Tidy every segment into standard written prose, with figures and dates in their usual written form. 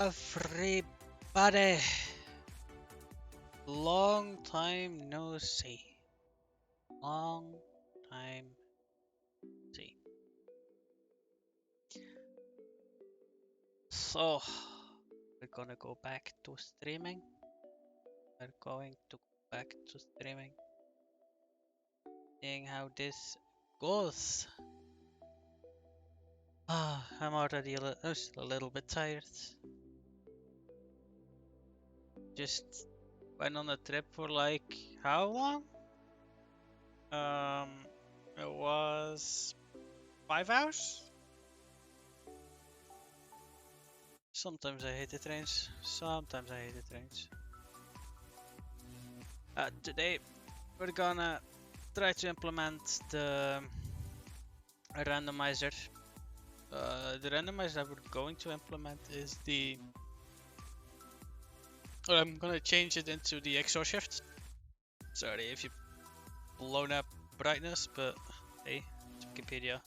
Everybody, long time no see. Long time see. So, we're gonna go back to streaming. We're going to go back to streaming. Seeing how this goes. I'm already still a little bit tired. Just went on a trip for like how long? It was 5 hours. Sometimes I hate the trains. Sometimes I hate the trains. Today we're gonna try to implement the randomizer. The randomizer that we're going to implement is the. I'm gonna change it into the XOR shift. Sorry if you've blown up brightness, but hey, it's Wikipedia.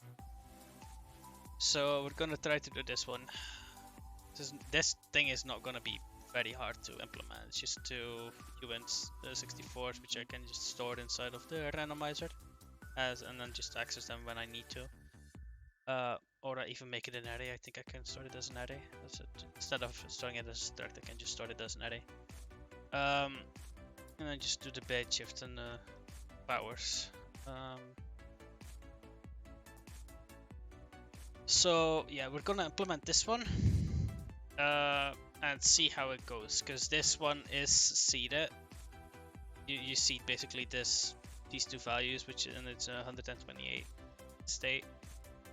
So we're gonna try to do this one. This thing is not gonna be very hard to implement. It's just two UN64s which I can just store inside of the randomizer, and then just access them when I need to. Or I even make it an array. I think I can store it as an array. That's it. Instead of storing it as a struct, I can just store it as an array. And then just do the bait shift and powers. So yeah, we're gonna implement this one and see how it goes, because this one is seeded. You seed basically these two values, and it's 128 state.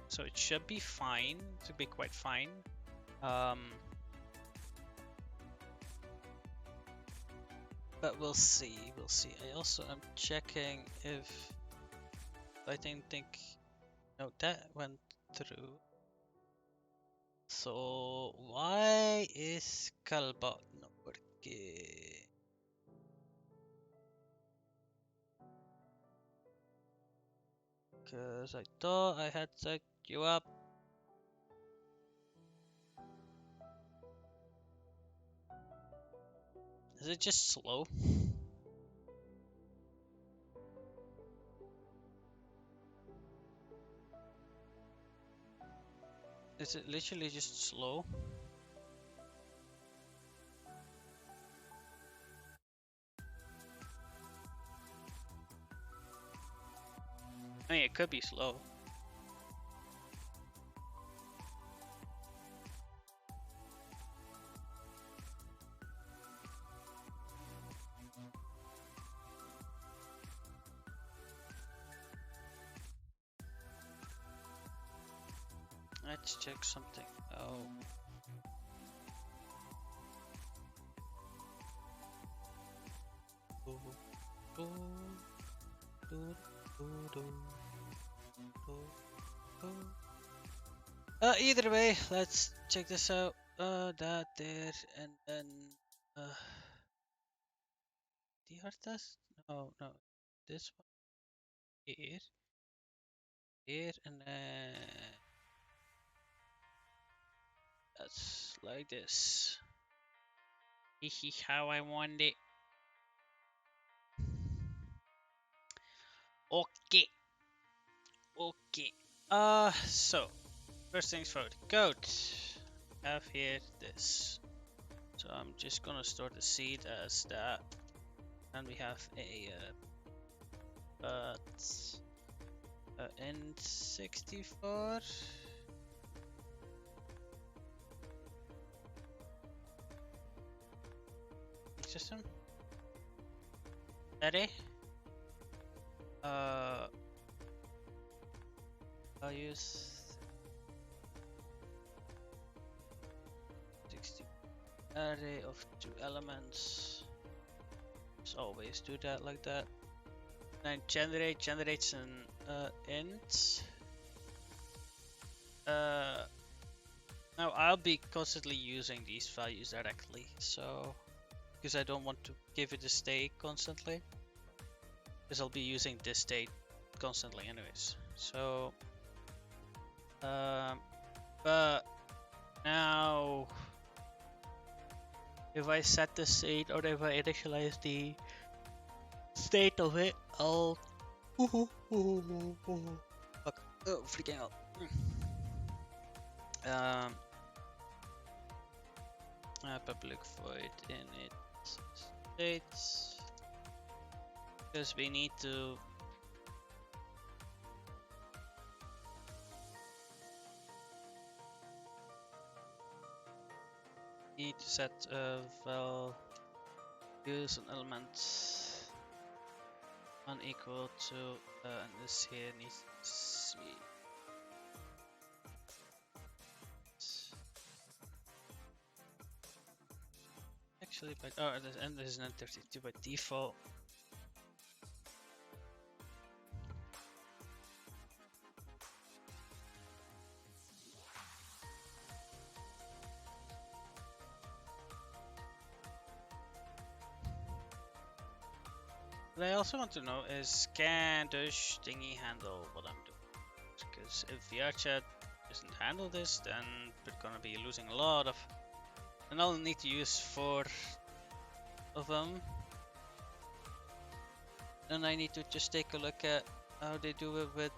So it should be fine. It should be quite fine. But we'll see. We'll see. I also am checking if I didn't think. No, that went through. So why is Calbot not working? Because I thought I had set you up. Is it just slow? Is it literally just slow? I mean, it could be slow. Let's check something. Oh. Either way, let's check this out. That there, and then the artist? No, this one here, and then that's like this. Hehe, how I want it. Okay. So first things first. Goat. Have here this. So I'm just gonna store the seed as that, and we have a N64. System. Ready? I'll use 60 array of 2 elements. Just always do that like that. And generates an int. Now I'll be constantly using these values directly, so because I don't want to give it a state constantly, because I'll be using this state constantly anyways. So but now if I set the scene or if I initialize the state of it, I'll. Fuck. Oh, freaking out. Public void init states because we need to set val use an element unequal to and this here needs to be actually by and this is not 32 by default. What I also want to know is, can this thingy handle what I'm doing? Because if VRChat doesn't handle this, then we're gonna be losing a lot of. And I'll need to use 4 of them. Then I need to just take a look at how they do it with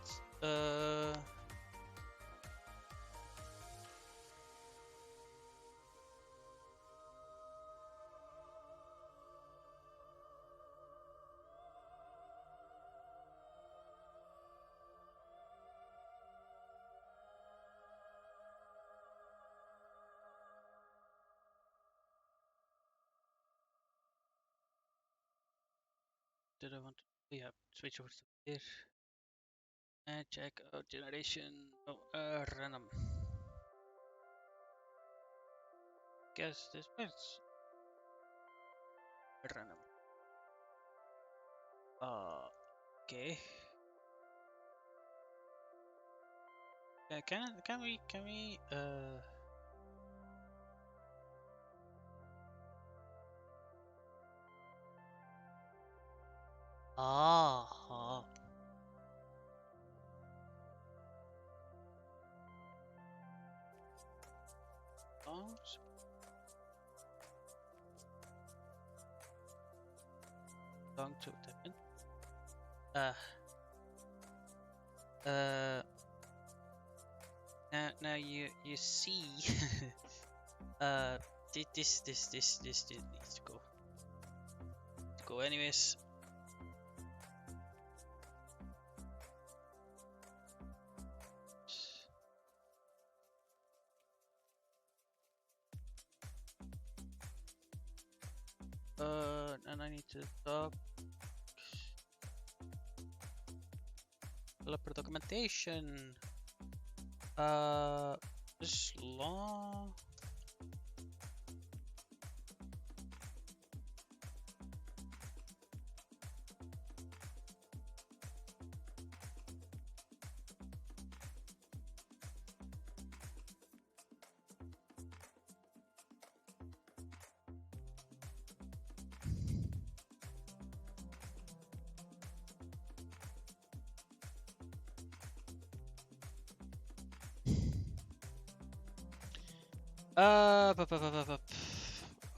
did I want to switch over to here and check out generation random. Guess this is random. Okay. Can we songs? Song to type in. Now you see this needs to go anyways. And I need to talk developer documentation. This law.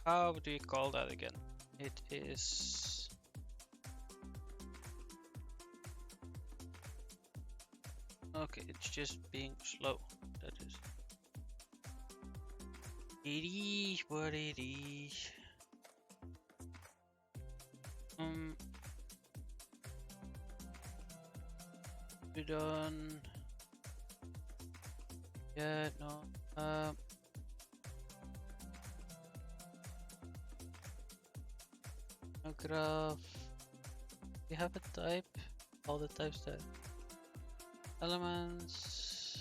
How do you call that again? It is okay. It's just being slow. That is. It is what it is. We done. Yeah, no. No graph. We have a type. All the types there. Elements.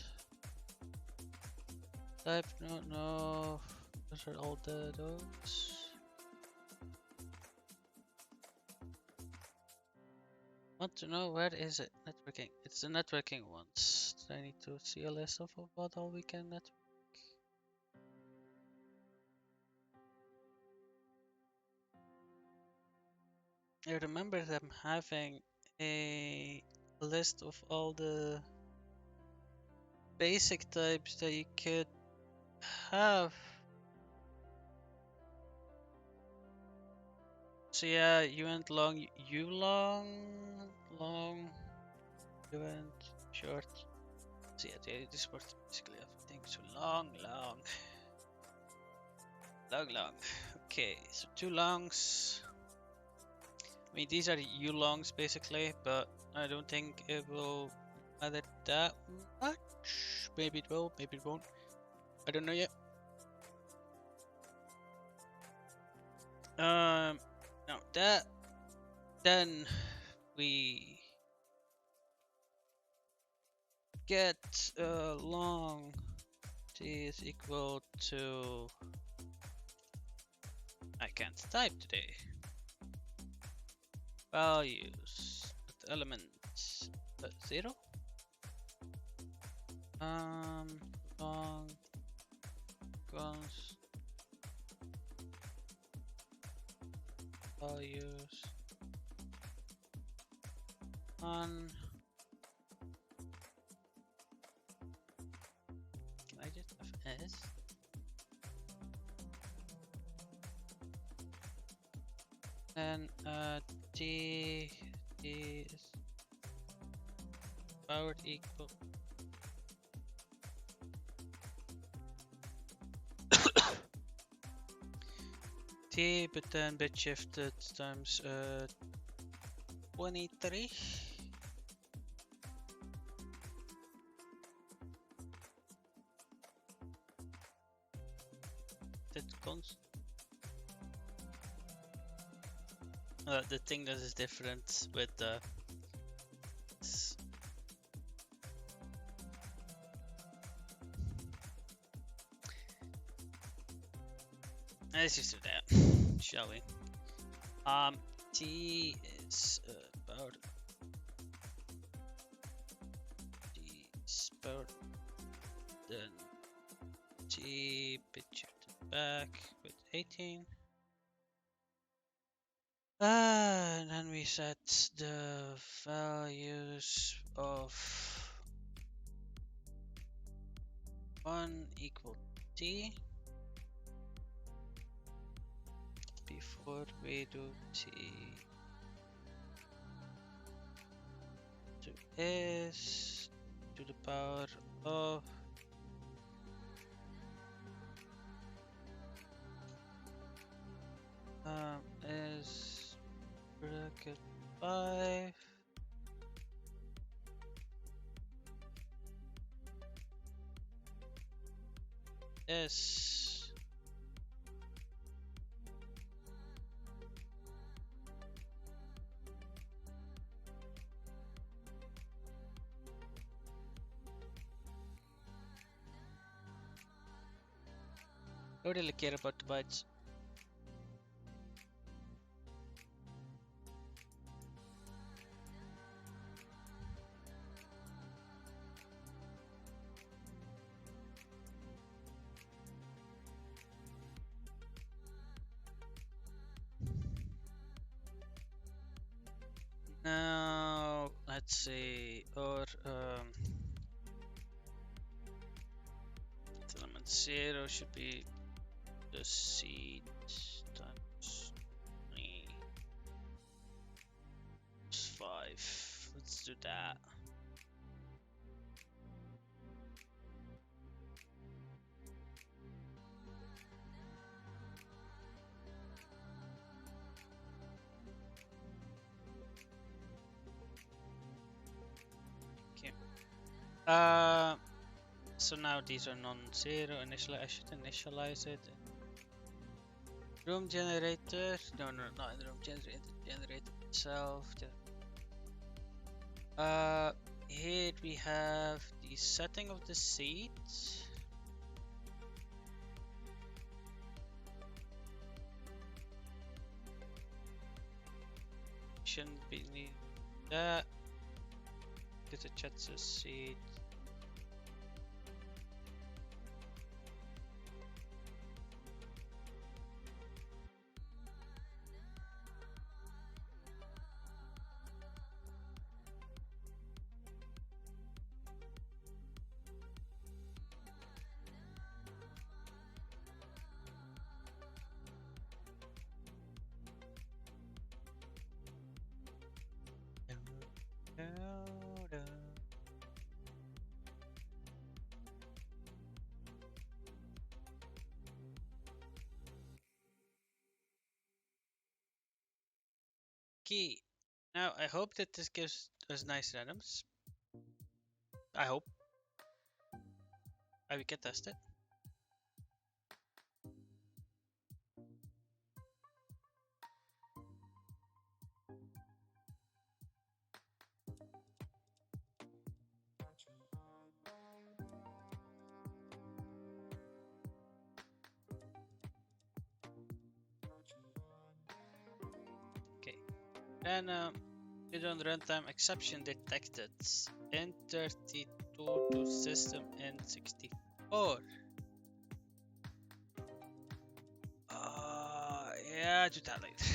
Type. No. Those are all those. Want to know where is it? Networking. It's the networking ones. I need to see a list of what all we can network. I remember them having a list of all the basic types that you could have. So yeah, you went long, you long, you went short. So yeah, this was basically everything. So long. Okay, so 2 longs. I mean, these are U longs basically, but I don't think it will matter that much. Maybe it will, maybe it won't. I don't know yet. Now that then we get long t is equal to, I can't type today, values with elements 0 long equals values on. Can I just have s? Then t is powered equal t, but then bit shifted times 23. That const. The thing that is different with the let's just do that, shall we? T is about t is about then t bit shifted back with 18. And then we set the values of 1 equal t before we do t to s to the power of s bracket 5 s I don't really care about the bytes. Now let's see, or element 0 should be the seed times 3 plus 5. Let's do that. Okay. So now these are non-zero. Initially, I should initialize it. Room generator. No, not in the room generator. Generator itself. Here we have the setting of the seeds. Shouldn't be need that because it checks a seed. Okay, now I hope that this gives us nice randoms. I hope. We can test it. Okay, and it on runtime exception detected N32 to system N64. Yeah, do that later.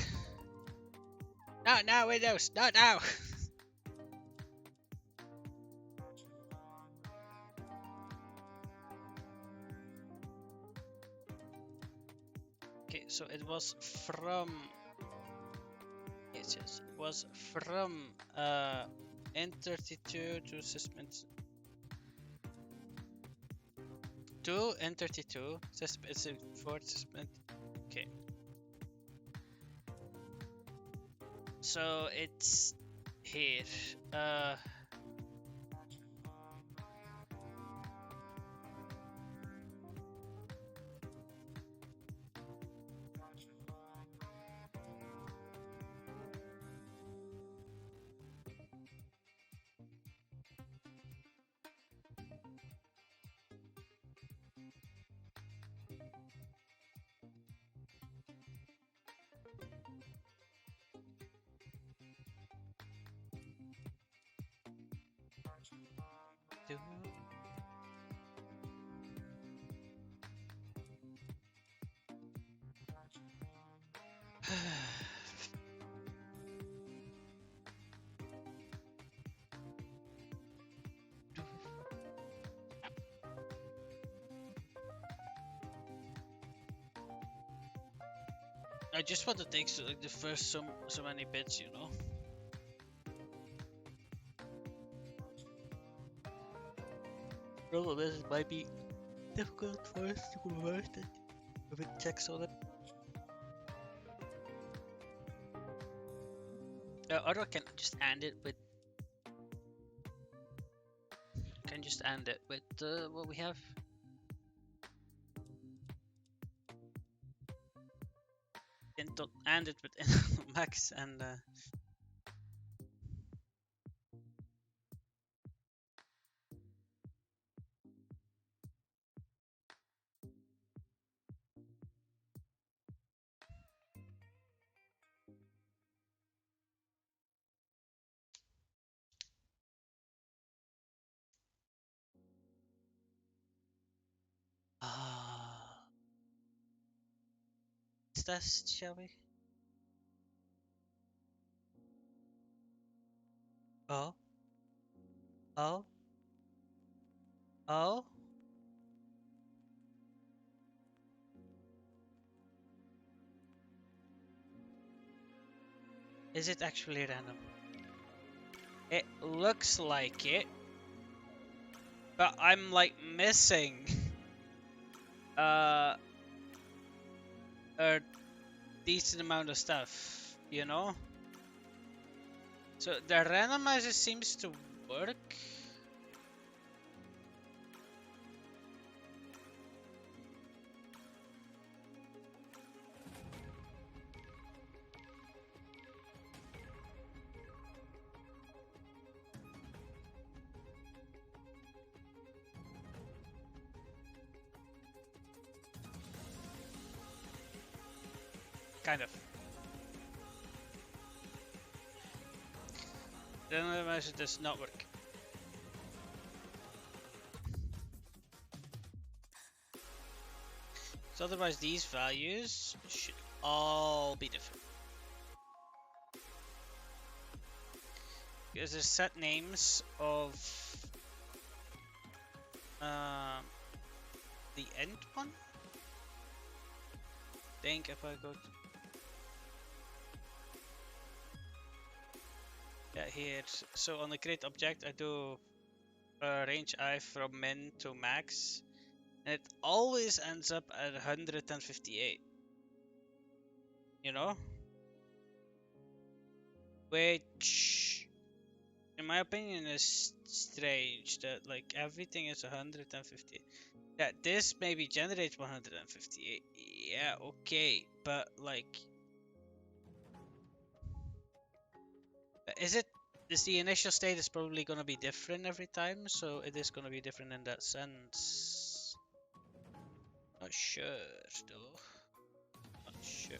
Not now, Windows, not now. Okay, so it was from. Yes, it was from N32 to system to N32 system. It's a for system. Okay. So it's here. I just want to take like the first so many bits, you know. Problem is, it might be difficult for us to convert it with checks on it. Or I can just end it with. Can just end it with what we have. And don't end it with max and. Let's test, shall we? Oh. Oh. Oh. Is it actually random? It looks like it. But I'm like missing a decent amount of stuff, you know? So the randomizer seems to work. Kind of. The randomizer does not work. So otherwise these values should all be different. Because there's set names of the end one. Think if I go to Yeah, here. So on the create object, I do range I from min to max, and it always ends up at 158. You know, which, in my opinion, is strange. That like everything is 150. That this maybe generates 158. Yeah, okay, but like, is it? Is the initial state is probably gonna be different every time, so it is gonna be different in that sense. Not sure though. Not sure.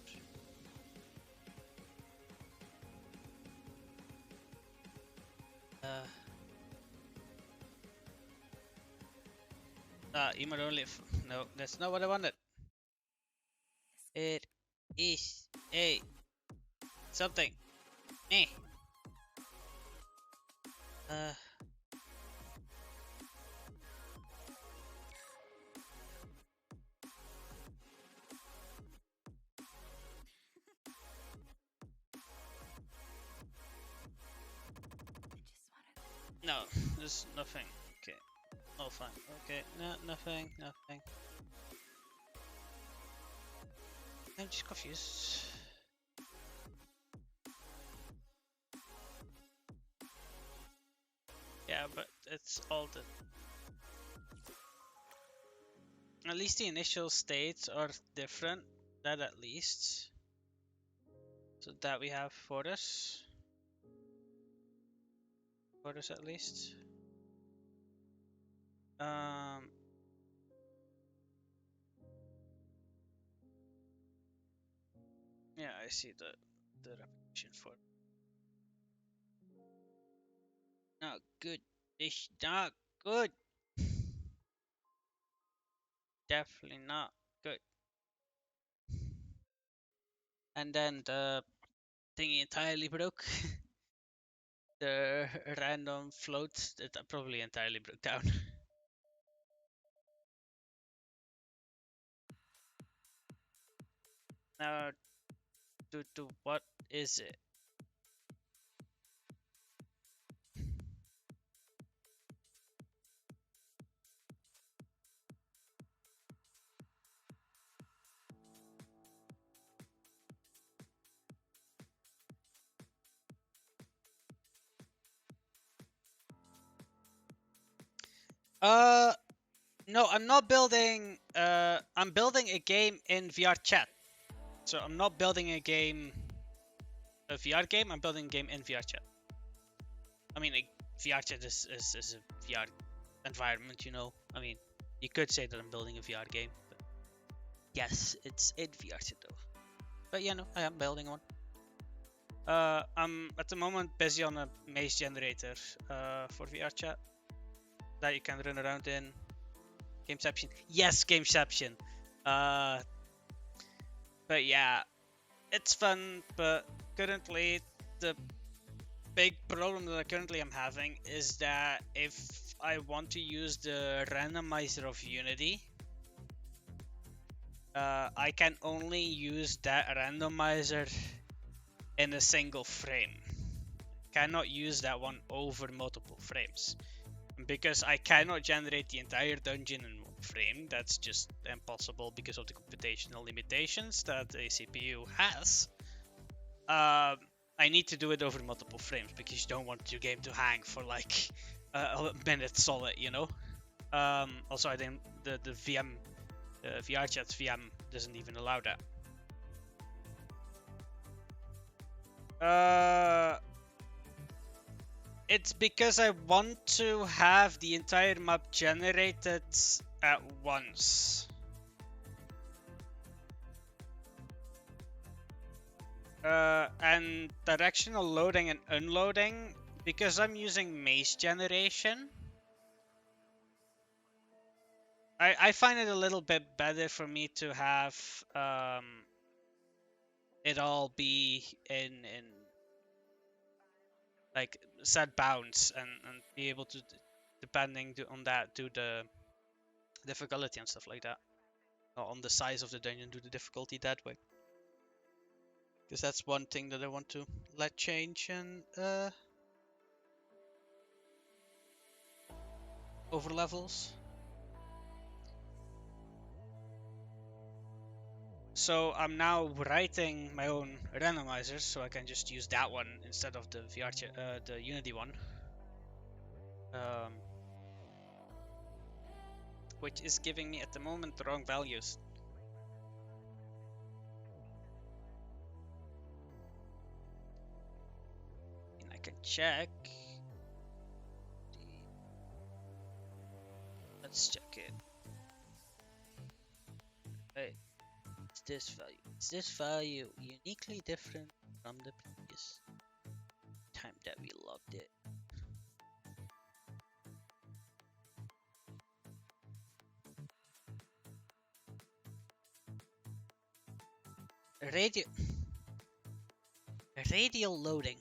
Emote only. No, that's not what I wanted. It is a something. Eh. Uh. No, there's nothing. Okay. No fun. Okay. No, nothing. Nothing. I'm just confused. Yeah, but it's all the. At least the initial states are different. That at least. So that we have for us. For us at least. Um. Yeah, I see the repetition for. Not good. It's not good. Definitely not good. And then the thingy entirely broke. The random floats that probably entirely broke down. Now, to what is it? No, I'm not building. I'm building a game in VR chat. So I'm not building a game, a VR game. I'm building a game in VR chat. I mean, VR chat is a VR environment, you know. I mean, you could say that I'm building a VR game, but yes, it's in VR chat though. But yeah, no, I am building one. I'm at the moment busy on a maze generator for VR chat that you can run around in. Gameception. Yes, Gameception. Uh, but yeah, it's fun, but currently the big problem that I currently am having is that if I want to use the randomizer of Unity, I can only use that randomizer in a single frame. Cannot use that one over multiple frames. Because I cannot generate the entire dungeon in one frame, that's just impossible because of the computational limitations that a CPU has. I need to do it over multiple frames because you don't want your game to hang for like a minute solid, you know. Also, I think the VM, VR chat VM doesn't even allow that. It's because I want to have the entire map generated at once. And directional loading and unloading, because I'm using maze generation, I find it a little bit better for me to have it all be in like set bounds and be able to, depending on that, do the difficulty and stuff like that. Or on the size of the dungeon, do the difficulty that way. Because that's one thing that I want to let change. And over levels. So I'm now writing my own randomizer, so I can just use that one instead of the the Unity one, which is giving me at the moment the wrong values. And I can check. Let's check it. Hey, it's this value. Is this value uniquely different from the previous time that we logged it? Radial loading.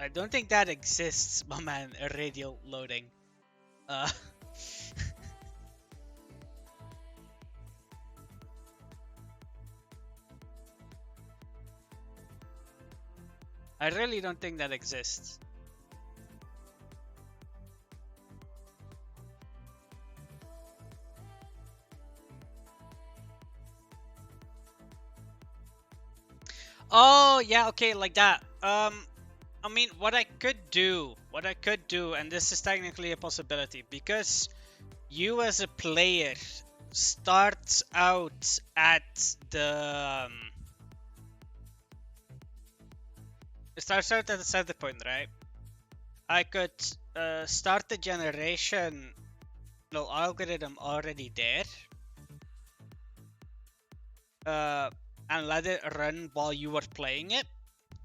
I don't think that exists, my man. A radial loading. I really don't think that exists. Oh yeah, okay, like that. I mean, what I could do, and this is technically a possibility, because you as a player starts out at the center point, right? I could start the generation algorithm already there, and let it run while you are playing it,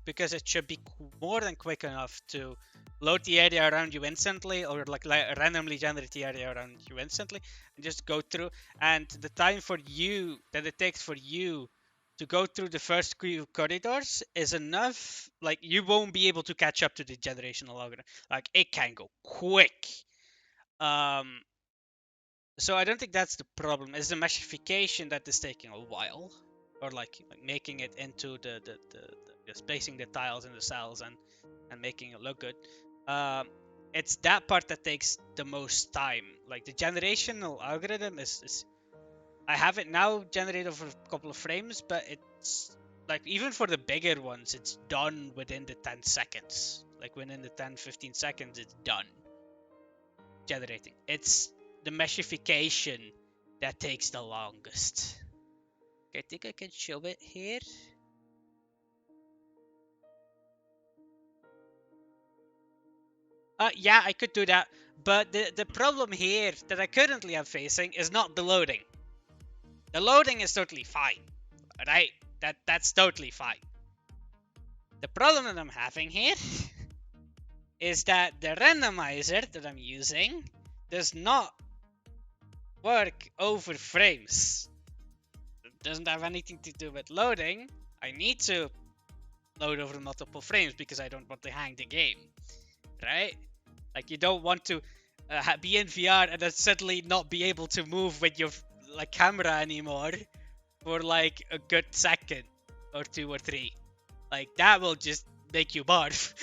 because it should be more than quick enough to load the area around you instantly, or like randomly generate the area around you instantly, and just go through. And the time for you that it takes for you to go through the first few corridors is enough. Like, you won't be able to catch up to the generational algorithm. Like, it can go quick. So I don't think that's the problem. It's the meshification that is taking a while, or like making it into the placing the tiles in the cells and making it look good. It's that part that takes the most time. Like, the generational algorithm is I have it now generated over a couple of frames, but it's like, even for the bigger ones, it's done within the 10 seconds. Like, within the 10-15 seconds, it's done generating. It's the meshification that takes the longest. Okay, I think I can show it here. Yeah, I could do that, but the problem here that I currently am facing is not the loading. The loading is totally fine, right? That's totally fine. The problem that I'm having here is that the randomizer that I'm using does not work over frames. It doesn't have anything to do with loading. I need to load over multiple frames because I don't want to hang the game, right? Like, you don't want to be in VR and then suddenly not be able to move with your like camera anymore for like a good second or 2 or 3. Like, that will just make you barf.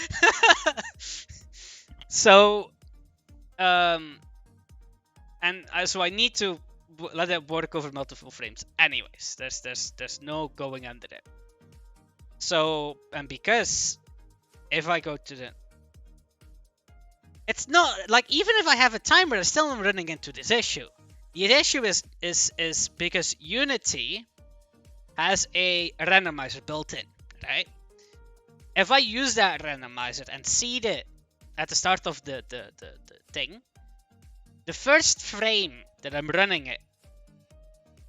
So so I need to let it work over multiple frames. Anyways, there's no going under it. So, and because if I go to the, it's not like, even if I have a timer, I still am running into this issue. The issue is because Unity has a randomizer built in, right? If I use that randomizer and seed it at the start of the thing, the first frame that I'm running it,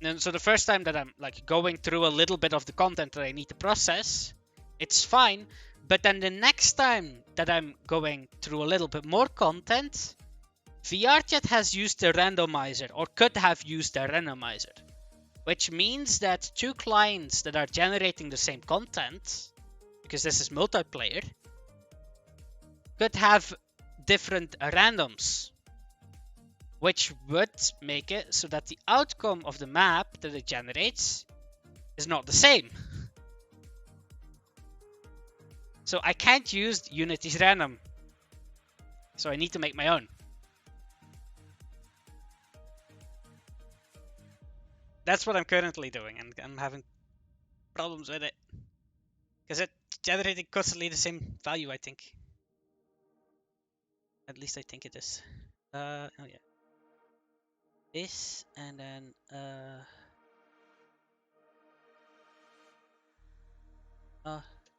and so the first time that I'm like going through a little bit of the content that I need to process, it's fine. But then the next time that I'm going through a little bit more content, VRChat has used the randomizer, or could have used the randomizer, which means that two clients that are generating the same content, because this is multiplayer, could have different randoms, which would make it so that the outcome of the map that it generates is not the same. So I can't use Unity's random. So I need to make my own. That's what I'm currently doing, and I'm having problems with it. Because it's generating constantly the same value, I think. At least I think it is. Oh yeah. This, and then,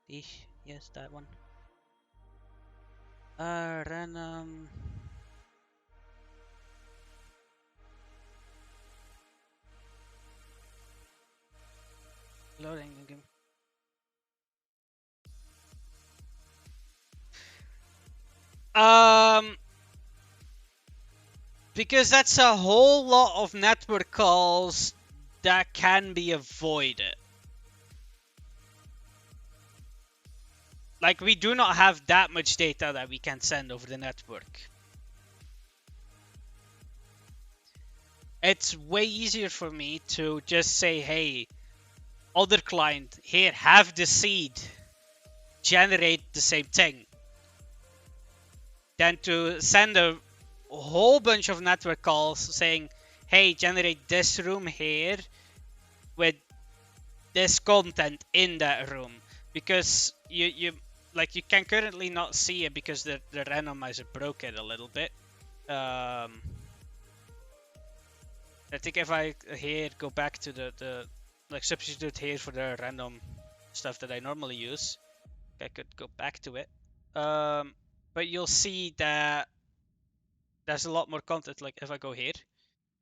this, yes, that one. Random. Loading again. Because that's a whole lot of network calls that can be avoided. Like, we do not have that much data that we can send over the network. It's way easier for me to just say, hey, other client, here, have the seed, generate the same thing, than to send a whole bunch of network calls saying, hey, generate this room here with this content in that room, because you can currently not see it because the randomizer broke it a little bit. I think if I here go back to the like substitute here for the random stuff that I normally use, I could go back to it. But you'll see that there's a lot more content. Like if I go here,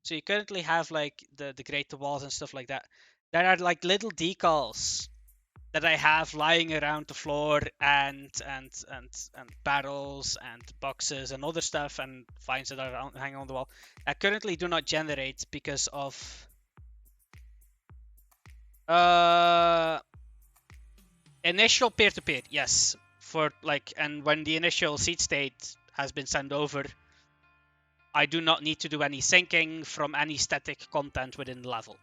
so you currently have like the great walls and stuff like that. There are like little decals that I have lying around the floor, and barrels and boxes and other stuff and finds that are hanging on the wall. I currently do not generate because of initial peer-to-peer, yes. For like, and when the initial seed state has been sent over, I do not need to do any syncing from any static content within the level.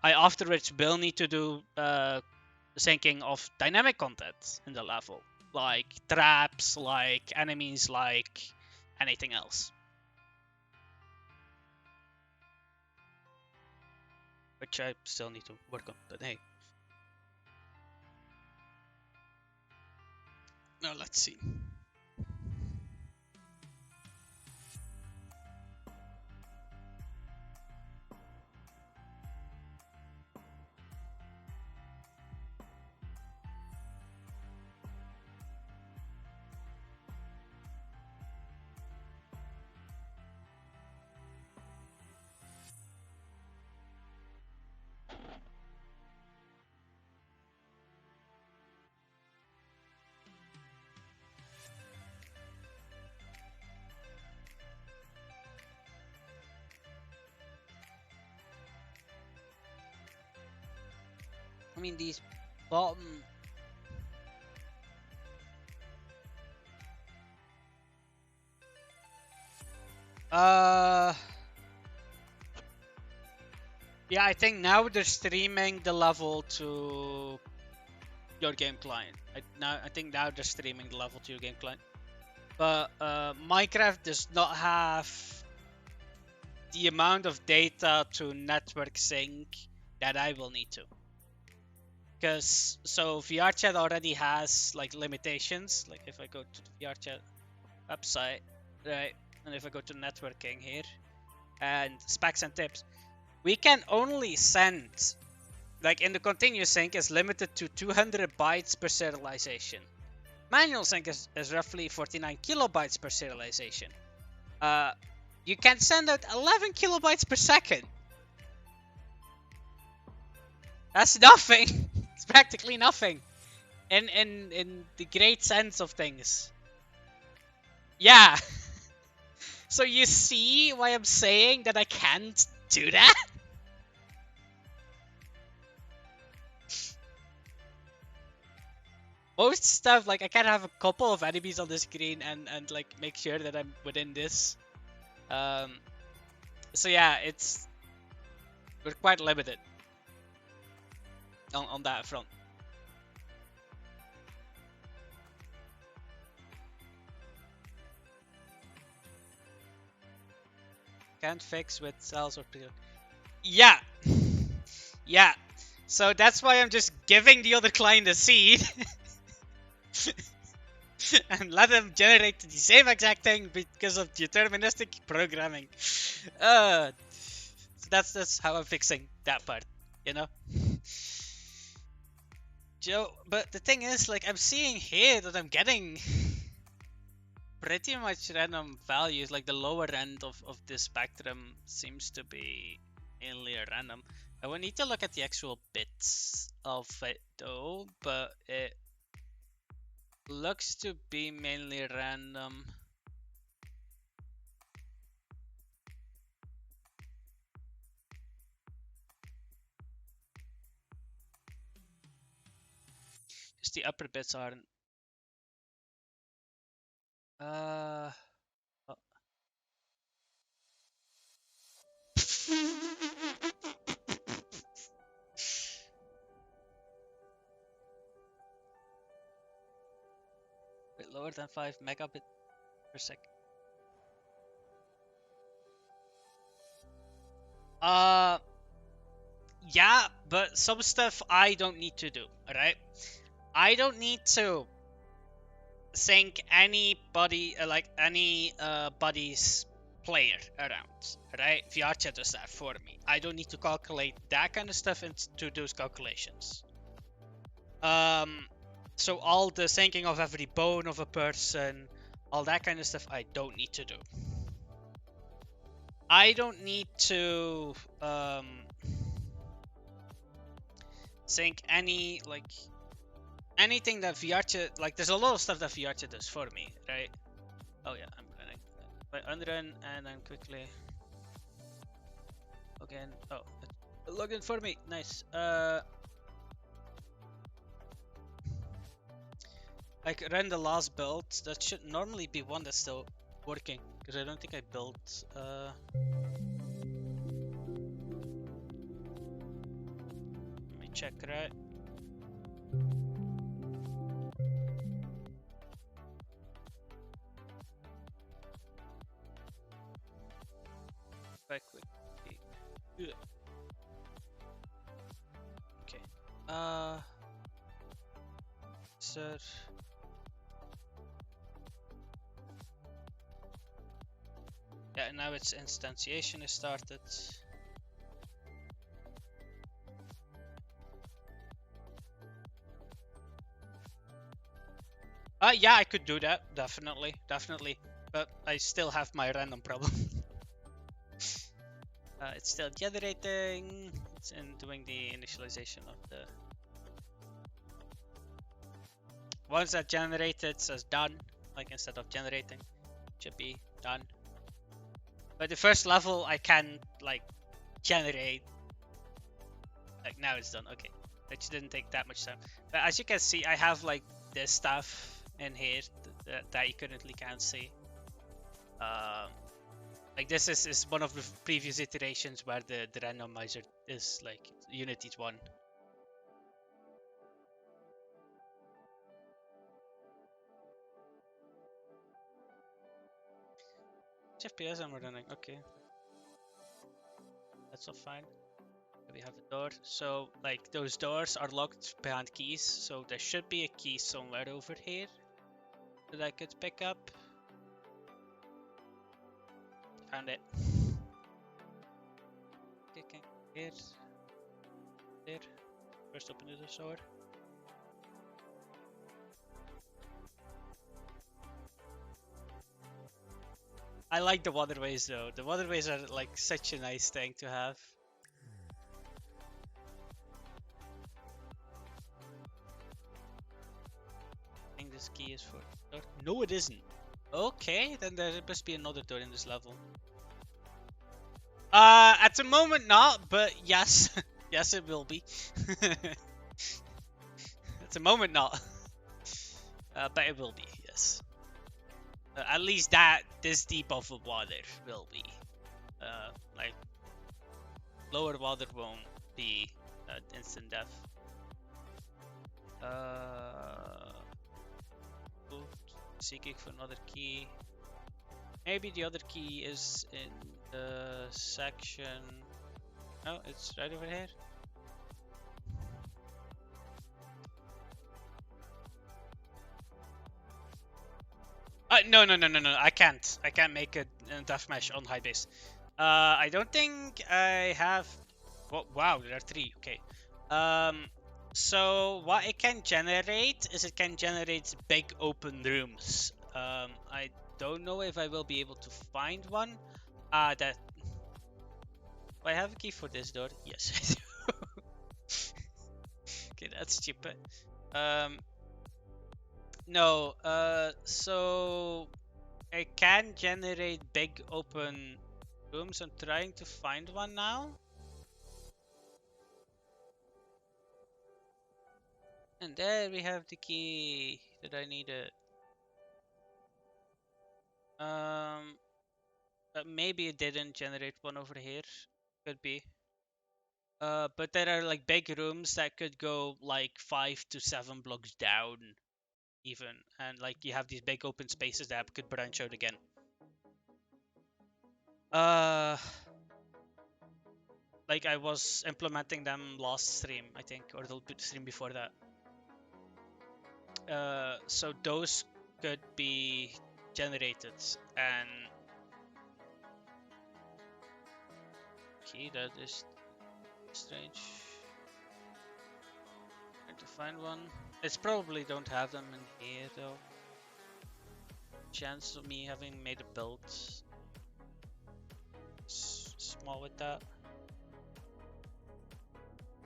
I afterwards will need to do syncing of dynamic content in the level, like traps, like enemies, like anything else. Which I still need to work on, but hey. Now let's see. I mean, these bottom... Yeah, I think now they're streaming the level to your game client. I think now they're streaming the level to your game client. But Minecraft does not have the amount of data to network sync that I will need to. Because, so VRChat already has like limitations. Like if I go to the VRChat website, right, and if I go to networking here, and specs and tips, we can only send, like in the continuous sync is limited to 200 bytes per serialization. Manual sync is roughly 49 kilobytes per serialization. You can send out 11 kilobytes per second. That's nothing. It's practically nothing. in the great sense of things. Yeah. So you see why I'm saying that I can't do that? Most stuff, like I can have a couple of enemies on the screen and like make sure that I'm within this. Um, so yeah, we're quite limited on that front. Can't fix with cells or pre. Yeah, yeah. So that's why I'm just giving the other client a seed and let them generate the same exact thing because of deterministic programming. So that's how I'm fixing that part, you know. Joe, but the thing is, like, I'm seeing here that I'm getting pretty much random values. Like the lower end of this spectrum seems to be mainly random. I would need to look at the actual bits of it though, but it looks to be mainly random. Just the upper bits aren't. Oh. Bit lower than 5 megabit per second. Yeah, but some stuff I don't need to do, alright? I don't need to sync anybody, like any body's player around, right? VRC does that for me. I don't need to calculate that kind of stuff into those calculations. So all the syncing of every bone of a person, all that kind of stuff, I don't need to do. I don't need to sync any, like, anything that VRC, like, there's a lot of stuff that VRC does for me, right? Oh yeah, I'm gonna unrun and then quickly again. Oh, login for me, nice. Like run the last build. That should normally be one that's still working because I don't think I built. Let me check, right? Right quick. Okay. Sir. Yeah, now its instantiation is started. Yeah, I could do that, definitely, but I still have my random problem. It's still generating, it's in doing the initialization of the... Once that generated says done, like instead of generating, should be done. But the first level I can like generate, like now it's done, okay. That didn't take that much time. But as you can see, I have like this stuff in here that you currently can't see. Like this is one of the previous iterations where the randomizer is like unit each one. FPS I'm running, okay. That's all fine. We have a door, so like those doors are locked behind keys, so there should be a key somewhere over here that I could pick up. Found it. Okay, here. There. First open the door. I like the waterways though. The waterways are like such a nice thing to have. this key is for door. No, it isn't. Okay, then there must be another door in this level. At the moment not, but yes. Yes, it will be. At the moment not. But it will be, yes. At least this deep of the water will be. Like, lower water won't be instant death. Seeking for another key. Maybe the other key is in the section. No, it's right over here. No. I can't. I can't make a deathmatch on high base. I don't think I have. Well, wow, there are 3. Okay. So what it can generate is it can generate big open rooms. I don't know if I will be able to find one. Do I have a key for this door? Yes, I do. Okay, that's stupid. No. So it can generate big open rooms. I'm trying to find one now. And there we have the key that I needed. But maybe it didn't generate one over here. Could be. But there are like big rooms that could go like 5 to 7 blocks down, even, and like you have these big open spaces that could branch out again. Like I was implementing them last stream, I think, or the stream before that. So those could be generated, and okay, that is strange. Trying to find one. It's probably don't have them in here though. Chance of me having made a build small with that.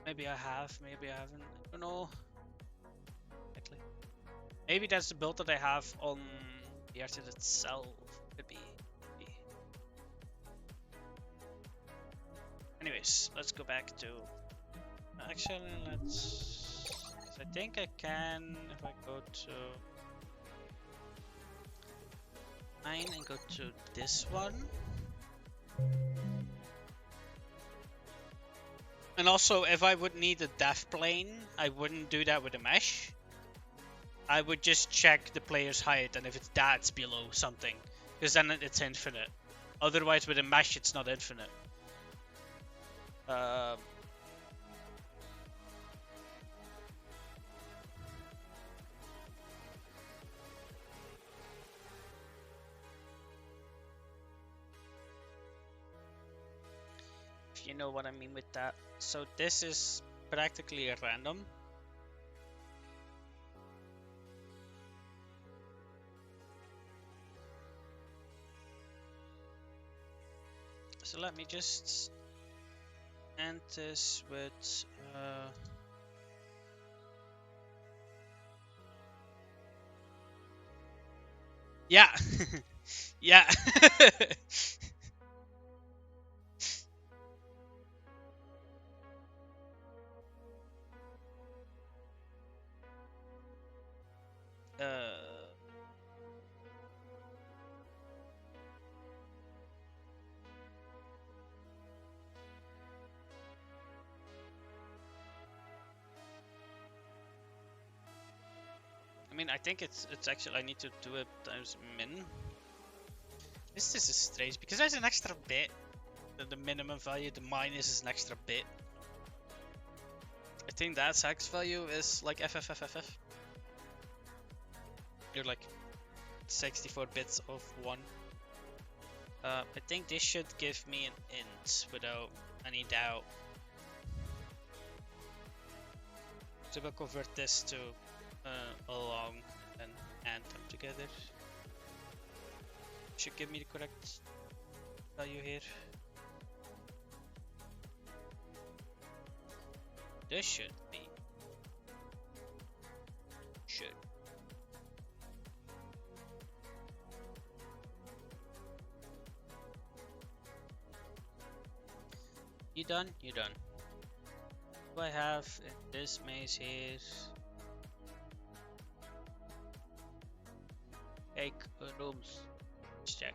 Maybe I have, maybe I haven't. I don't know. Exactly. Maybe that's the build that I have on the RC itself. Could be. Anyways, let's go back to. Actually, let's. I think I can if I go to 9 and go to this one. And also, if I would need a death plane, I wouldn't do that with a mesh. I would just check the player's height, and if that's below something, because then it's infinite. Otherwise, with a mesh, it's not infinite. If you know what I mean with that. So this is practically a random. So let me just end this with yeah. Yeah. I mean, I think it's actually I need to do it times min. This is strange because there's an extra bit. The minimum value, the minus is an extra bit. I think that hex value is like FFFFF. You're like 64 bits of 1. I think this should give me an int without any doubt. So we'll convert this to a long and add them together. Should give me the correct value here. This should be. Should. You done? You done. What do I have in this maze here? Take rooms. Let's check.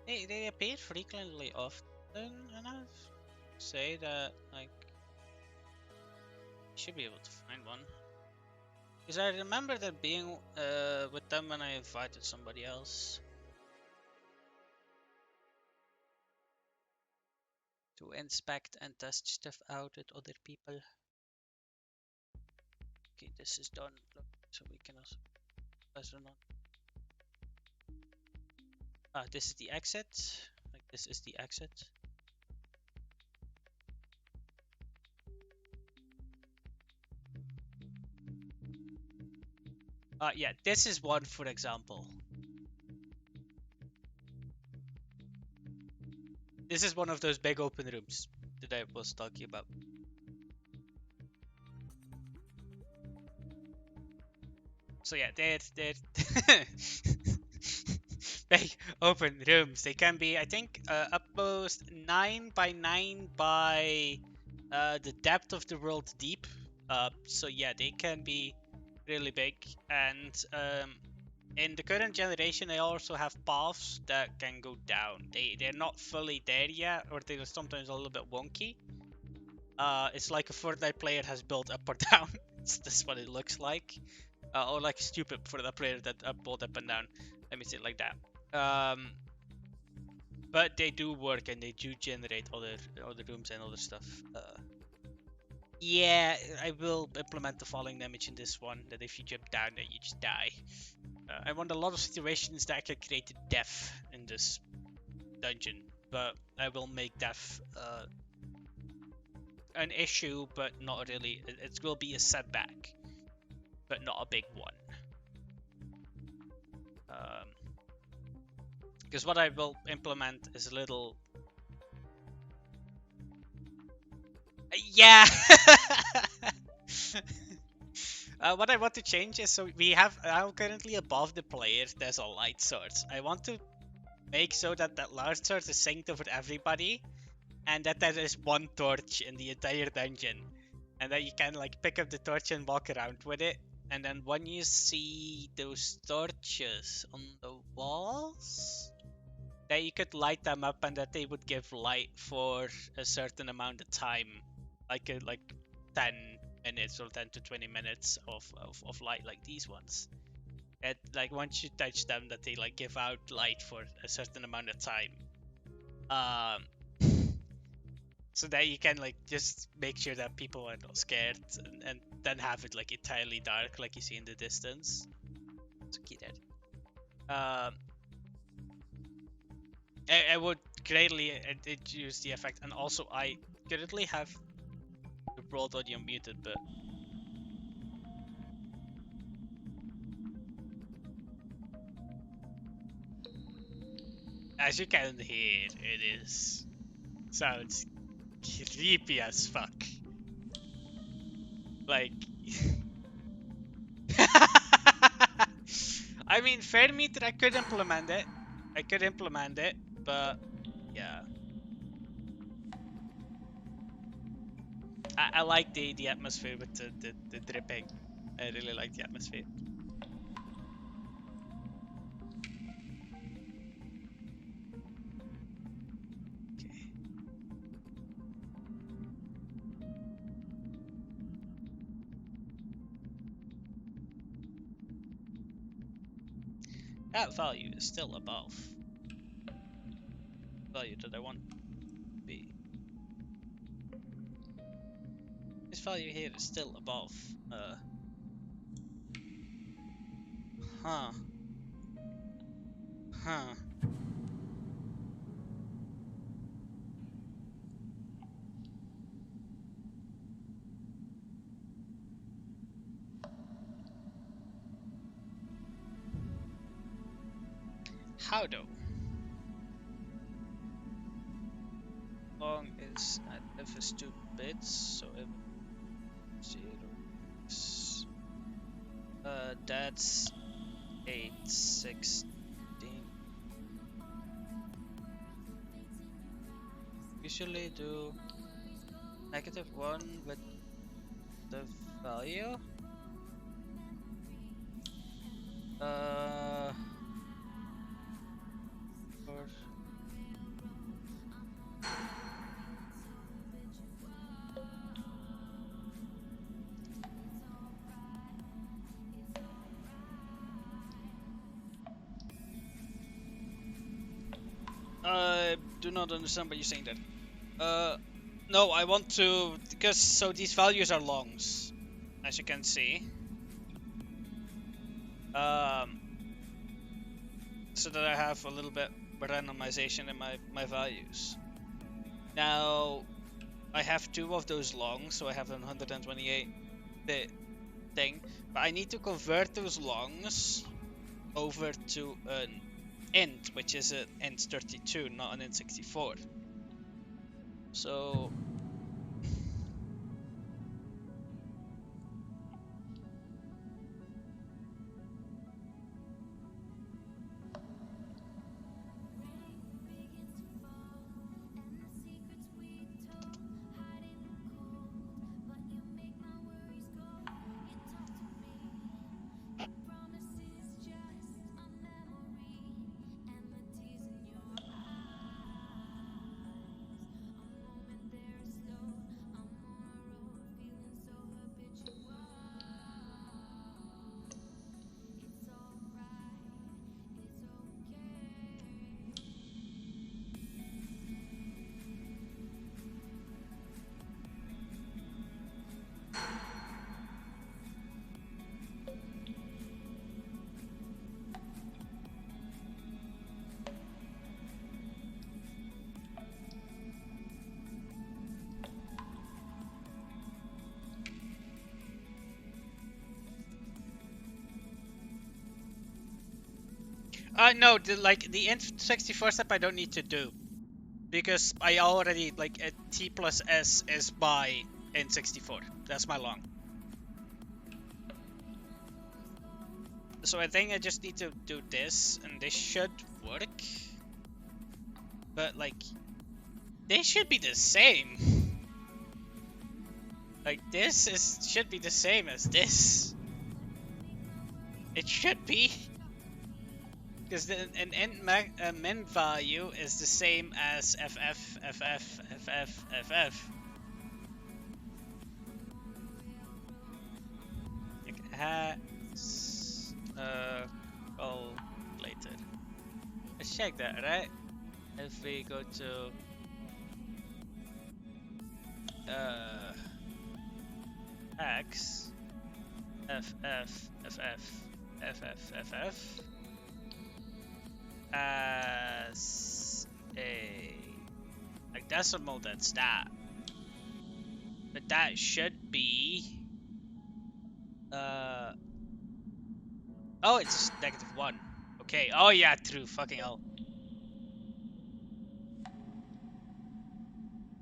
They appear frequently often enough to say that like you should be able to find one. Because I remember that being with them when I invited somebody else to inspect and test stuff out with other people. Okay, this is done. Look, so we can also press on. Ah, this is the exit. Like this is the exit. Yeah, this is one for example. This is one of those big open rooms that I was talking about. So yeah, they're big open rooms. They can be, I think, upmost 9 by 9 by the depth of the world deep. So yeah, they can be really big. And in the current generation, they also have paths that can go down. They're not fully there yet, or they're sometimes a little bit wonky. It's like a Fortnite player has built up or down. That's what it looks like. Or like stupid for the player that built up and down. Let me say it like that. But they do work and they do generate other rooms and other stuff. Yeah, I will implement the falling damage in this one. That if you jump down, that you just die. I want a lot of situations that can create death in this dungeon, but I will make death an issue, but not really. It will be a setback, but not a big one. Because what I will implement is a little. Yeah. What I want to change is, so we have now currently above the player there's a light source. I want to make so that that light source is synced over everybody, and that there is one torch in the entire dungeon, and that you can like pick up the torch and walk around with it. And then when you see those torches on the walls, that you could light them up, and that they would give light for a certain amount of time, like 10 minutes or 10 to 20 minutes of light, like these ones. And like once you touch them, that they like give out light for a certain amount of time. So that you can like just make sure that people are not scared, and then have it like entirely dark, like you see in the distance. So keep that. I would greatly reduce the effect, and also I currently have the broad audio muted, but as you can hear, it sounds creepy as fuck. Like, I mean, fair meter, I could implement it. But yeah. I like the atmosphere with the dripping. I really like the atmosphere. Okay. That value is still above value that I want to be. This value here is still above. Huh. Huh. How though? Long is if it's 2 bits, so if 0 is, that's 816. usually do -1 with the value. Or I do not understand what you're saying there. No, I want to, because so these values are longs, as you can see. So that I have a little bit randomization in my values. Now, I have 2 of those longs, so I have a 128 thing, but I need to convert those longs over to an int, which is an int 32, not an int 64. So no, the int 64 step I don't need to do, because I already, like, a t plus s is by int 64. That's my long. So I think I just need to do this, and this should work. But, like, they should be the same. Like, this should be the same as this. It should be. Because an int min value is the same as ff, ff, ff, ff. Like, calculated. Let's check that, right? If we go to x ff ff as a, like, decimal, that's that. But that should be oh, it's -1. Okay. Oh yeah, true. Fucking hell.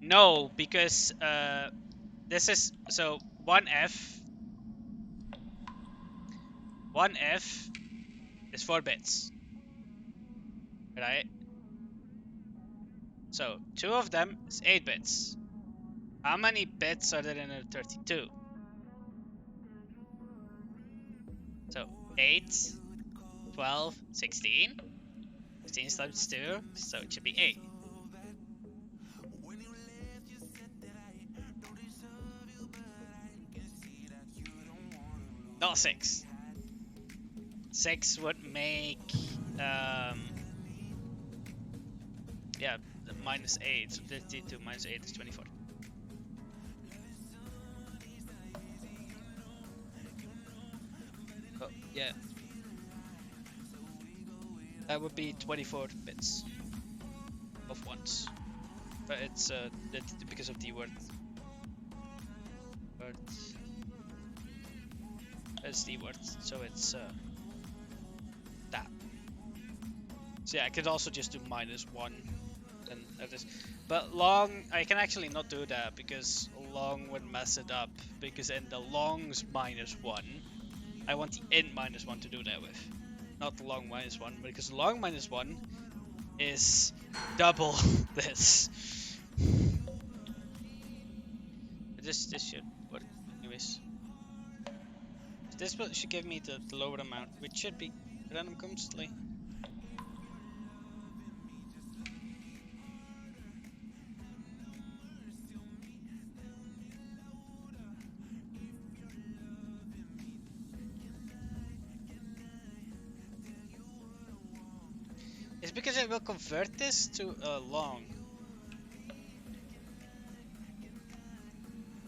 No, because this is, so 1f is 4 bits, right? So 2 of them is 8 bits. How many bits are there in a 32? So 8, 12, 16. 16 times 2, so it should be 8. Not 6. 6 would make yeah, -8. So 32 minus 8 is 24. Oh, yeah. That would be 24 bits of ones. But it's because of the word. It's the word, so it's that. So yeah, I could also just do -1 and this. But long, I can actually not do that because long would mess it up. Because in the longs -1, I want the int -1 to do that with, not the long -1, because the long -1 is double this. This should work anyways. This should give me the lower amount, which should be random constantly. It's because it will convert this to a long.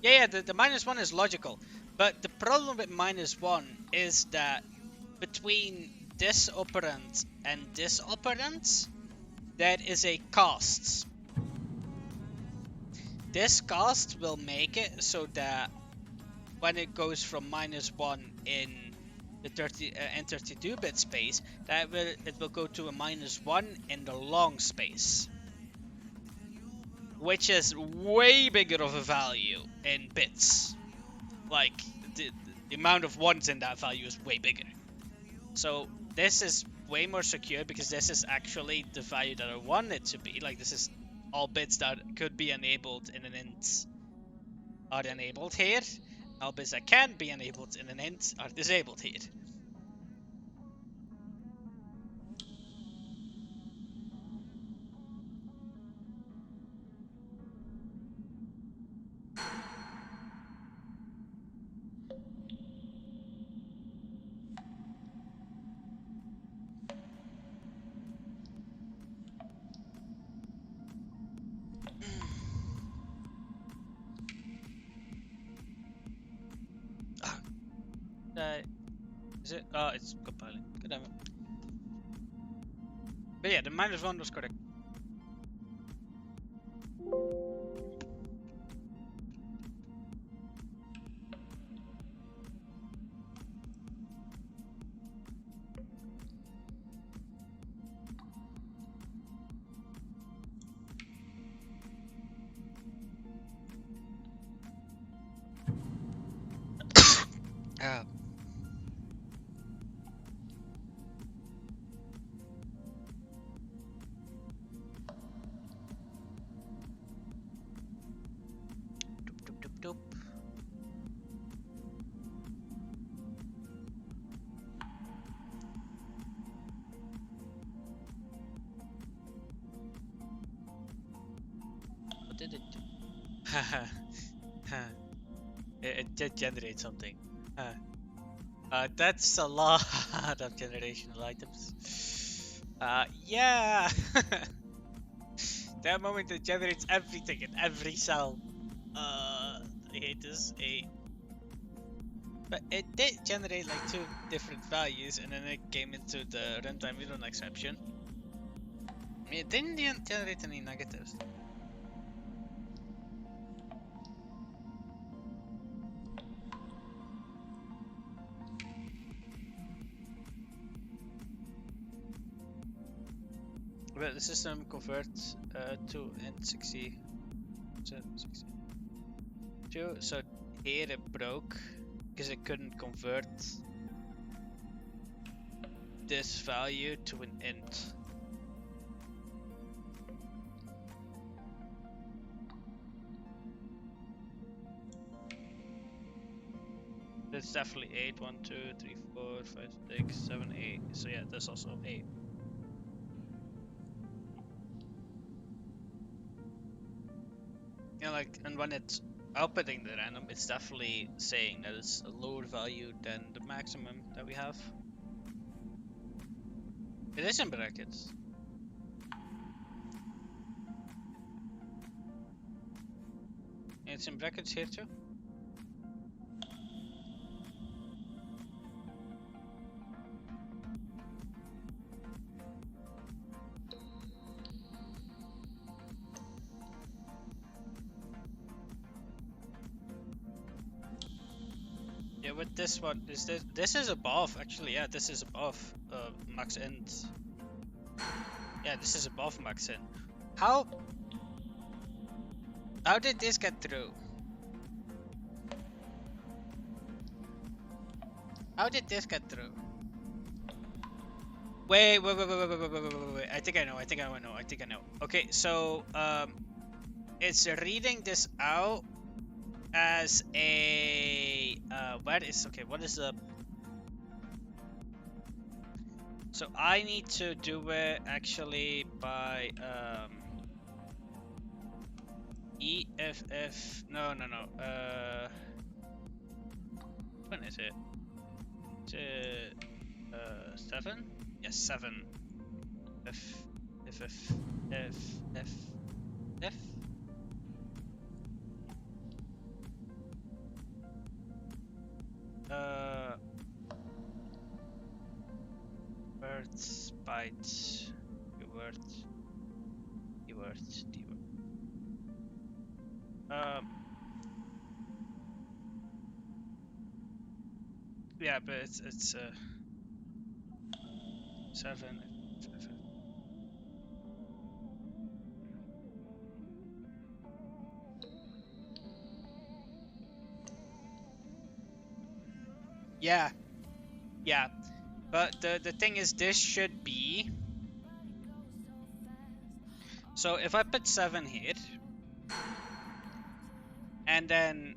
Yeah, the -1 is logical. But the problem with -1 is that between this operand and this operand, there is a cost. This cost will make it so that when it goes from -1 in the N32-bit space, it will go to a -1 in the long space, which is way bigger of a value in bits. Like the amount of ones in that value is way bigger. So this is way more secure because this is actually the value that I want it to be. Like this is all bits that could be enabled in an int are enabled here. All bits that can be enabled in an int are disabled here. Is it? Oh, it's compiling. God damn it. But yeah, the -1 was correct. Ah. Doop, doop, doop. What did it do? It did generate something. That's a lot of generational items. Yeah! That moment it generates everything in every cell. I hate this. But it did generate like 2 different values and then it came into the runtime rerun exception. It didn't generate any negatives. Well, the system converts to N60. So here it broke because it couldn't convert this value to an int. That's definitely 8. 1, 2, 3, 4, 5, 6, 7, 8. So yeah, that's also 8. Yeah, like, and when it's outputting the random, it's definitely saying that it's a lower value than the maximum that we have. It is in brackets. It's in brackets here too. Yeah, with this one, this is above actually. Yeah, this is above max int. Yeah, this is above max int. How did this get through? How did this get through? Wait. I think I know. Okay, so it's reading this out as a what is the, so I need to do it actually by EFF, no, when is it? Is it 7? Yes, 7. F F F F F F. Words, bytes, keywords, keywords, keyword. Yeah, but it's 7. Yeah, yeah. But the thing is, this should be. So if I put 7 here, and then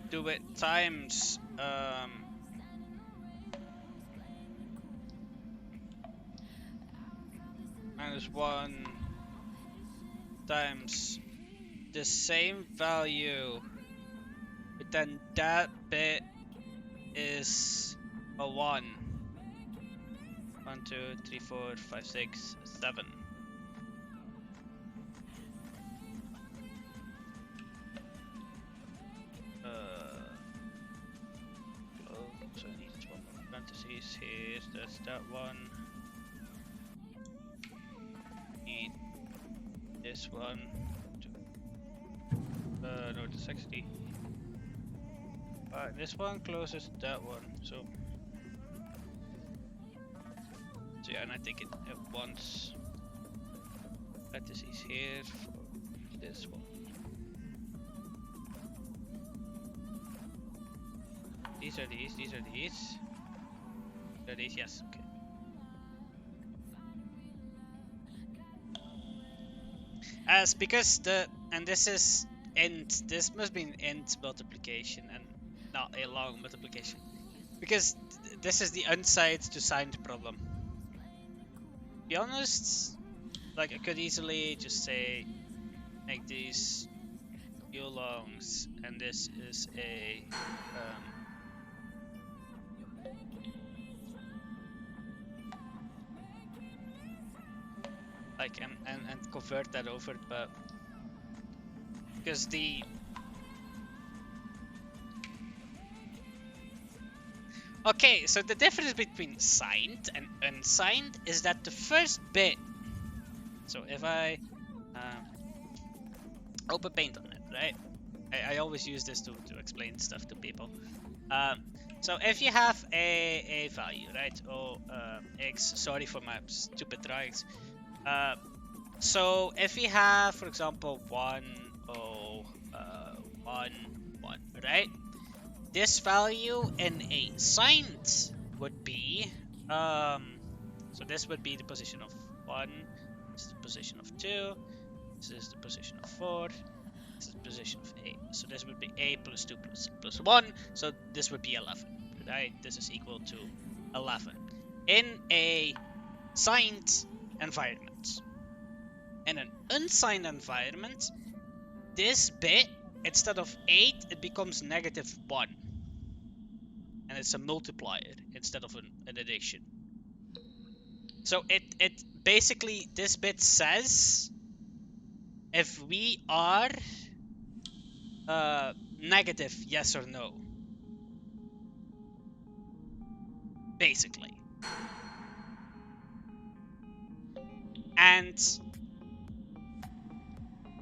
do it times -1 times the same value, but then that bit is a 1. 1, 2, 3, 4, 5, 6, 7. So I need 1 more parentheses here. That's that one. Need this one. No, the 60. This one closes that one. So yeah, and I think it wants parentheses here for this one. These are these, these are these. These are these, yes, okay. As because this is int, this must be an int multiplication and not a long multiplication. Because this is the unsigned to signed problem. To be honest, like I could easily just say, make these U longs, and this is a like and convert that over, but because the okay, so the difference between signed and unsigned is that the first bit. So if I open paint on it, right? I always use this to explain stuff to people. So if you have a value, right? Or x, sorry for my stupid drawings. So if we have, for example, 1, 1, 1, right? This value in a signed would be, so this would be the position of 1, this is the position of 2, this is the position of 4, this is the position of 8. So this would be a plus 2 plus 1, so this would be 11, right? This is equal to 11. In a signed environment. In an unsigned environment, this bit, instead of 8, it becomes -1. And it's a multiplier instead of an addition. So it basically, this bit says if we are negative, yes or no. Basically. And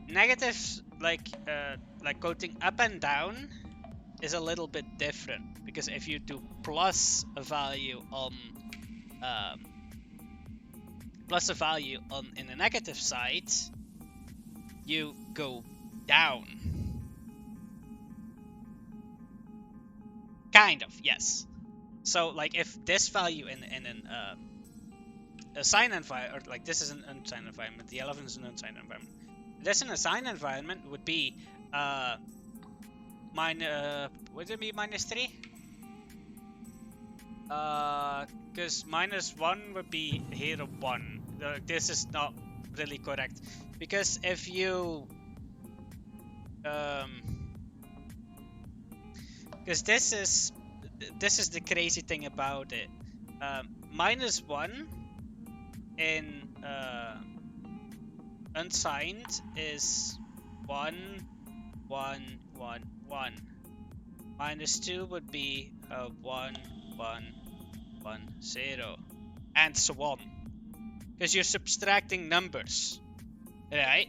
negatives, like quoting up and down, is a little bit different, because if you do plus a value on in the negative side, you go down. Kind of, yes. So like if this value in an a signed environment, or like this is an unsigned environment, the 11 is an unsigned environment. This in a sine environment would be would it be -3? Because -1 would be here 1. This is not really correct, because if you because this is the crazy thing about it. -1 in unsigned is 1 1 1 1. -2 would be 1 1 1 0, and so on, because you're subtracting numbers, right?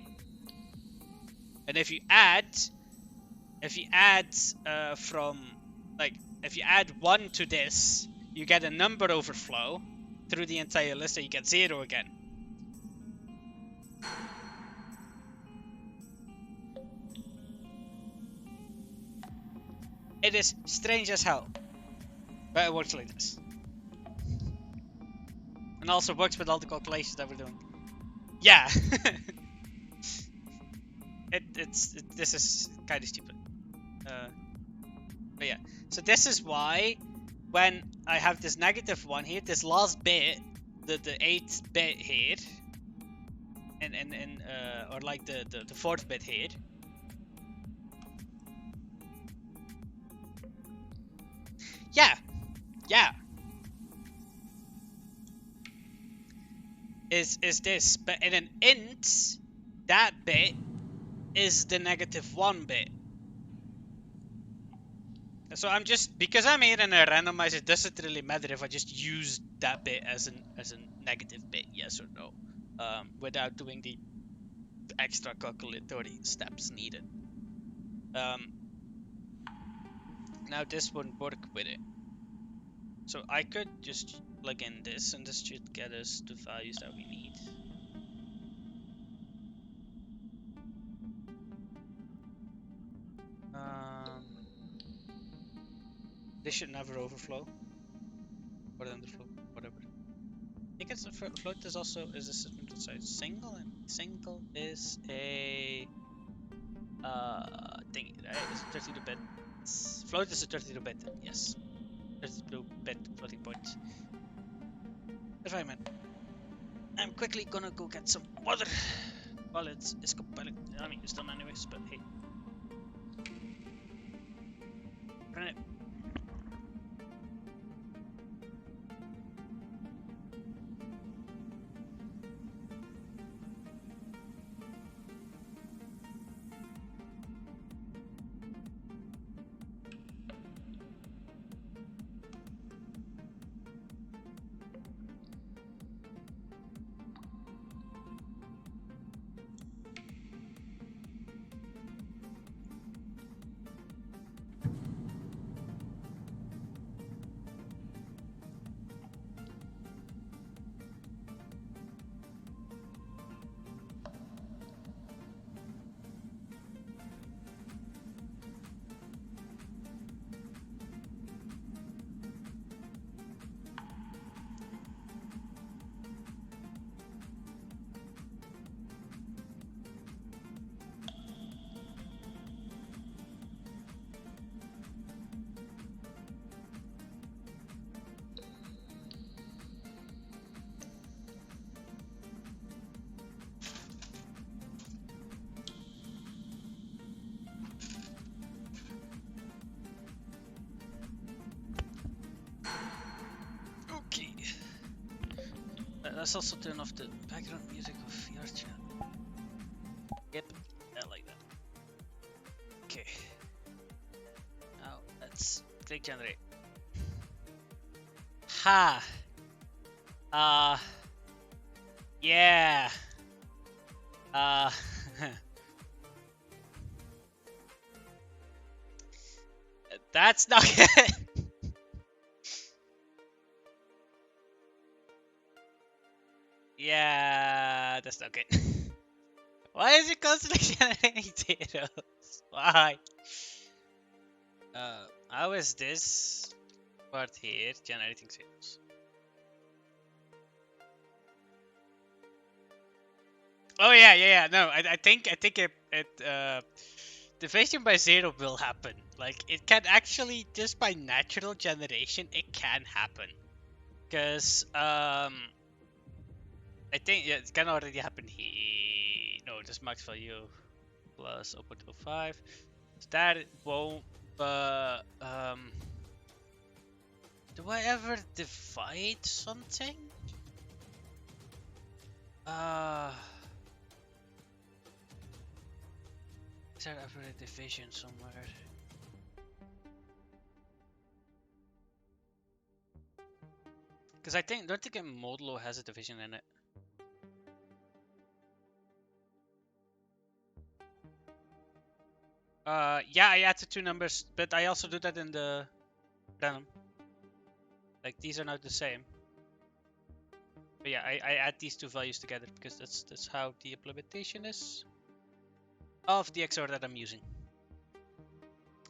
And if you add from, like, if you add 1 to this, you get a number overflow through the entire list, so you get 0 again. It is strange as hell, but it works like this. And also works with all the calculations that we're doing. Yeah. This is kind of stupid. But yeah, so this is why when I have this -1 here, this last bit, the 8th bit here, or like the 4th bit here, yeah, is this, but in an int, that bit is the -1 bit. So I'm just, because I'm here in a randomizer, it doesn't really matter if I just use that bit as a negative bit, yes or no, without doing the extra calculatory steps needed. Now this wouldn't work with it. So I could just plug in this, and this should get us the values that we need. This should never overflow. Or underflow, whatever. I think it's a float is also a segmental size single, and single is a thingy, right? It's 32-bit. Float is a 32-bit, yes. 32-bit floating point. Environment. I'm quickly gonna go get some water while it's compiling. I mean, it's done anyways, but hey. Run it. Let's also turn off the background music of VR chat. Yep, I like that. Okay. Now let's click generate. Ha! Yeah. That's not good. Yeah, that's not good. Why is it constantly generating zeros? Why? How is this part here generating zeros? Oh yeah. No, I think division by zero will happen. Like it can actually just by natural generation, it can happen. Because I think yeah, it can already happen here. No, just max value plus 0.05. So that won't. But do I ever divide something? Uh, is there ever a division somewhere? Because I don't think a modulo has a division in it. Yeah, I add the two numbers, but I also do that in the random. Like these are not the same. But yeah, I add these two values together because that's how the implementation is of the XOR that I'm using.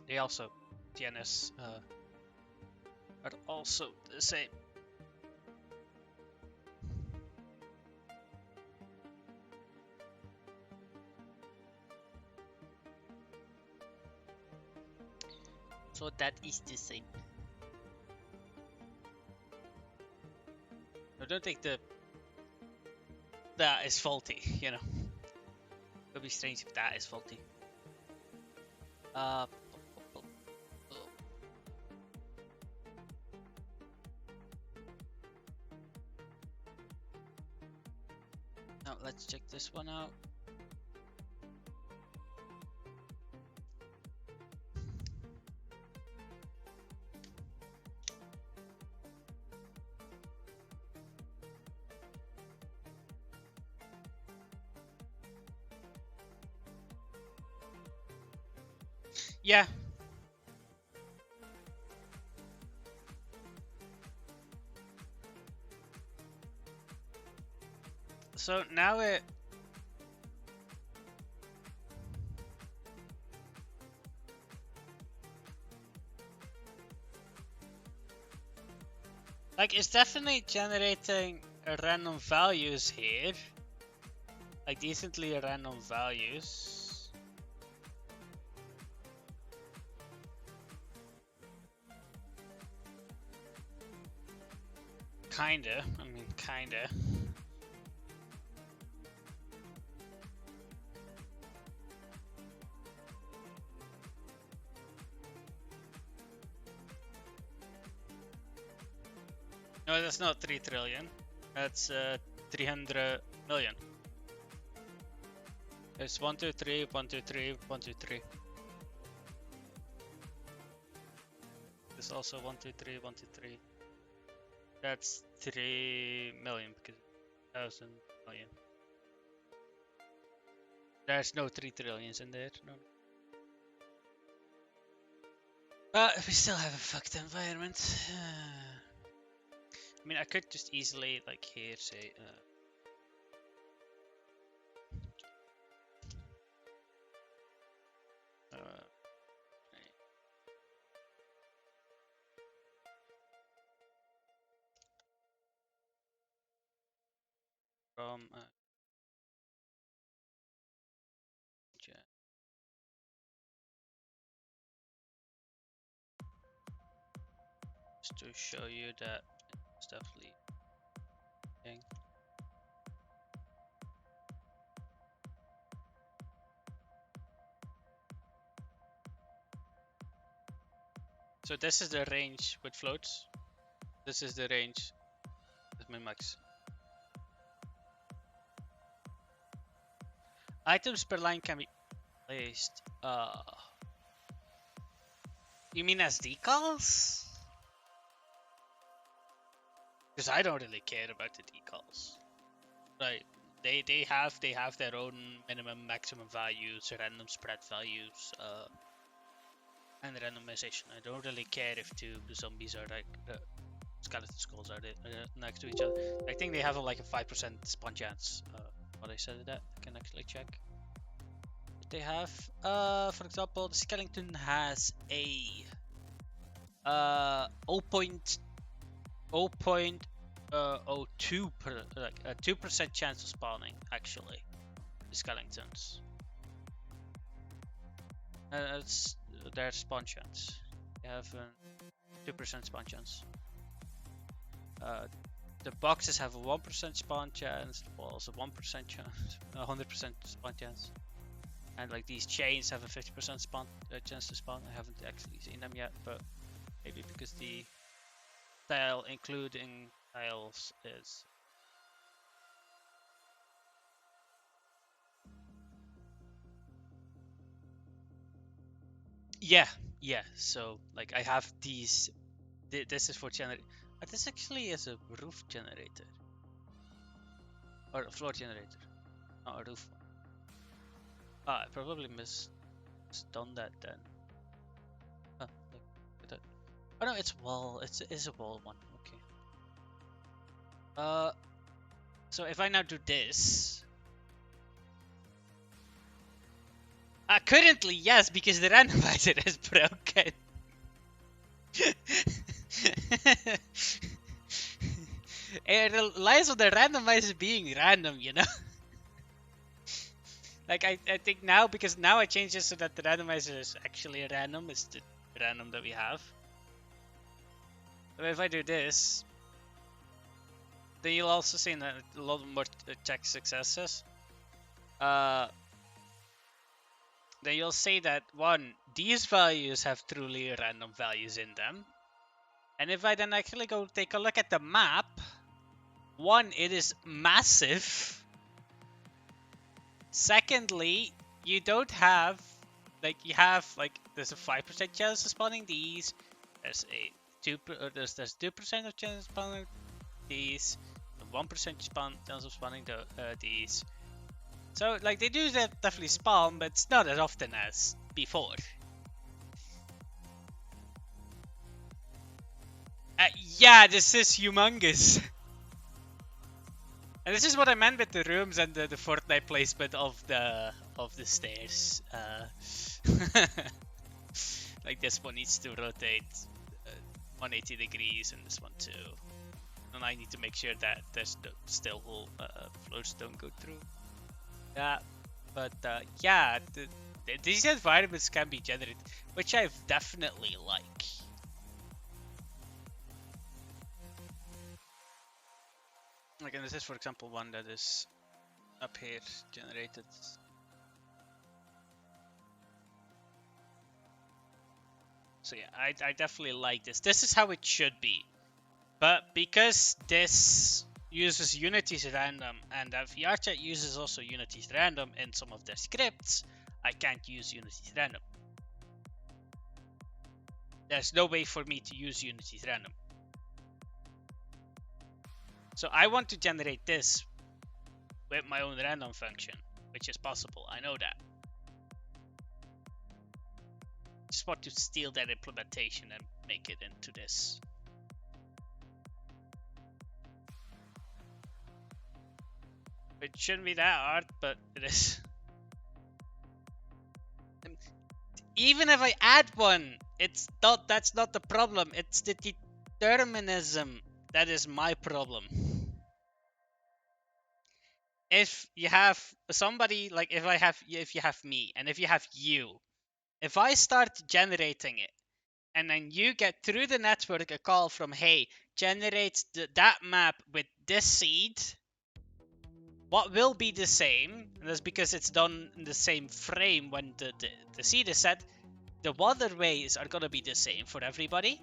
They also TNS are also the same. So that is the same. I don't think that is faulty, you know. It would be strange if that is faulty. Now let's check this one out. Yeah. So now it like it's definitely generating random values here. Like decently random values. Kinda. I mean, kinda. No, that's not 3 trillion. That's 300 million. It's 1, 2, 3, 1, 2, 3, 1, 2, 3. There's also 1, 2, 3, 1, 2, 3. That's 3 million because 1,000 million. There's no 3 trillions in there. No. But we still have a fucked environment. I mean, I could just easily, like here, say, from just to show you that it's definitely thing. So this is the range with floats. This is the range with min max. Items per line can be placed. You mean as decals? Because I don't really care about the decals. Right. They have their own minimum maximum values, random spread values, and randomization. I don't really care if two zombies are like skeleton skulls are next to each other. I think they have like a 5% spawn chance. What I said that I can actually check. What they have, for example, the skeleton has a 0.02 per like a 2% chance of spawning actually. skeletons. It's their spawn chance. They have 2% spawn chance. The boxes have a 1% spawn chance. The walls a 1% chance, 100% spawn chance. And like these chains have a 50% spawn chance to spawn. I haven't actually seen them yet, but maybe because the tile including tiles is yeah. So like I have these. This is for generate. This actually is a roof generator or a floor generator, not a roof one. I probably misdone that then. Huh, look at that. Oh no, it's wall. It is a wall one. Okay. So if I now do this, currently yes, because the randomizer is broken. It relies on the randomizer being random, you know. Like I think now, because now I changed it so that the randomizer is actually random. It's the random that we have. So if I do this, then you'll also see that a lot more check successes. Then you'll see that one, these values have truly random values in them. And if I then actually go take a look at the map, one, it is massive. Secondly, you don't have, like, you have, like, there's a 5% chance of spawning these. There's a 2% of chance of spawning these. 1% chance of spawning these. So, like, they do definitely spawn, but it's not as often as before. Yeah, this is humongous. And this is what I meant with the rooms and the Fortnite placement of the stairs. Like this one needs to rotate 180 degrees, and this one too. And I need to make sure that there's still floors don't go through. Yeah, but yeah, these environments can be generated, which I definitely like. Like, and this is, for example, one that is up here generated. So yeah, I definitely like this. This is how it should be. But because this uses Unity's random, and VRChat uses also Unity's random in some of their scripts, I can't use Unity's random. There's no way for me to use Unity's random. So I want to generate this with my own random function, which is possible, I know that. Just want to steal that implementation and make it into this. It shouldn't be that hard, but it is. Even if I add one, that's not the problem. It's the determinism that is my problem. If you have somebody, like if you have me, and if you have you, if I start generating it, and then you get through the network a call from, hey, generate that map with this seed, what will be the same, and that's because it's done in the same frame when the seed is set, the waterways are gonna be the same for everybody.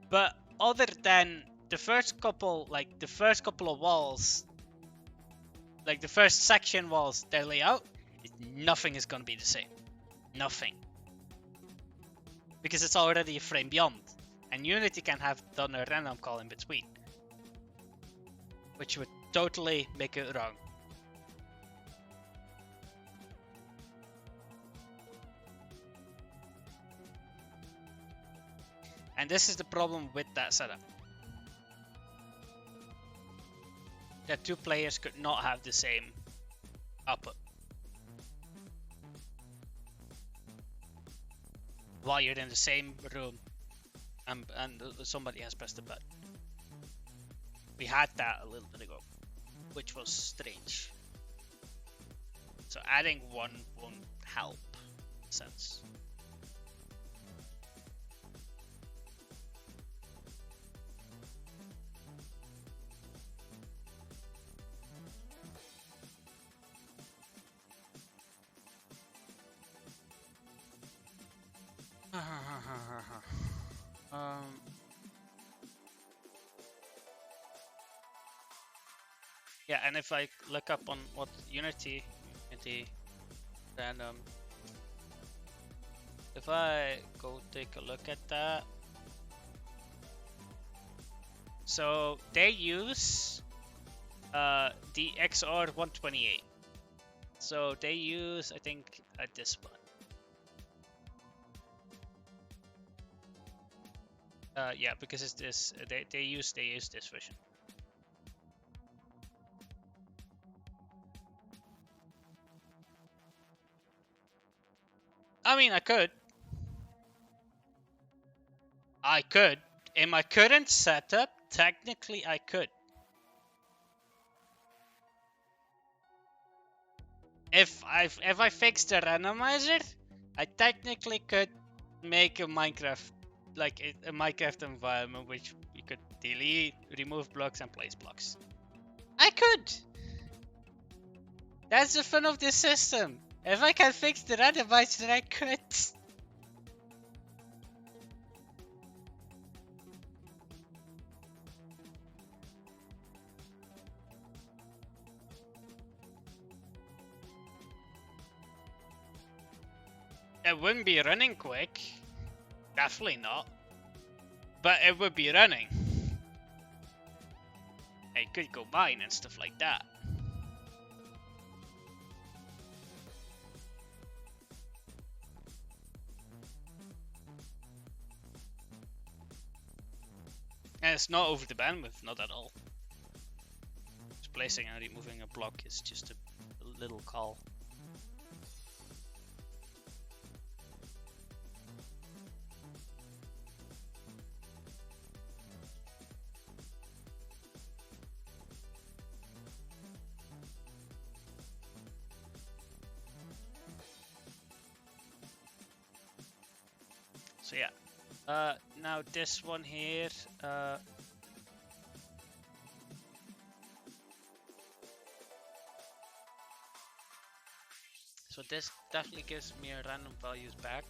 But other than the first couple of walls, like the first section walls, their layout, nothing is gonna be the same. Nothing. Because it's already a frame beyond. And Unity can have done a random call in between. Which would totally make it wrong. And this is the problem with that setup. That two players could not have the same output. While you're in the same room and somebody has pressed the button. We had that a little bit ago, which was strange. So adding one won't help, in a sense. Yeah, and if I look up on what Unity random, if I go take a look at that, so they use the XR 128. So they use, I think, this one. Yeah, because it's this. They use this version. I mean, I could. In my current setup, technically, I could. If I fix the randomizer, I technically could make a Minecraft, like a Minecraft environment, which you could delete, remove blocks, and place blocks. I could. That's the fun of this system. If I can fix the randomizer, I could. It wouldn't be running quick. Definitely not. But it would be running. It could go mine and stuff like that. And it's not over the bandwidth, not at all. Just placing and removing a block is just a little call. So yeah, now this one here, so this definitely gives me a random values back.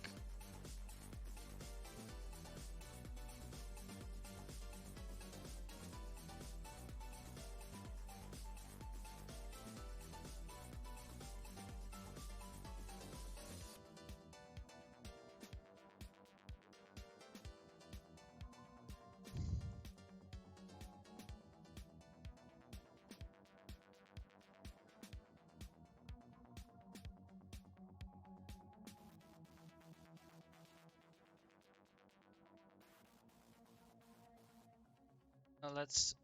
Now let's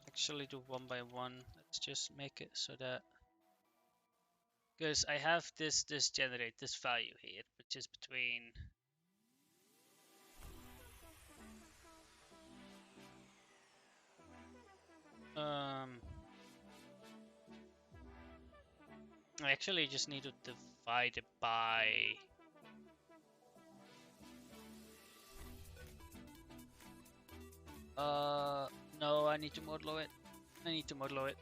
actually do one by one. Let's just make it so that, because I have this generate this value here, which is between I actually just need to divide it by no, I need to modulo it. I need to modulo it.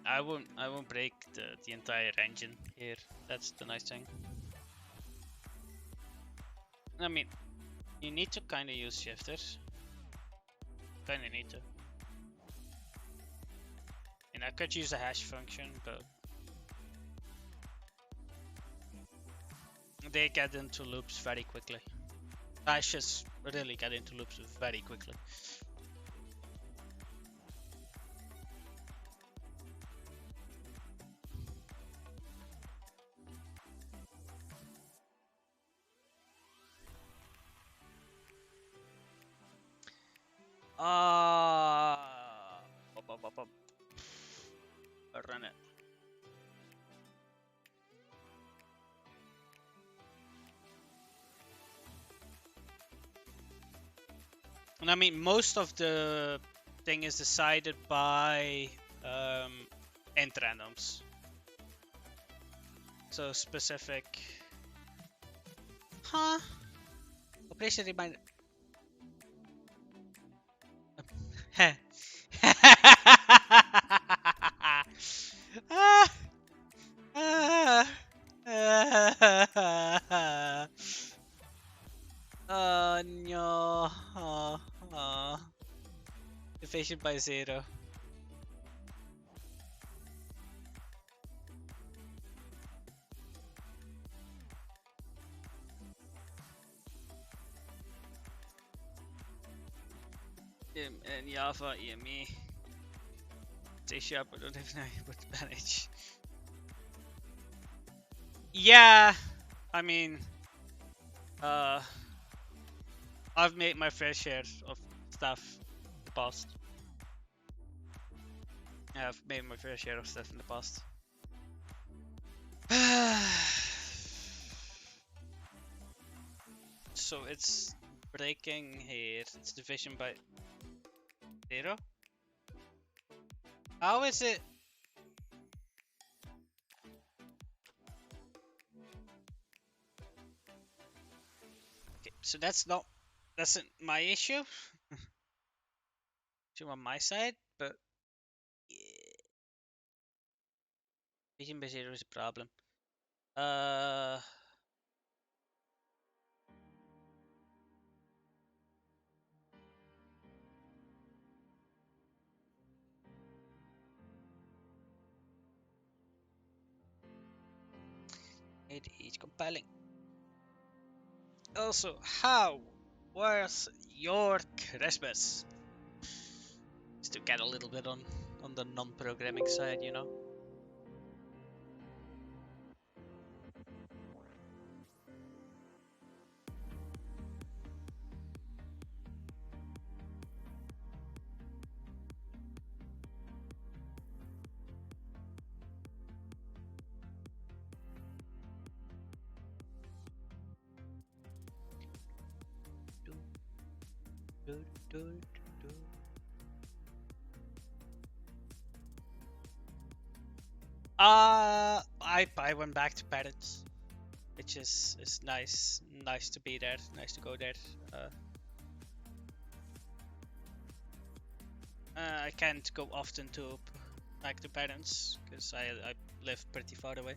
I won't break the entire engine here. That's the nice thing. I mean, you need to kind of use shifters. Kind of need to. And I could use a hash function, but they get into loops very quickly. Hashes really get into loops very quickly. I'll run it. And I mean, most of the thing is decided by end randoms. So specific. Huh? Operation reminder. Oh no. Efficient by 0. And Java, EME. C sharp, I don't have what to manage. Yeah, I mean, I've made my fair share of stuff in the past. I've made my fair share of stuff in the past. So it's breaking here. It's division by 0. How is it? Okay, so that's my issue. Issue on my side, but yeah. Division by 0 is a problem. It is compelling. Also, how was your Christmas? Just to get a little bit on the non-programming side, you know. I went back to parents, which is nice. Nice to be there. Nice to go there. I can't go often to back to parents because I live pretty far away.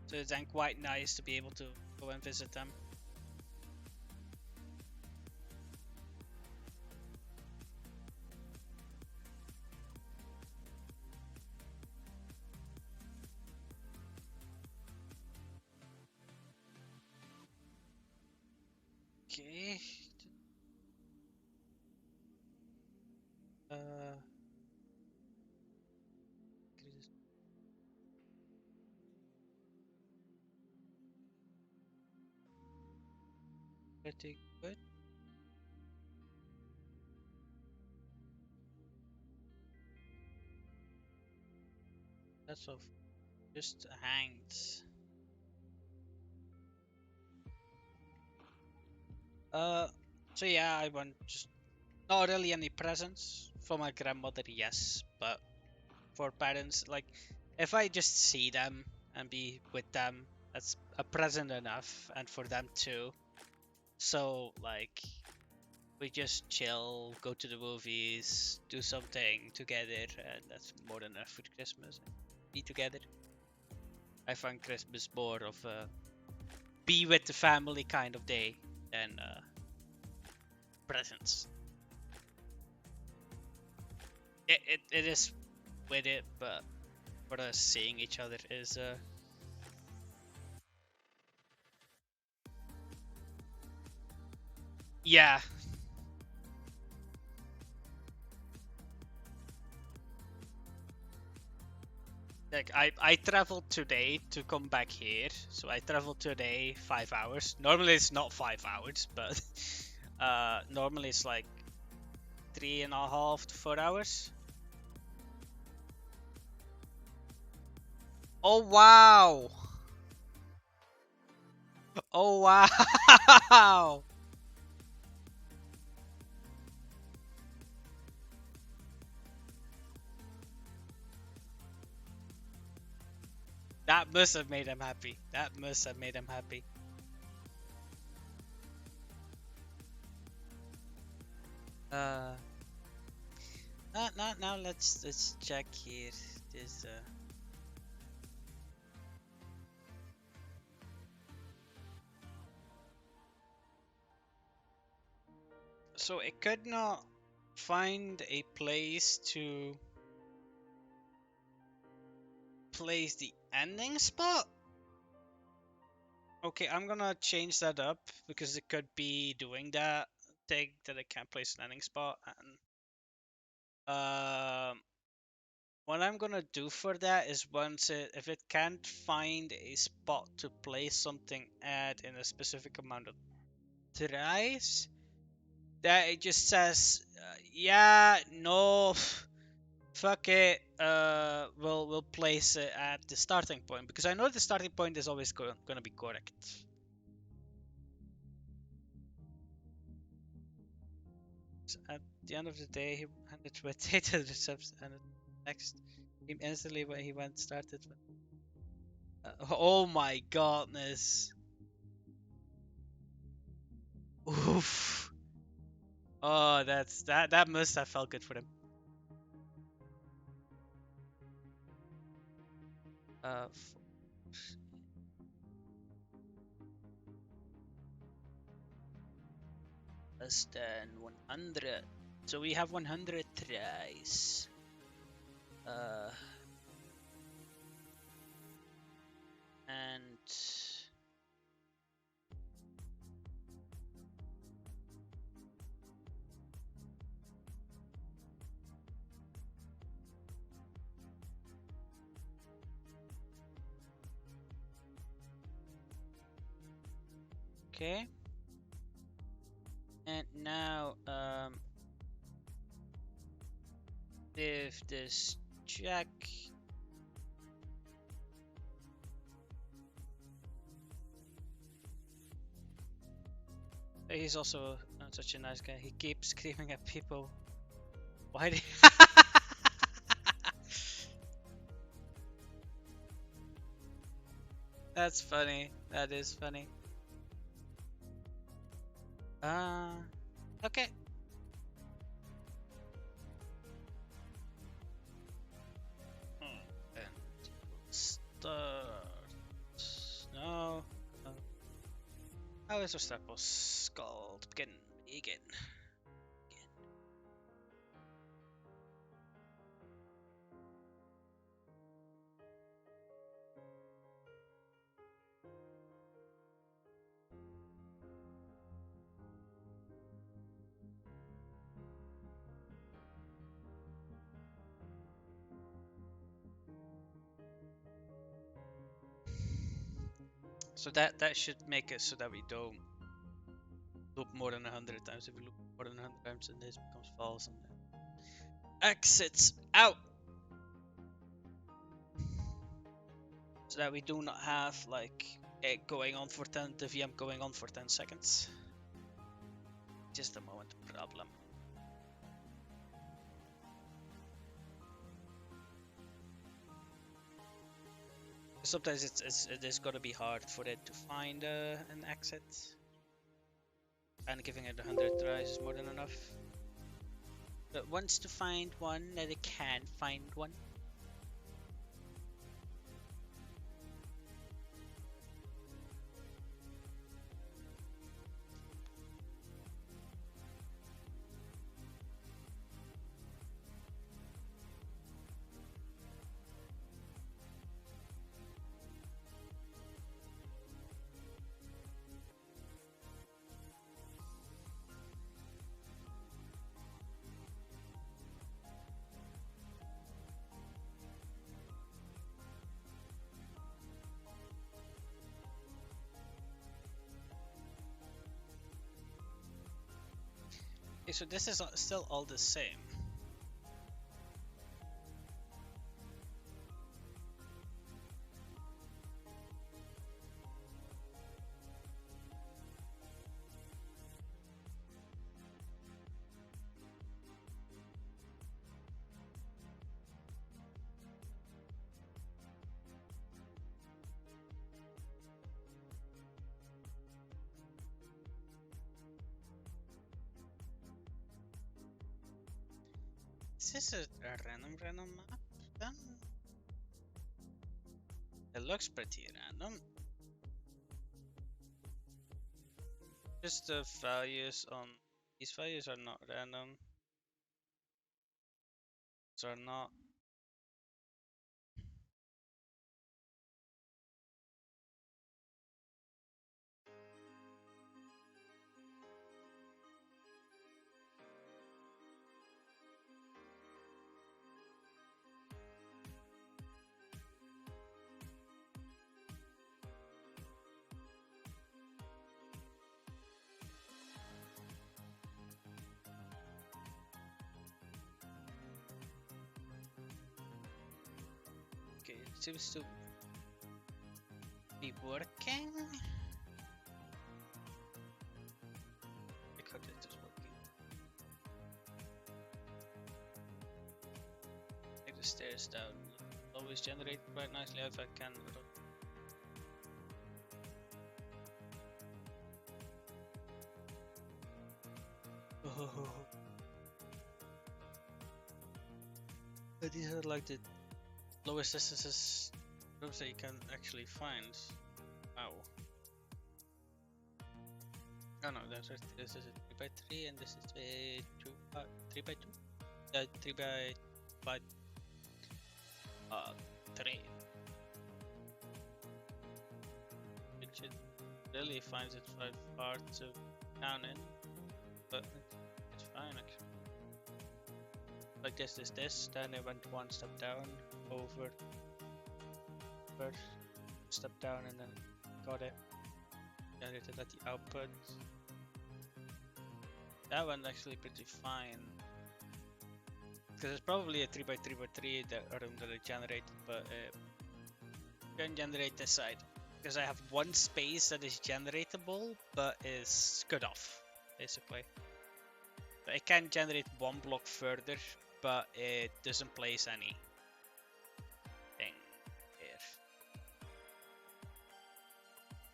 So it's then quite nice to be able to go and visit them. Okay. Pretty good. That's all. Just hanged. So yeah, I want just not really any presents for my grandmother, yes, but for parents, like if I just see them and be with them, that's a present enough, and for them too. So like we just chill, go to the movies, do something together, and that's more than enough for Christmas. Be together. I find Christmas more of a be with the family kind of day than presents. It is with it, but for us seeing each other is yeah. Like I traveled today to come back here, so I traveled today 5 hours. Normally it's not 5 hours, but normally it's like 3.5 to 4 hours. Oh wow! Oh wow! That must have made him happy. That must have made him happy. Uh, now let's check here. This so it could not find a place to place the ending spot. Okay, I'm gonna change that up because it could be doing that thing that it can't place an ending spot. And what I'm gonna do for that is if it can't find a spot to place something at in a specific amount of tries, that it just says, yeah, no, fuck it, we'll place it at the starting point because I know the starting point is always gonna be correct. So at the end of the day, he handed potato the subs and next he instantly when he went started. Oh my godness. Oof. Oh, that must have felt good for him. Uh, less than 100. So we have 100 tries. Uh, and okay. And now if this check. He's also such a nice guy. He keeps screaming at people. Why do That's funny. That is funny. Okay. And start. No. How is our start post called? Begin. So that should make it so that we don't loop more than 100 times. If we loop more than 100 times, then this becomes false and then exits out. So that we do not have like it going on for 10, the VM going on for 10 seconds. Just a moment problem. Sometimes it is gonna be hard for it to find an exit, and giving it 100 tries is more than enough. But wants to find one, that it can find one. Okay, so this is still all the same. . Is this a random map then? It looks pretty random. Just the values on these values are not random. These are not. Okay, it seems to be working. Because it is working. Take the stairs down. Always generate quite nicely if I can. But these are like the lowest distances rooms that you can actually find. Wow. Oh no, this is a 3x3 and this is a 3x2? Yeah, 3x5. 3. Which it really finds it quite hard to count in, but it's fine actually. Like this is this, then it went one step down, over, first step down, and then got it. Generated at the output. That one's actually pretty fine. Because it's probably a 3x3x3 room that I generated, but you can generate this side. Because I have one space that is generatable, but is cut off, basically. But it can generate one block further, but it doesn't place any thing here.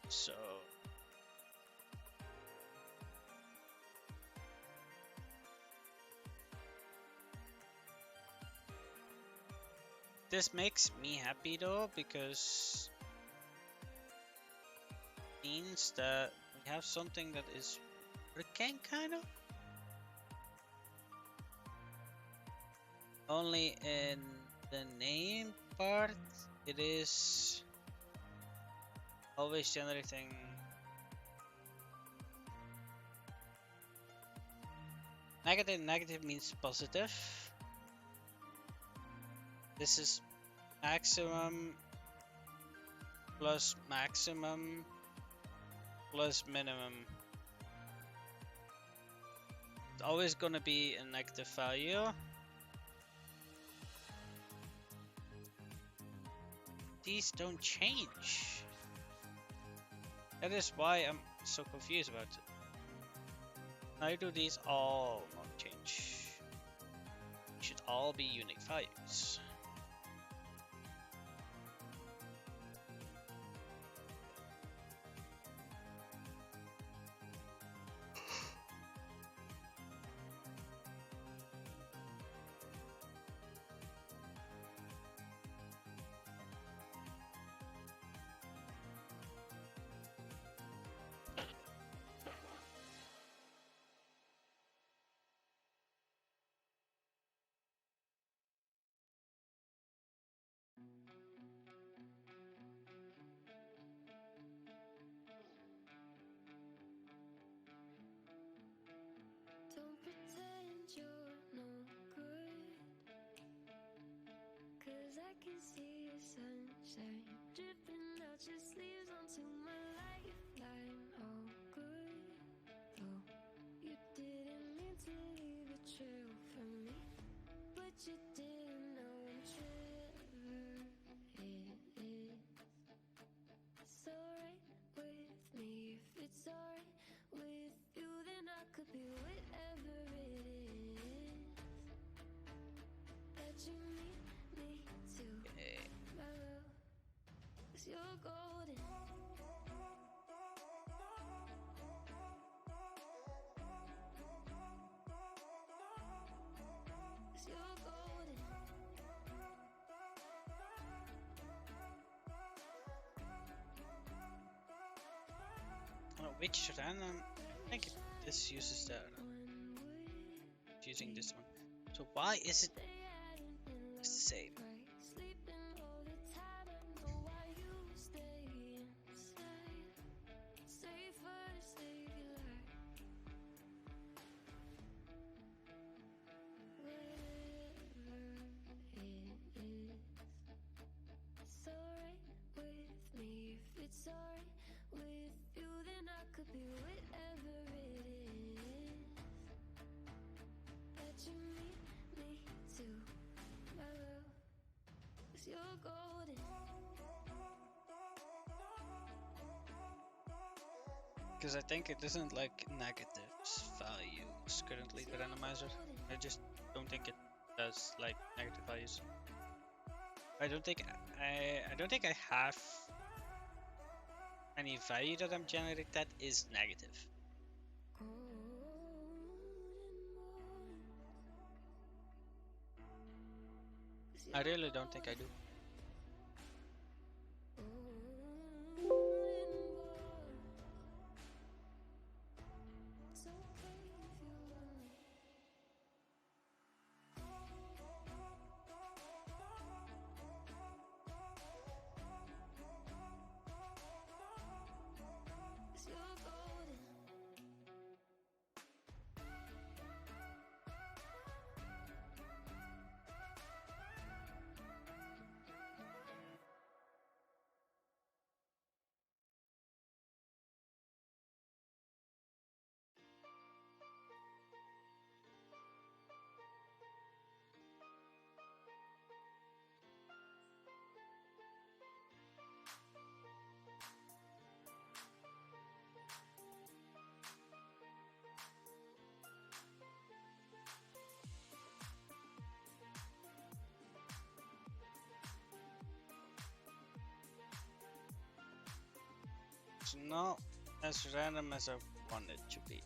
So this makes me happy though, because it means that we have something that is working kind of. Only in the name part, it is always generating negative. Negative means positive. This is maximum plus maximum plus minimum. It's always gonna be a negative value. These don't change. That is why I'm so confused about it. Now do these all not change? They should all be unique values. Don't pretend you're no good, 'cause I can see your sunshine dripping out your sleeves onto my lifeline. Oh good, though you didn't mean to leave a trail for me, but you didn't know whichever it is. It's alright with me. If it's alright with you, then I could be whatever it is that you need me to. My love, 'cause you're golden. 'Cause you're golden. Which random? I think this uses the using this one. So why is it the same? It's alright with you, then I could be whatever it is that you need me to, my love, 'cause you're golden. Because I think it isn't like negative values currently the randomizer. I just don't think it does like negative values. I don't think I have any value that I'm generating that is negative. I really don't think I do. It's not as random as I want it to be.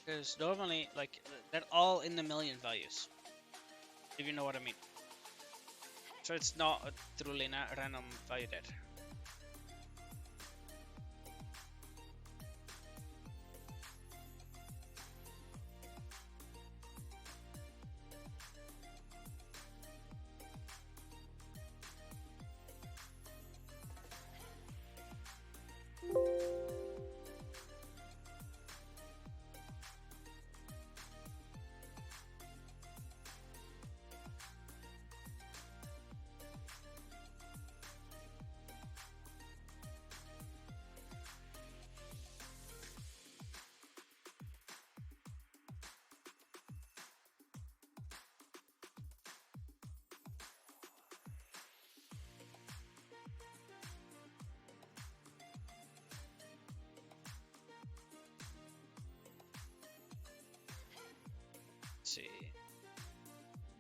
Because normally, like, they're all in the million values, if you know what I mean. So it's not a truly random value there. Let's see.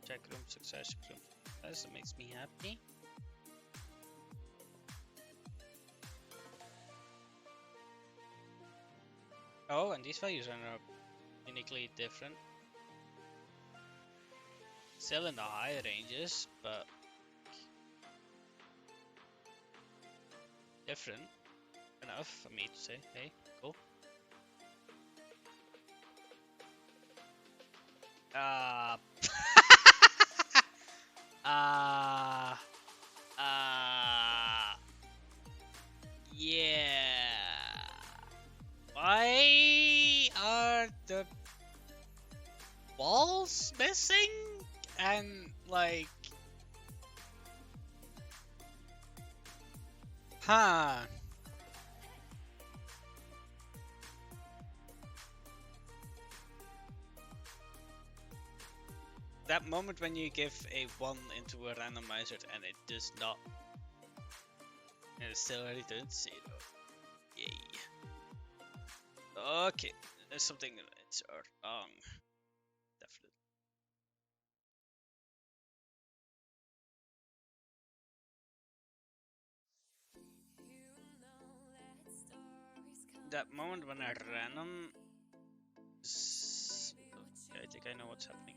Check room success, room success. That makes me happy. Oh, and these values are now uniquely different. Still in the high ranges, but different enough for me to say, hey, cool. Uh, yeah. Why are the walls missing? And like, huh? That moment when you give a 1 into a randomizer and it does not, and it still returns 0. Yay. Okay, there's something that's wrong. Definitely. That moment when I ran them, okay, I think I know what's happening.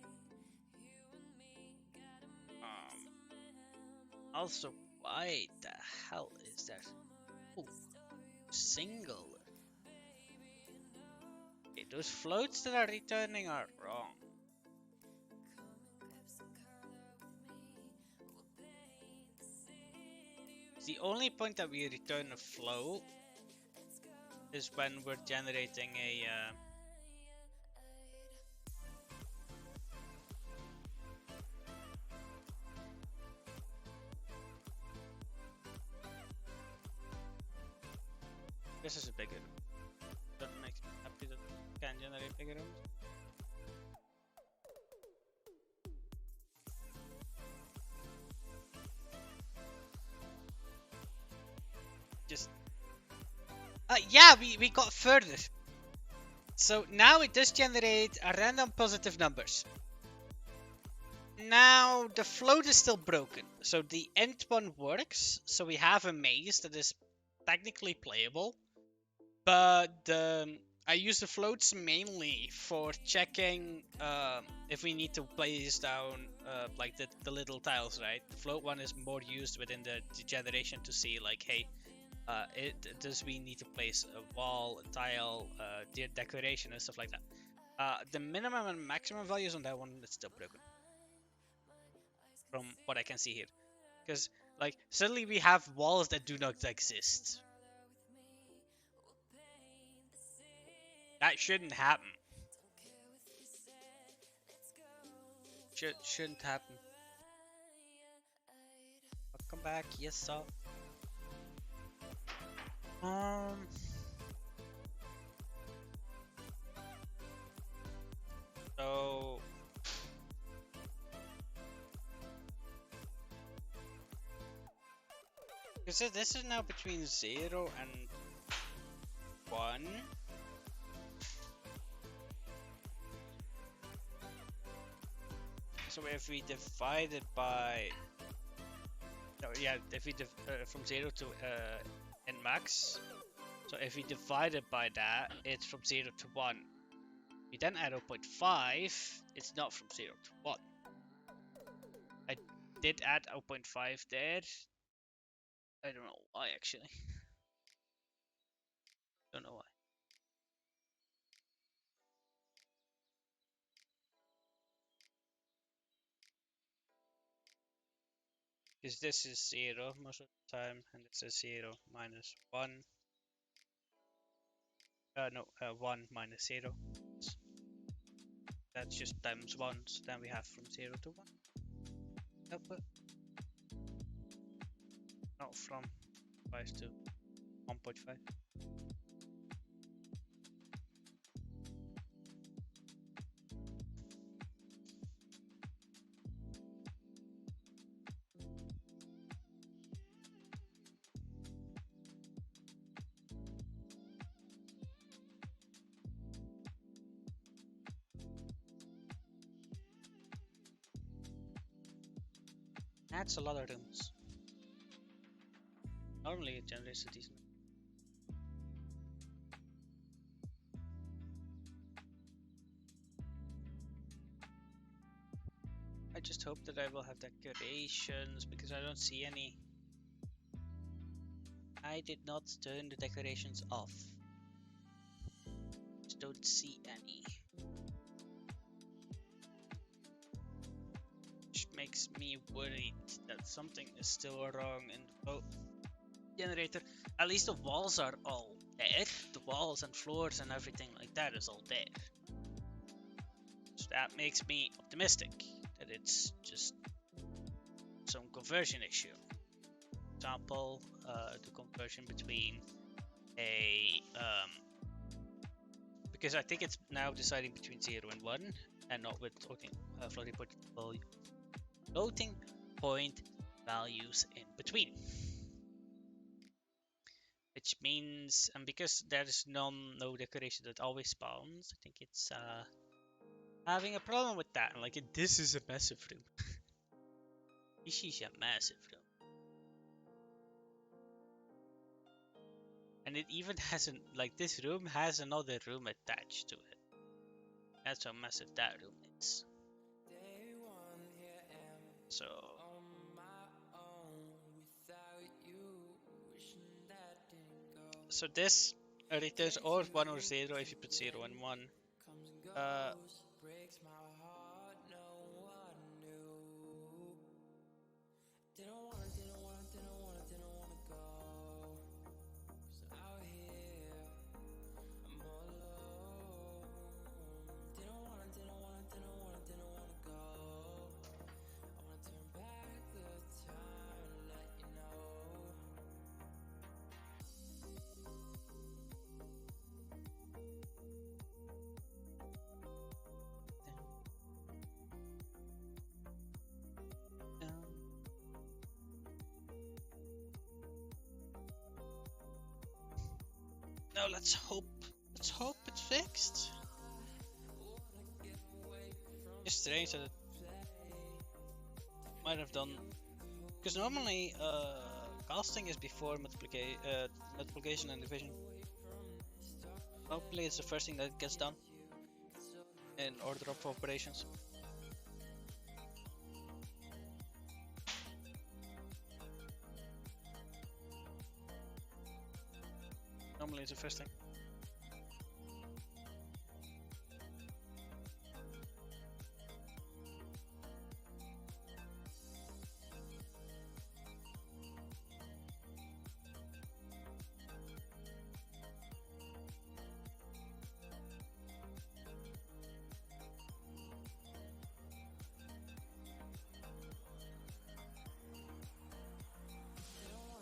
Also, why the hell is that? Oh, single. Okay, those floats that are returning are wrong. The only point that we return a float is when we're generating a this is a bigger room. Doesn't make me happy that we can generate bigger rooms. Just yeah, we got further. So now it does generate a random positive numbers. Now the float is still broken, so the end one works. So we have a maze that is technically playable, but I use the floats mainly for checking if we need to place down like the little tiles, right? The float one is more used within the generation to see like, hey, does we need to place a wall, a tile, decoration and stuff like that. The minimum and maximum values on that one is still broken, from what I can see here, because like suddenly we have walls that do not exist. That shouldn't happen. Shouldn't happen. Welcome back, yes sir. Um. So. Because this is now between 0 and 1. So if we divide it by... No, yeah, if we from 0 to n max. So if we divide it by that, it's from 0 to 1. We then add 0.5, it's not from 0 to 1. I did add 0.5 there. I don't know why actually. Don't know why. Because this is 0 most of the time, and this is 0 minus 1. No, 1 minus 0. That's just times 1, so then we have from 0 to 1. Output. Not from 5 to 1.5. That's a lot of rooms. Normally it generates a decent. I just hope that I will have decorations because I don't see any. I did not turn the decorations off. Just don't see any. Which makes me worried that something is still wrong in the boat generator. At least the walls are all there. The walls and floors and everything like that is all there. So that makes me optimistic that it's just some conversion issue. For example, the conversion between a because I think it's now deciding between 0 and 1 and not with floating point values in between. which means, and because there's no decoration that always spawns, I think it's having a problem with that. Like this is a massive room. This is a massive room. And it even has like this room has another room attached to it. That's how massive that room is. So this returns or 1 or 0 if you put 0 and 1. Now let's hope it's fixed. It's strange that it might have done, because normally casting is before multiplication and division. Hopefully it's the first thing that gets done in order of operations. Normally it's the first thing.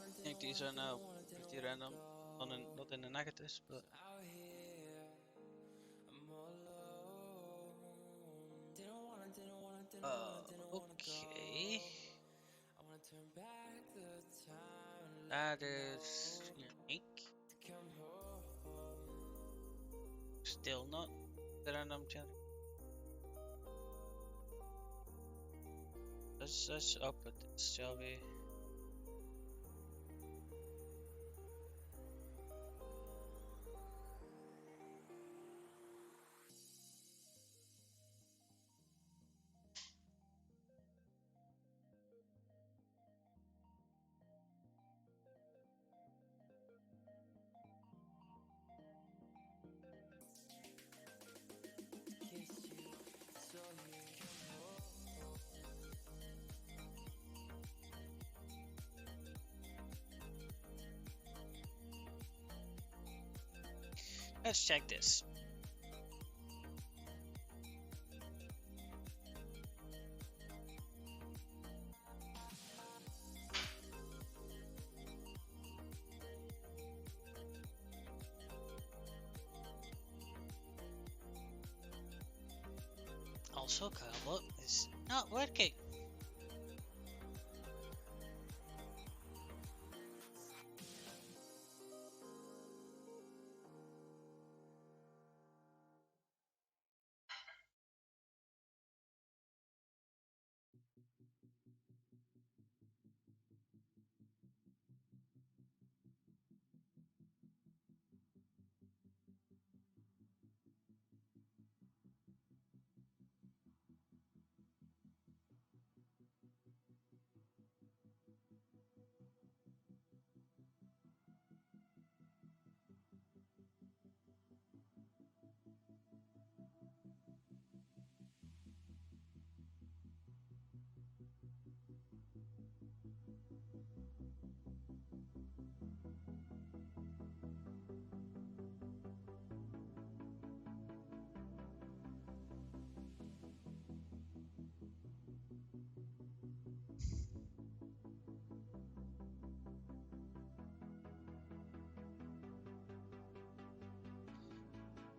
I think these are now pretty random, not in the negatives, but okay. That is unique. Still not the random channel. Let's open this, shall we? Let's check this. Also, Carlo is not working.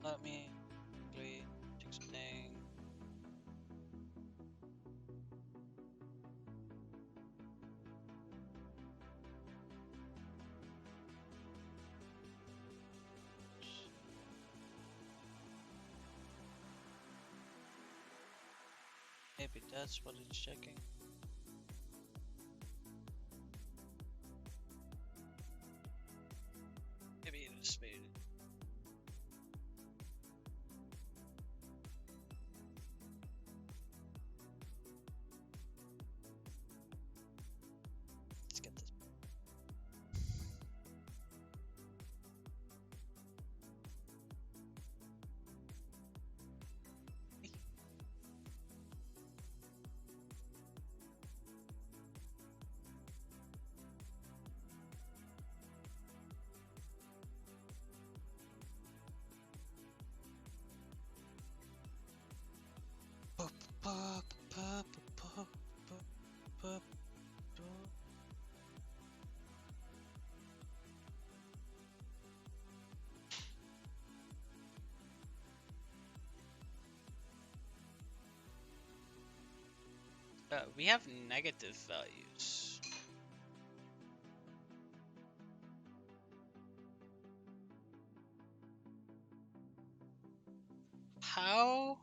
Let me quickly check something. Maybe that's what it's checking. Maybe it just made it. Let's get this. We have negative values. How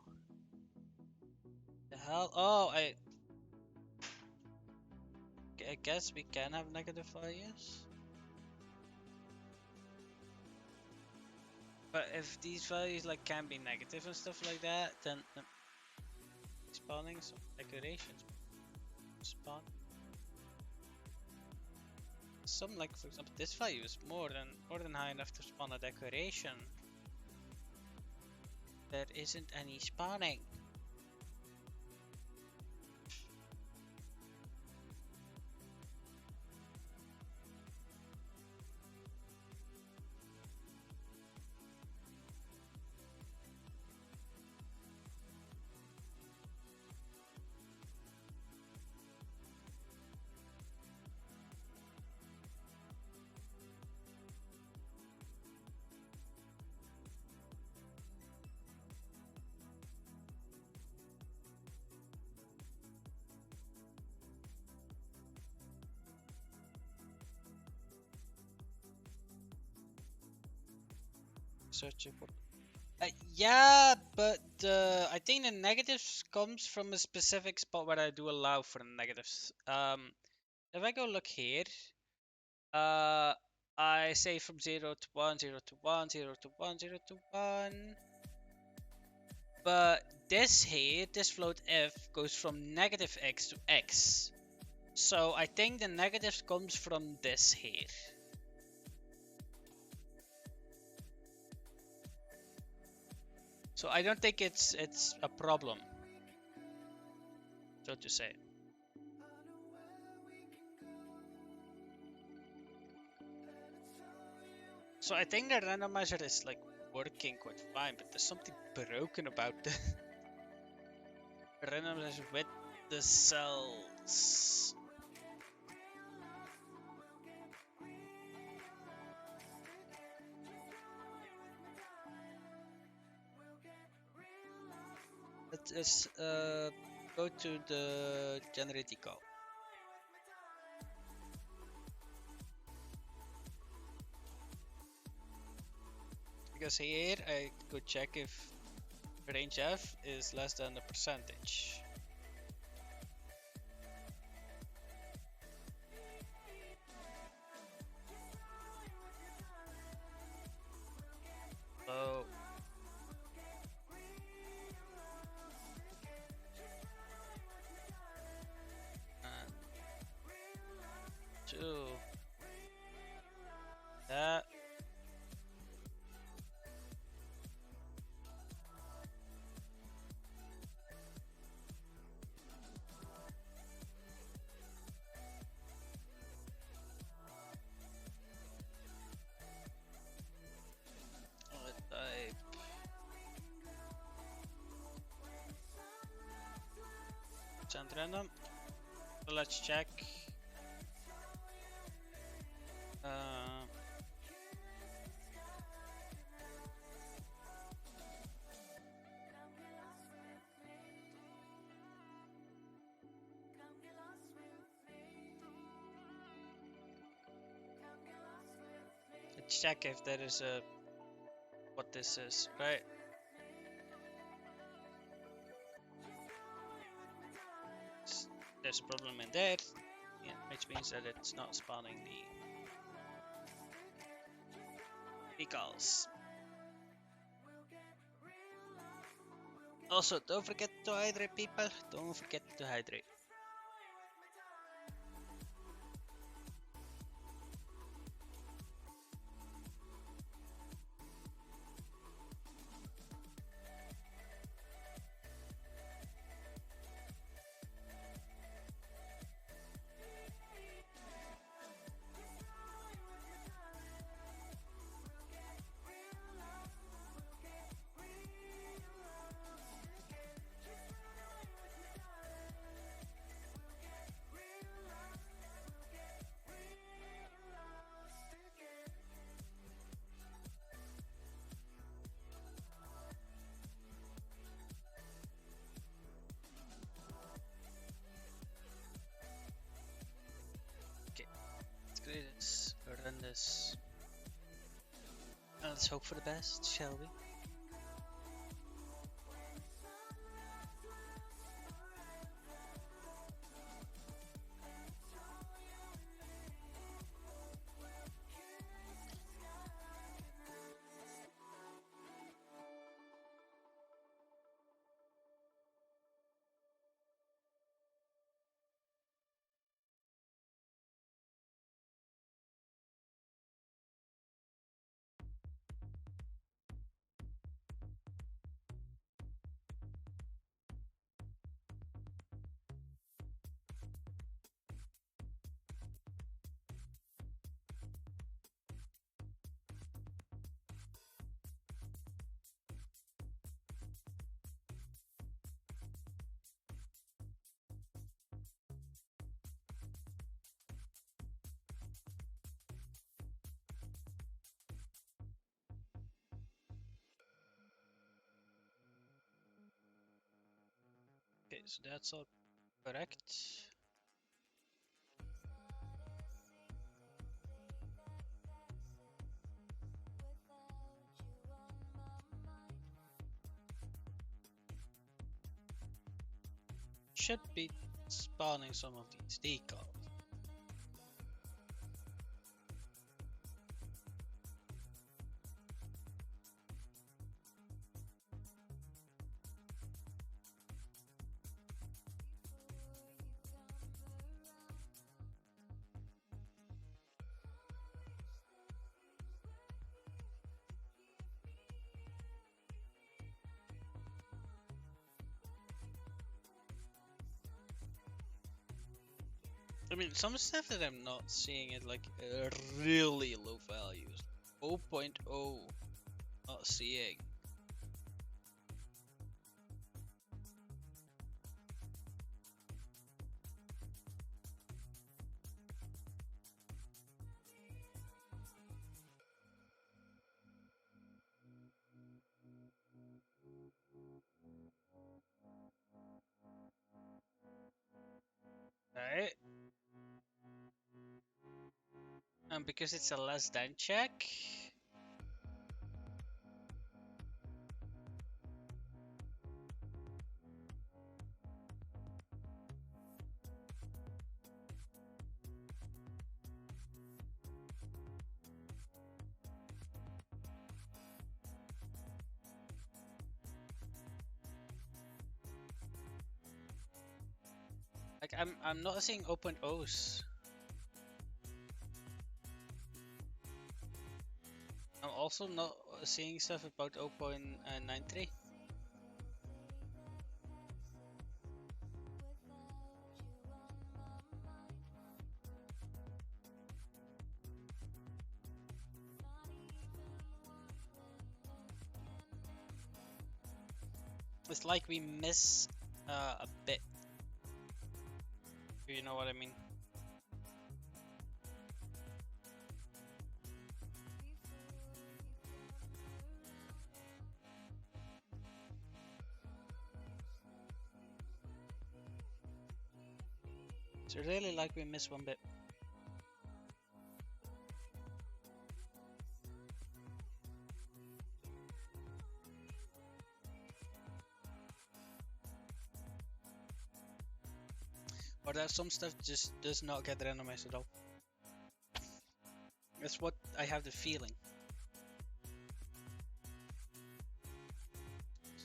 the hell? Oh, I guess we can have negative values. But if these values like can be negative and stuff like that, then spawning some decorations spawn. Some like for example this value is more than high enough to spawn a decoration. There isn't any spawning. Searching for. Yeah, but I think the negatives comes from a specific spot where I do allow for the negatives. If I go look here, I say from 0 to 1, 0 to 1, 0 to 1, 0 to 1. But this here, this float f goes from negative x to x. So I think the negatives comes from this here. So I don't think it's a problem, so to say. So I think the randomizer is like working quite fine, but there's something broken about the randomizer with the cells. Let's go to the generate eco. Because here I could check if range f is less than a percentage. So two that type send random. So let's check. Let's check if there is a what this is, right? there's a problem in there, yeah, which means that it's not spawning the decals. Also, don't forget to hydrate, people. Don't forget to hydrate. Do this, run this. Let's hope for the best, shall we? Okay, so that's all correct. Should be spawning some of these decals. I mean, some stuff that I'm not seeing at like really low values. 0.0, not seeing. Right? And because it's a less than check. Like I'm not seeing open O's. I'm also not seeing stuff about 0.93. It's like we miss a bit. If you know what I mean. It's really like we miss one bit. or that some stuff just does not get randomized at all. That's what I have the feeling.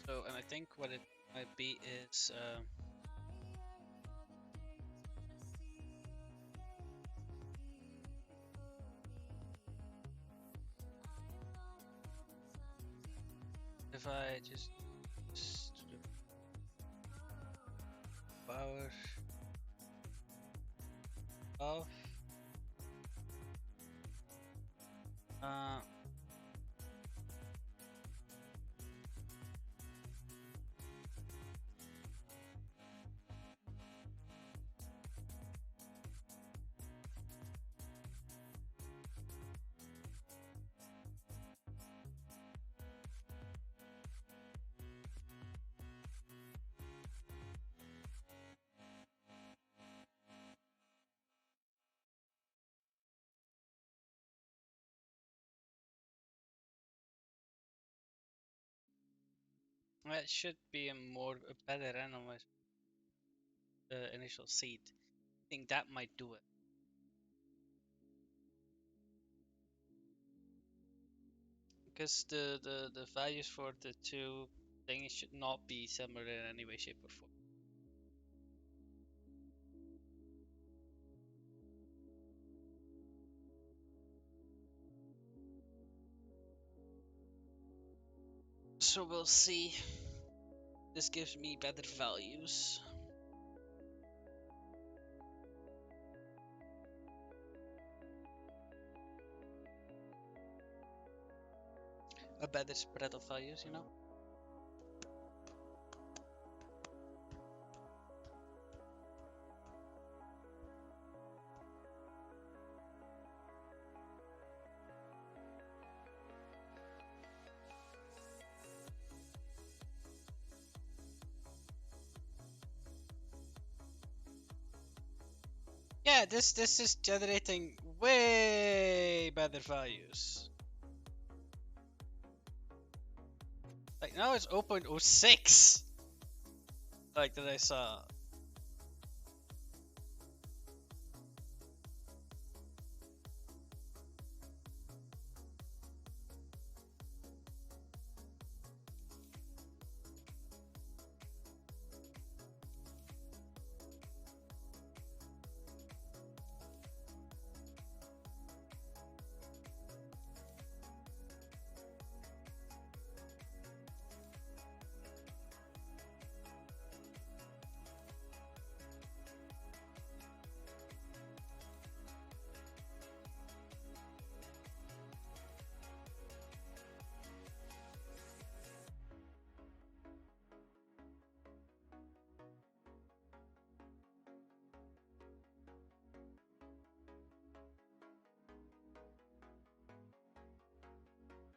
So, and I think what it might be is if I just power off. Uh, that should be a better randomized initial seed. I think that might do it. Because the values for the two things should not be similar in any way, shape, or form. So we'll see. This gives me better values. A better spread of values, you know? Yeah, this is generating way better values. Like now it's 0.06. Like that I saw.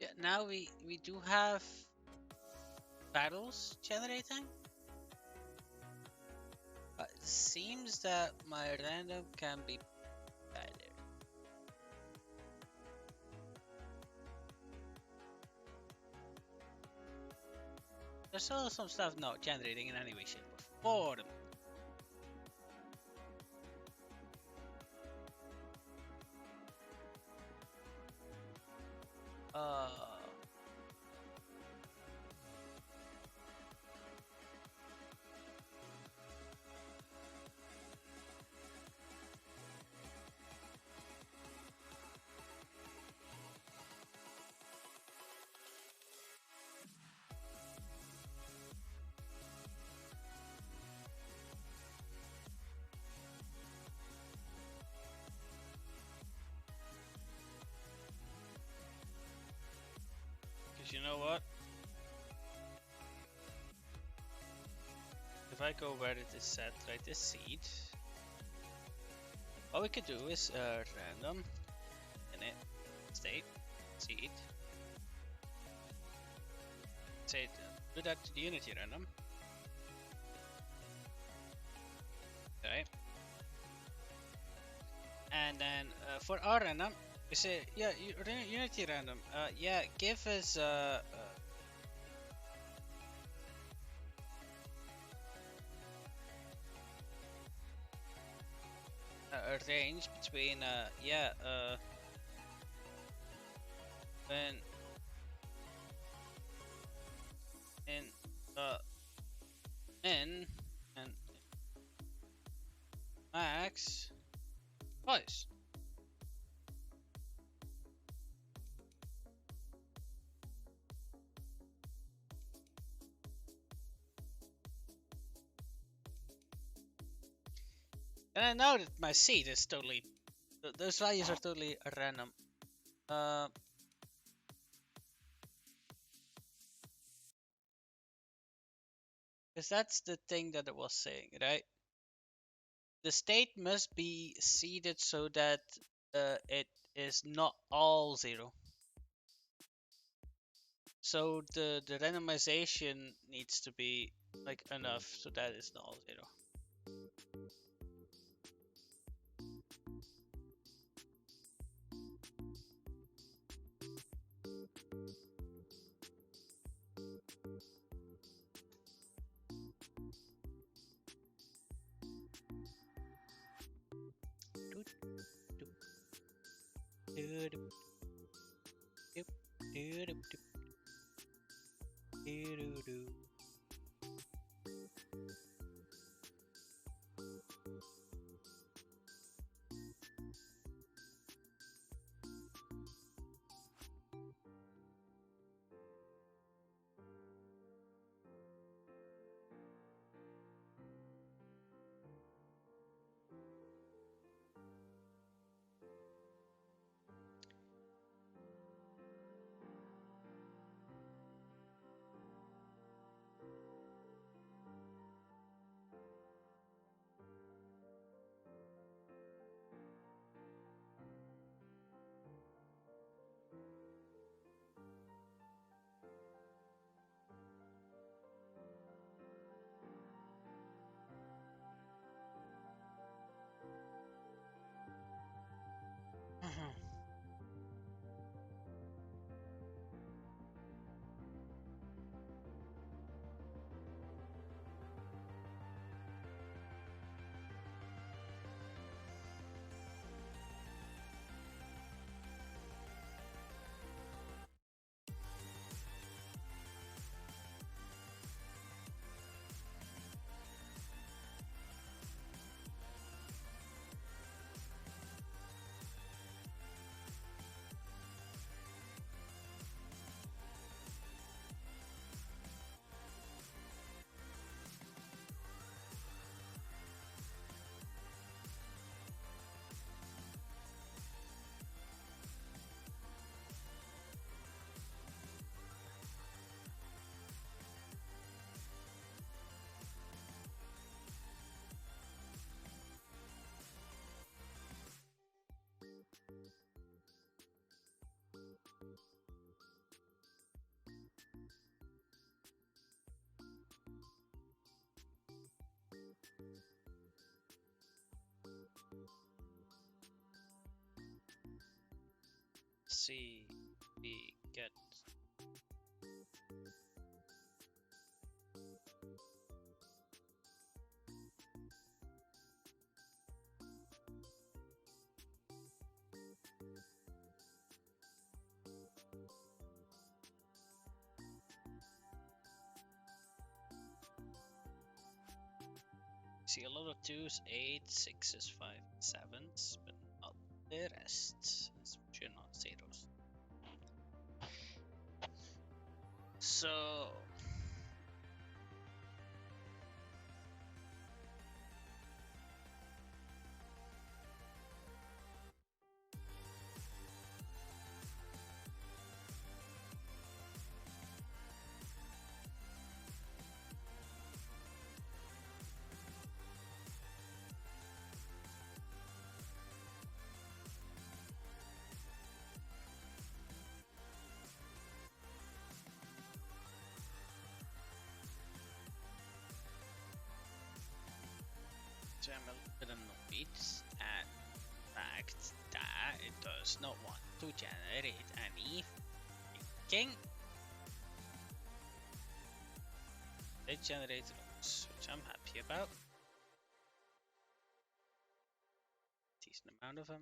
Yeah, now we do have battles generating. But it seems that my random can be better. There's still some stuff not generating in any way, shape, or form. Uh, Because you know what? If I go where it is set, right, this seed, all we could do is random init state seed. Say do that to the Unity random. Okay. And then for our random, we say yeah, Unity random. Yeah, give us a range between when in the min and max twice. And I know that my seed is totally, those values are totally random. Because that's the thing that it was saying, right? The state must be seeded so that it is not all zero. So the randomization needs to be like enough so that it's not all zero. See, we get see a lot of 2s, 8s, 6s, 5s, 7s, but not the rest, especially not zeros. So I'm a little bit annoyed at the fact that it does not want to generate any freaking. It generates nodes, which I'm happy about. Round of him.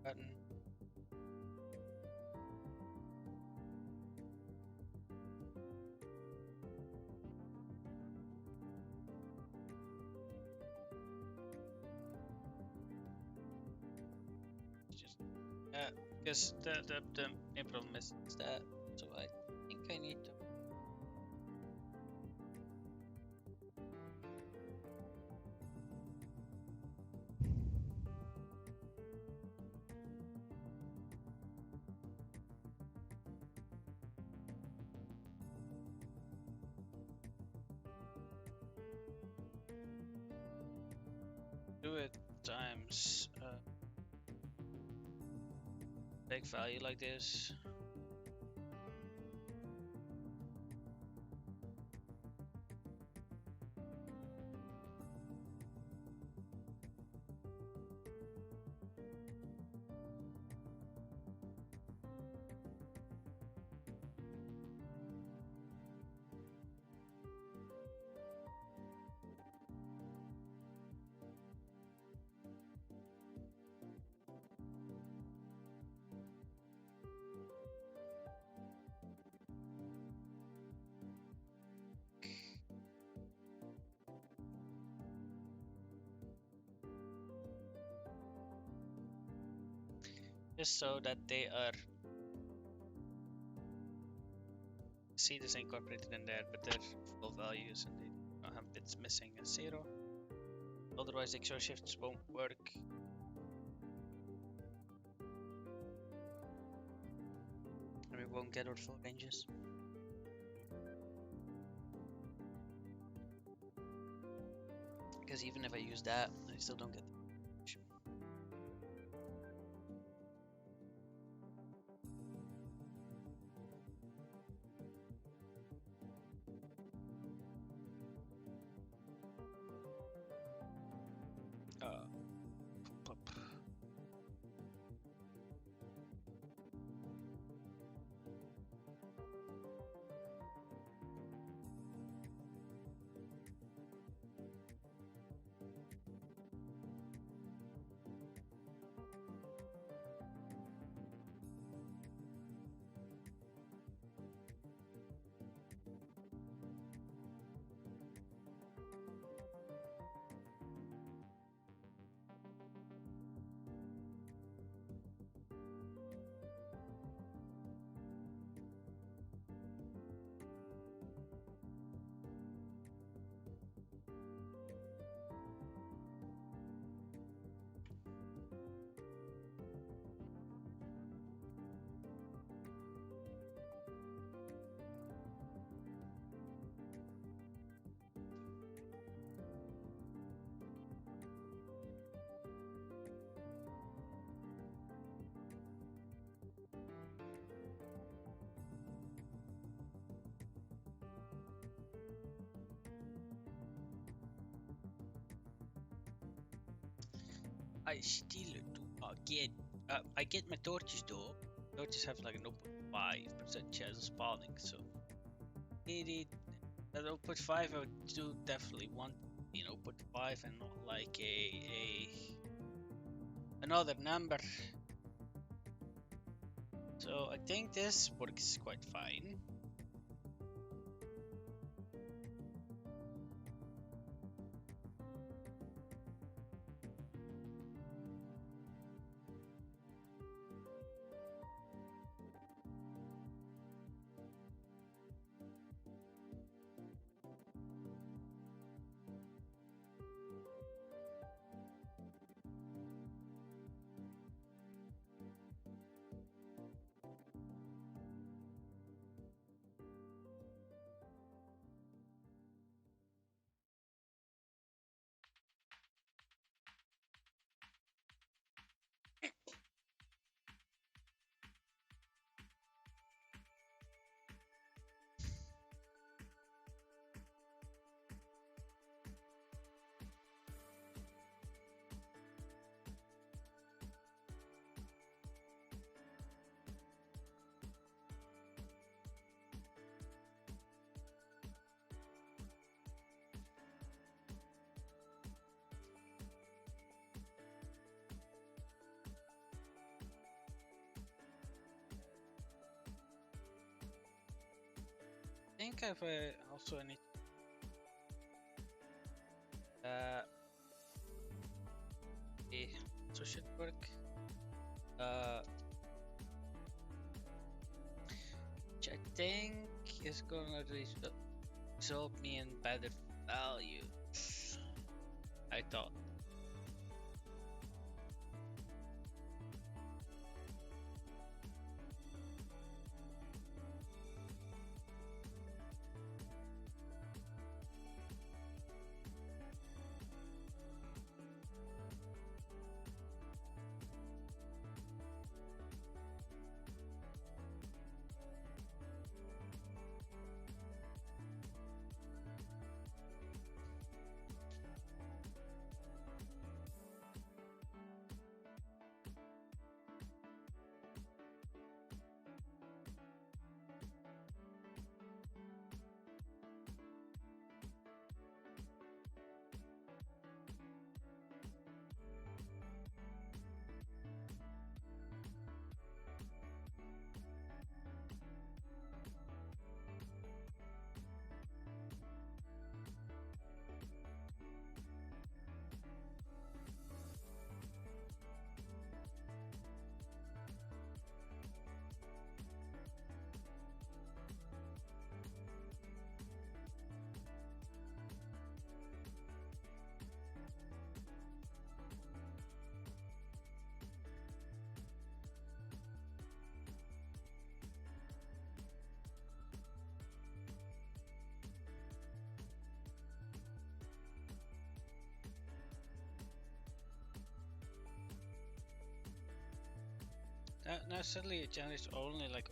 Button. Just because the main problem is that, so I think I need to. Do it times big value like this. Just so that they are seed is incorporated in there, but they're full values and they don't have bits missing a 0. Otherwise, the XOR shifts won't work. And we won't get our full ranges. Because even if I use that, I still don't get the range. Pop. I still do not get. I get my torches though. Torches have like an 0.5% chance of spawning, so it at 0.5 I do definitely want 0.5 and not like a another number. So I think this works quite fine. I think I've also need so should work. Which I think is gonna result me in better values. I thought. Now suddenly it generates only like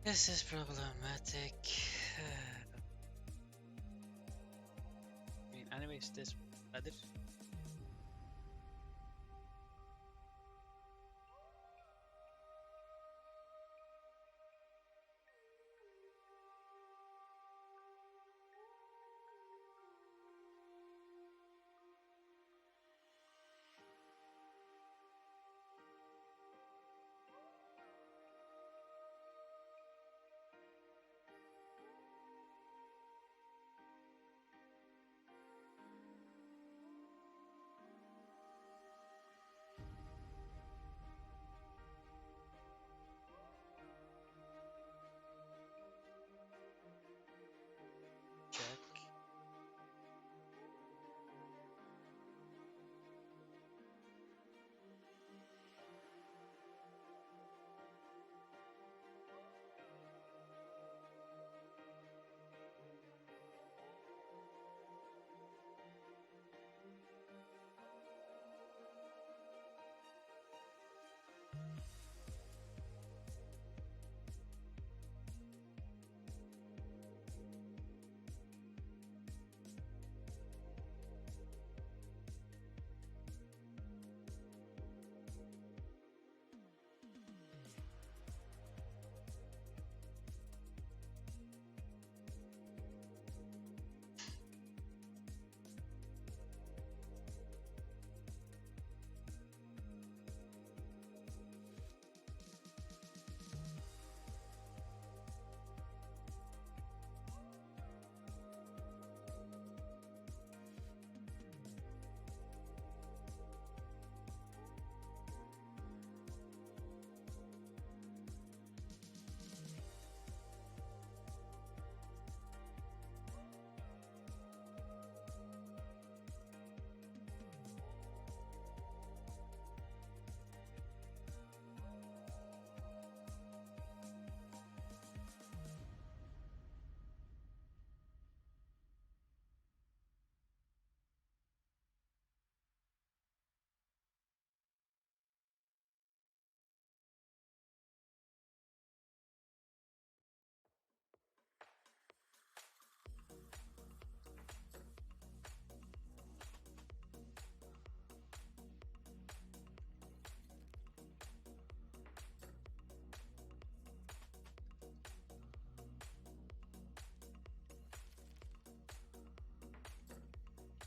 This is problematic. I mean, anyways, this better. Check.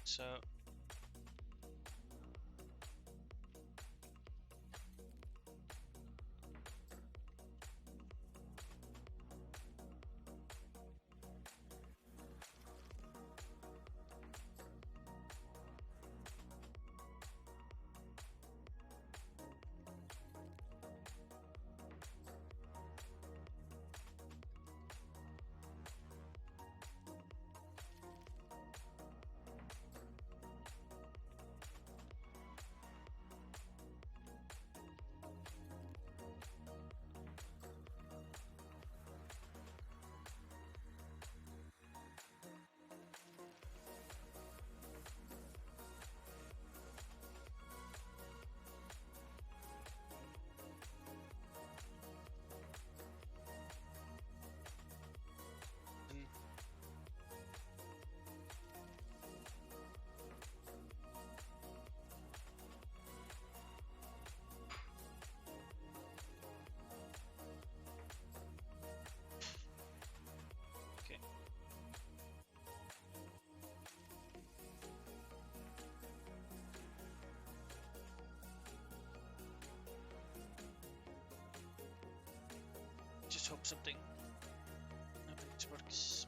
So mm, okay. Just hope something works.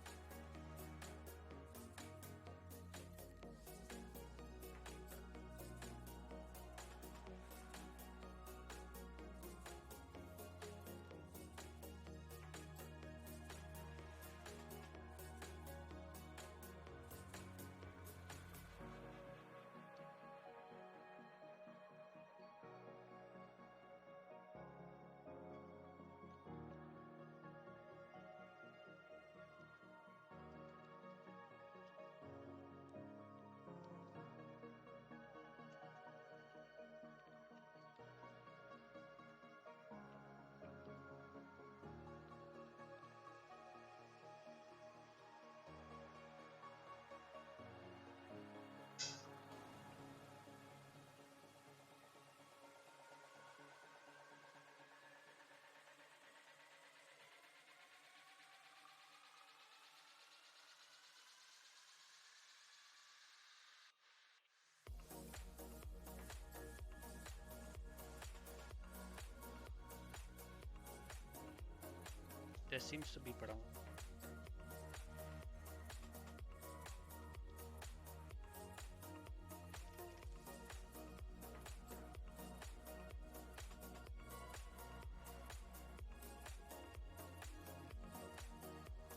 There seems to be problem.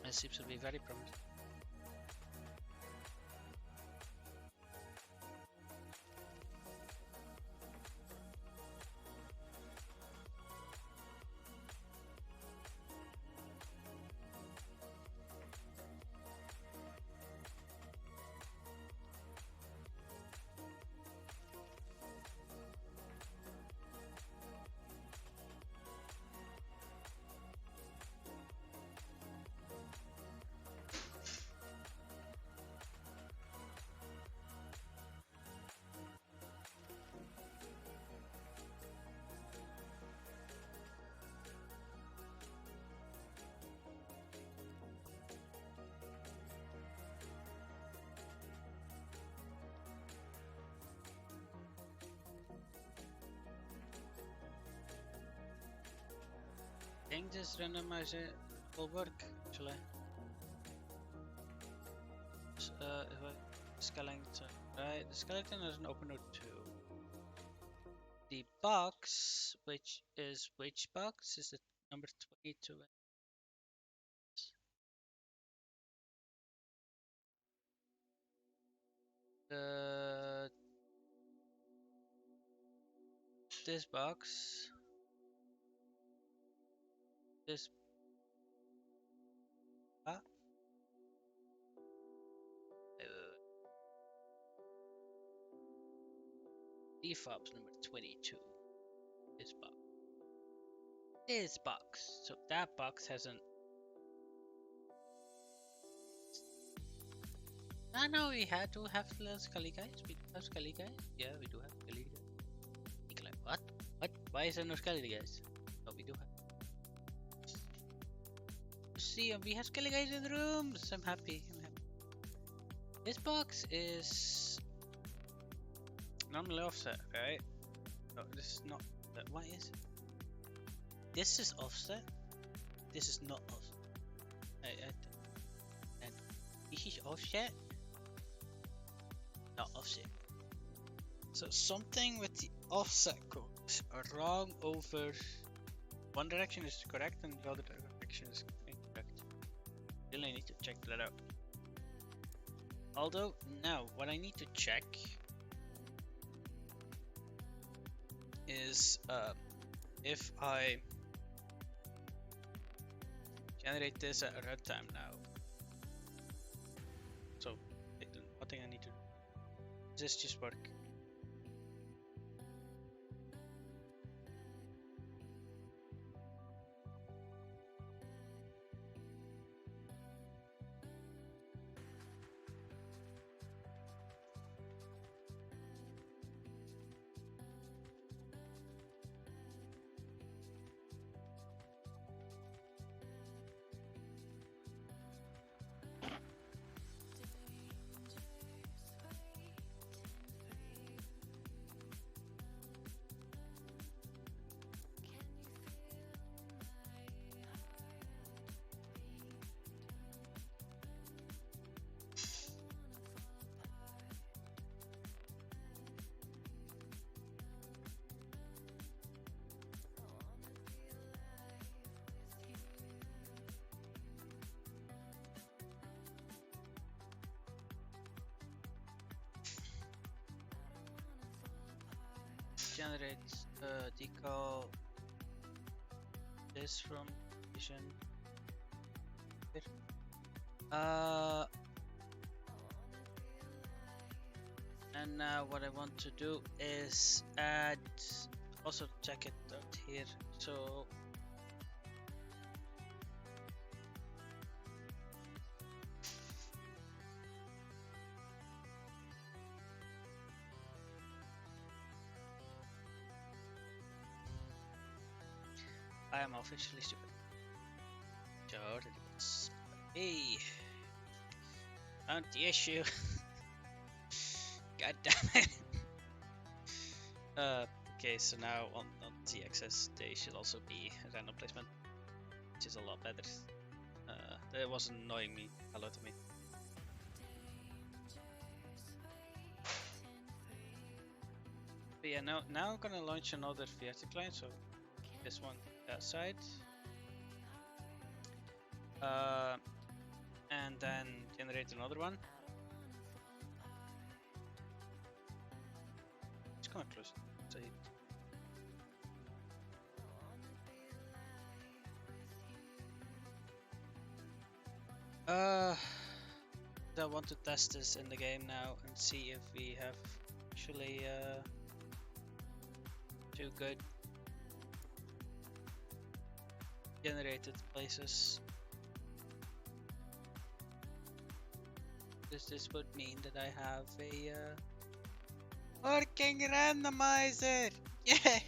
It seems to be very promising. I think this randomizer will work actually. If I skeleton, right? The skeleton has an open node 2. The box, which box? Is it number 22? The this box, this ah, defobs number 22. This box. This box. So that box has an. I know we had to have Scully guys. We do have Scully guys. Yeah, we do have Scully guys. Like what? What? Why is there no Scully guys? No, we do have. See, we have Scully guys in the rooms. I'm happy. I'm happy. This box is normally offset, right? No, this is not. Why is it? This is offset. This is not offset. And this is offset. Not offset. So something with the offset codes are wrong over. One direction is correct and the other direction is incorrect. Really need to check that out. Although now what I need to check is if I generate this at runtime now. So one thing I need to do is this just work. Generate decal this from vision. And now what I want to do is add, also check it out here. So I am officially stupid. Hey, found the issue. God damn it. Okay, so now on ZXS they should also be random placement. which is a lot better. That was annoying me a lot to me. But yeah, now I'm gonna launch another VRC client, so this one that side. And then generate another one. Just gonna close it. Save. I want to test this in the game now and see if we have actually two good generated places. This would mean that I have a working randomizer. Yay!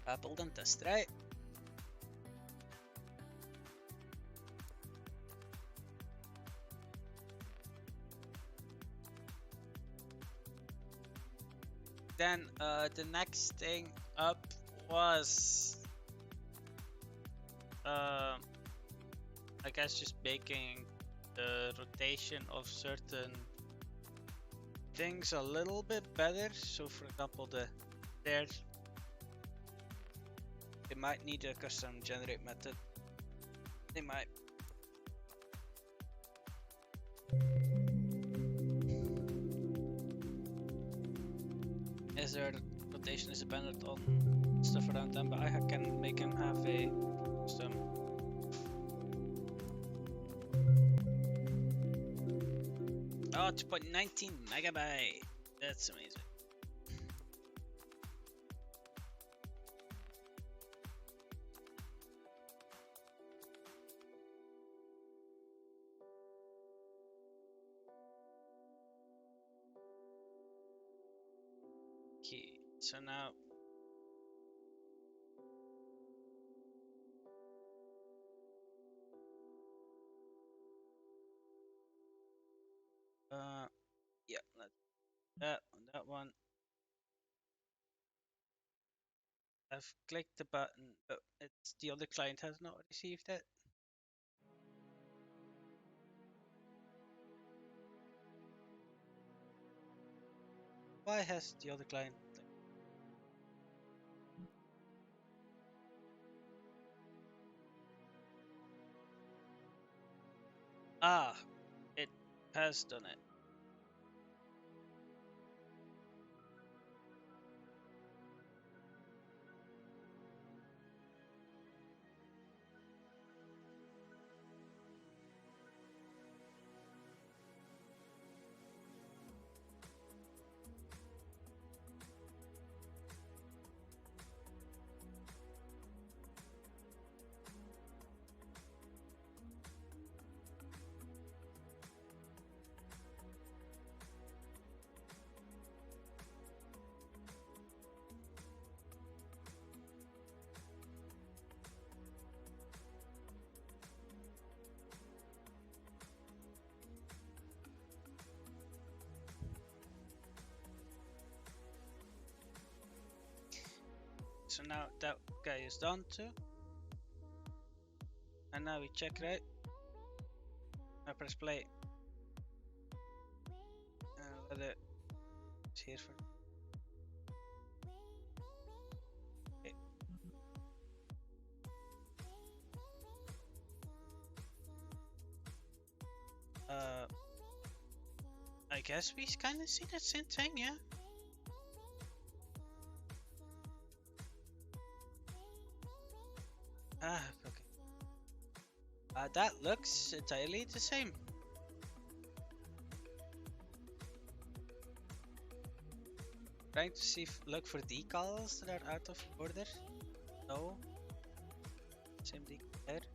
Babbled and test, right? Then the next thing up was I guess just making the rotation of certain things a little bit better. So for example, the stairs, they might need a custom generate method. They might. As their rotation is dependent on stuff around them, but I can make him have a custom. Oh, 2.19 megabyte. That's amazing. Okay, so now yeah, let's that on that one. I've clicked the button, but it's the other client has not received it. Why has the other client? Ah, it has done it. So now that guy is done too. And now we check, right? I press play. And let it here for. Okay. I guess we kind of see that same thing, yeah. Ah, okay. That looks entirely the same. Trying to see if look for decals that are out of order. No. Same decal there.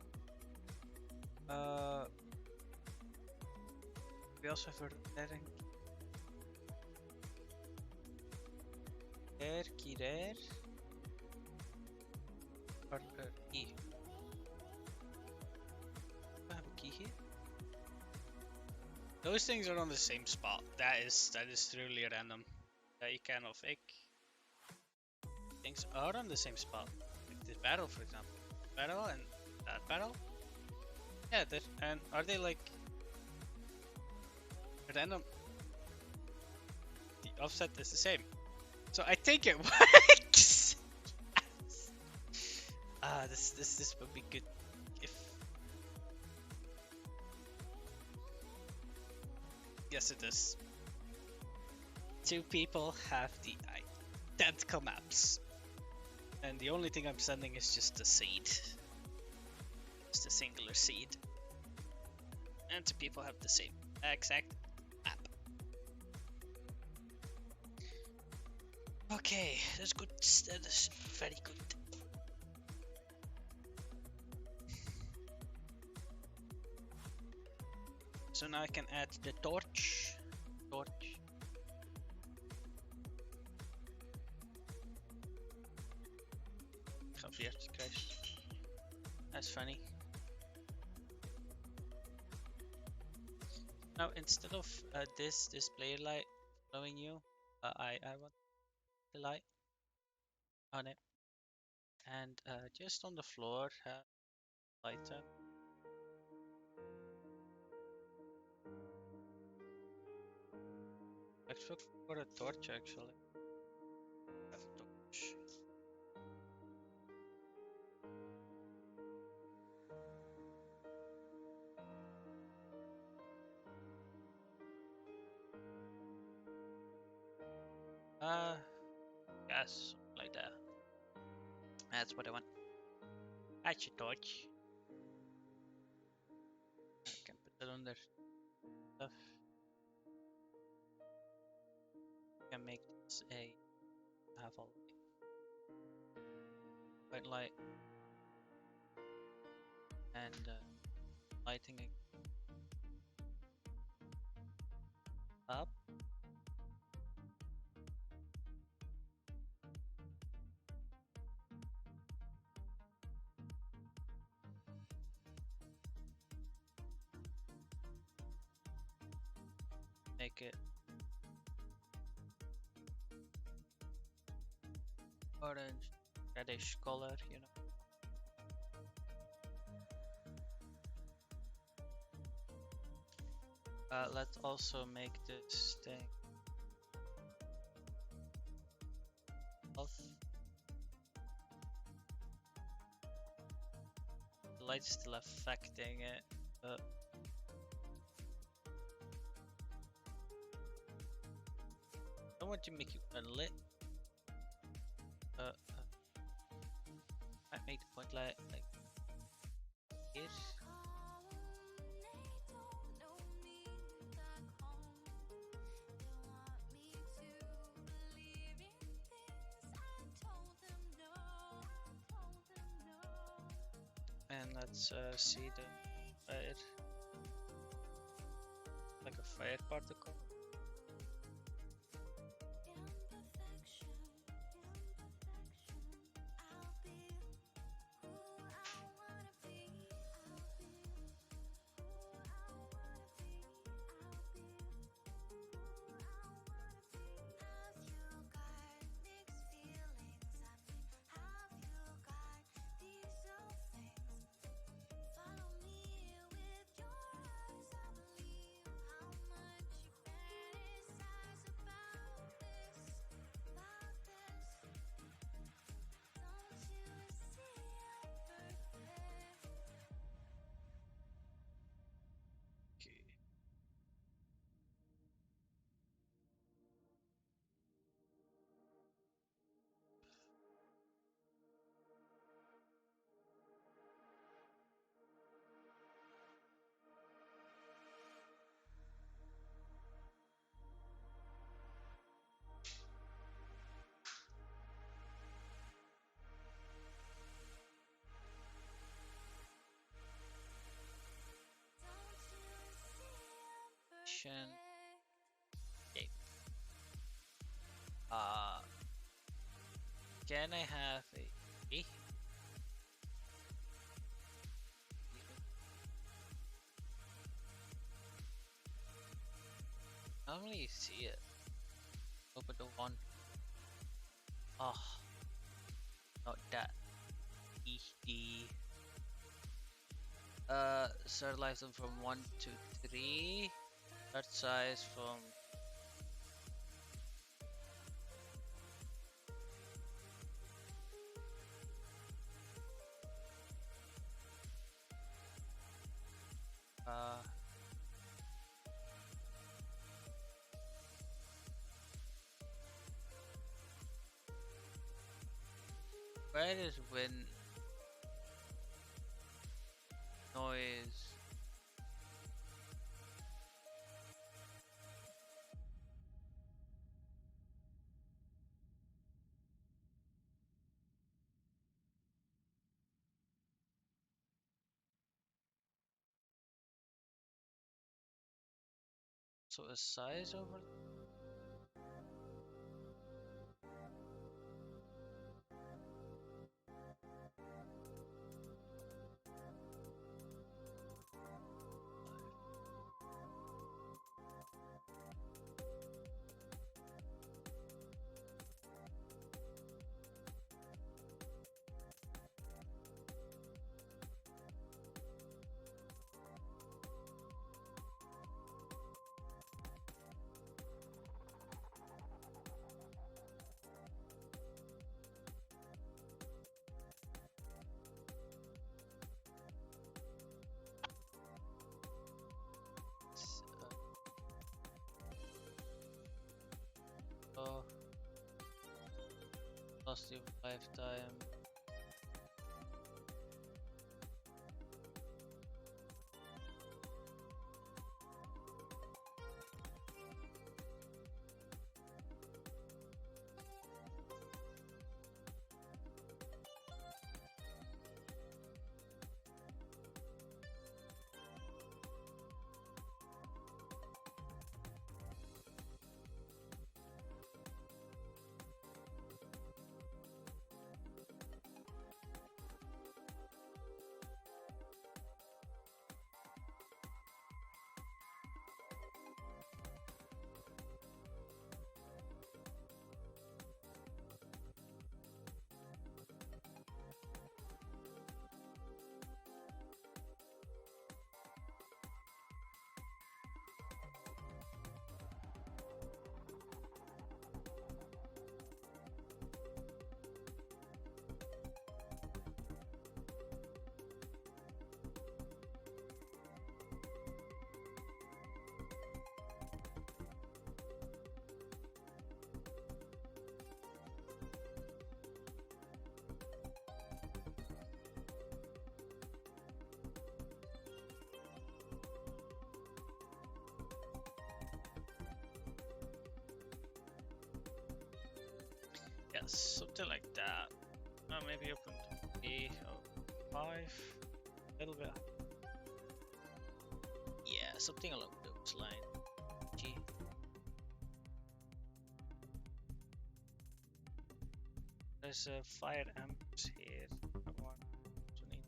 We also have a repairing. There, key there. Or key. I have a key here. Those things are on the same spot. That is truly random. That you cannot fake. things are on the same spot. Like this battle, for example. Battle and that battle. Yeah, and are they like random? The offset is the same. So I think it works. This would be good if. Yes, it is. Two people have the identical maps, and the only thing I'm sending is just a seed, just a singular seed, and two people have the same exact map. Okay, that's good. That is very good. So now I can add the torch. Geveerd, Christ. That's funny. Now instead of this player light following you, I want the light on it, and just on the floor have light up. Let's look for a torch actually. Have a torch. Yes, like that. That's what I want. That's a torch. I can put that under stuff. I can make this a have a white light and lighting it up. Make it orange, reddish color, you know. Let's also make this thing off. The light's still affecting it, but I don't want to make you unlit. I make the point light like here. And let's see the fire, like a fire particle. Okay. Can I have a key? Normally you see it. Open the one. Oh, not that easy. Start lifetime from 1 to 3. Start size from where is wind noise? So a size over. Oh, lost your lifetime. Yes, something like that. Maybe open to 3 or 5. A little bit. Yeah, something along those lines. G. There's a fire amps here. I want to need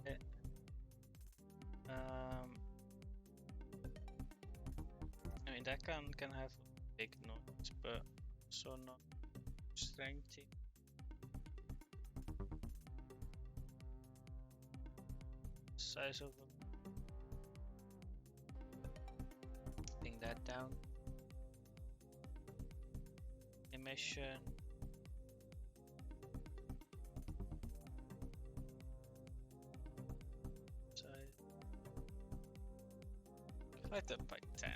it. I mean that can have big noise, but so not strength. Size of bring that down. Emission. Size. Divide that by 10.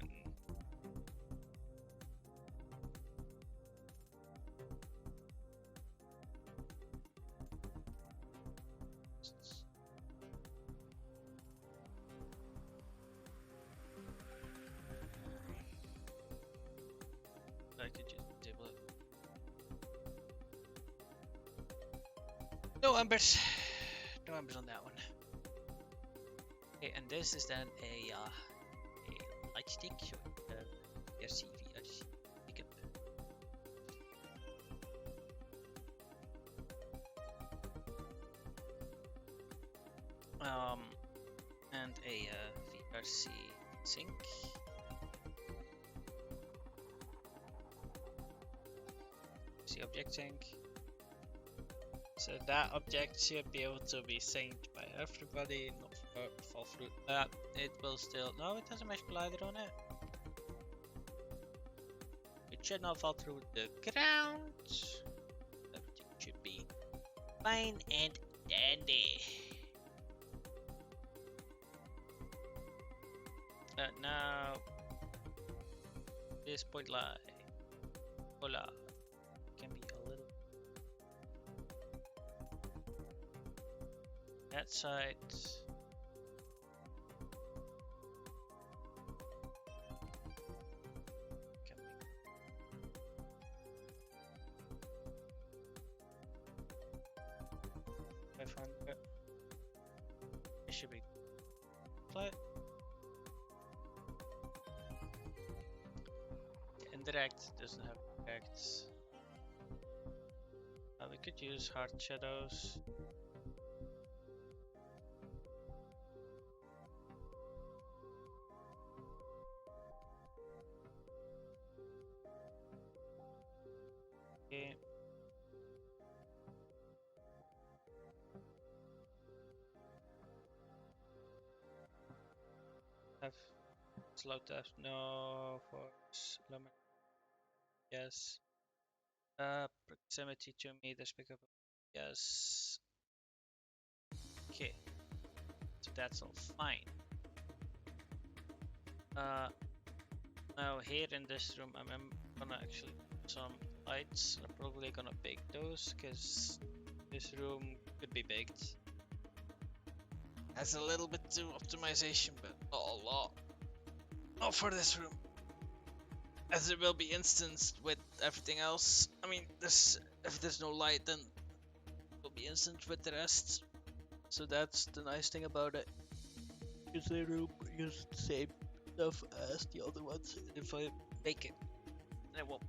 I could just disable it. No embers. No embers on that one. Okay, and this is then a light stick. So VRC pickup. And a VRC sink. See object tank. So that object should be able to be synced by everybody, not fall through. It will still. No, it has a mesh collider on it. It should not fall through the ground. Everything should be fine and dandy. Now, this point lie. Hola. Can be a little. That side. Can be. 500. It should be flat. Indirect doesn't have effects. We could use hard shadows. Okay. Have slow tap, no force limit. Yes. Proximity 2 meters pick up. Yes. Okay. So that's all fine. Now here in this room, I'm gonna actually put some lights. I'm probably gonna bake those because this room could be baked. Has a little bit to optimization, but not a lot. Not for this room, as it will be instanced with everything else. I mean, if there's no light, then it will be instant with the rest. So that's the nice thing about it. Use the room, use the same stuff as the other ones. If I bake it, then it won't.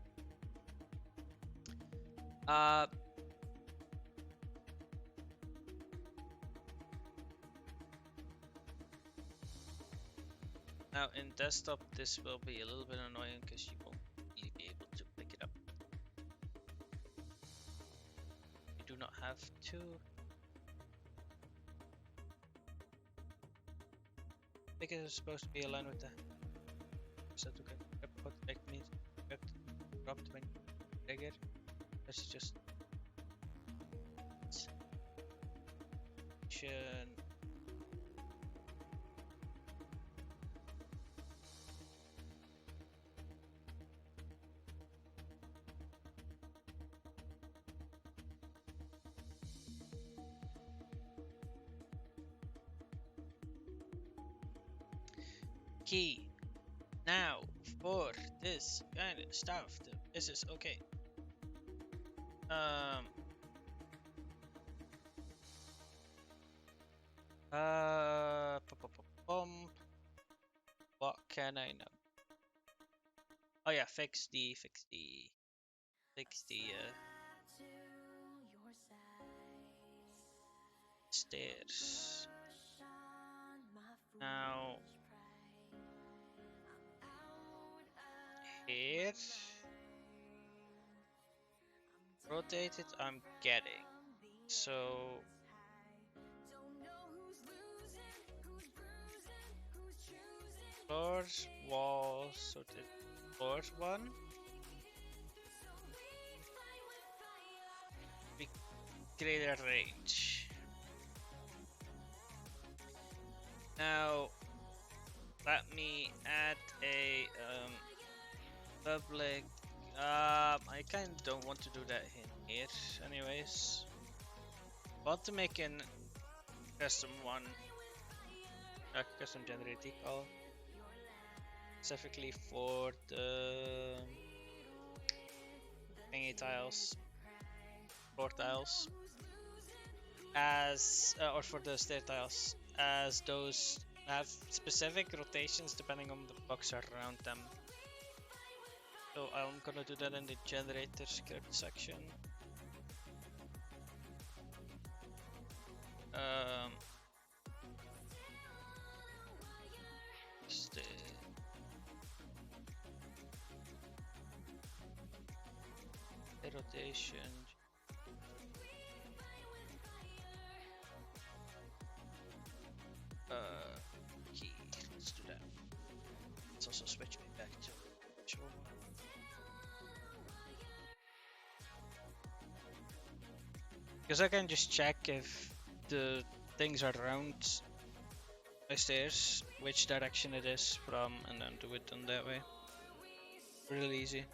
Now in desktop, this will be a little bit annoying because you won't really be able to pick it up. You do not have to. I think it is supposed to be aligned with the. So to get what that means, get dropped when trigger. Let's just. Key. Now for this kind of stuff, this is okay. What can I know? Oh yeah, fix the stairs. Now here, rotate it. I'm getting so. Floors, walls, so the floors one. We create a range. Now, let me add a public. I kind of don't want to do that in here, anyways. Want to make an custom one, custom generate decal. Specifically for the thingy tiles, floor tiles, as or for the stair tiles, as those have specific rotations depending on the blocks around them. So I'm gonna do that in the generator script section. The rotation. switch me back to show. Because I can just check if the things are around my stairs, which direction it is from, and then do it on that way. Really easy.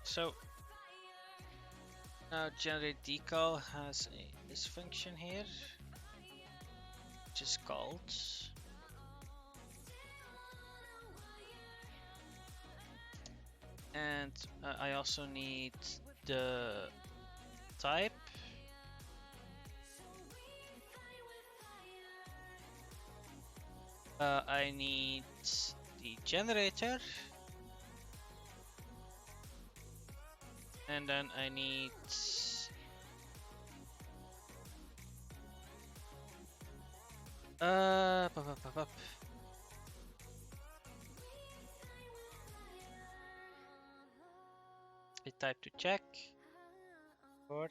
So now generate decal has this function here, which is called and I also need the type. I need the generator, and then I need a type to check for,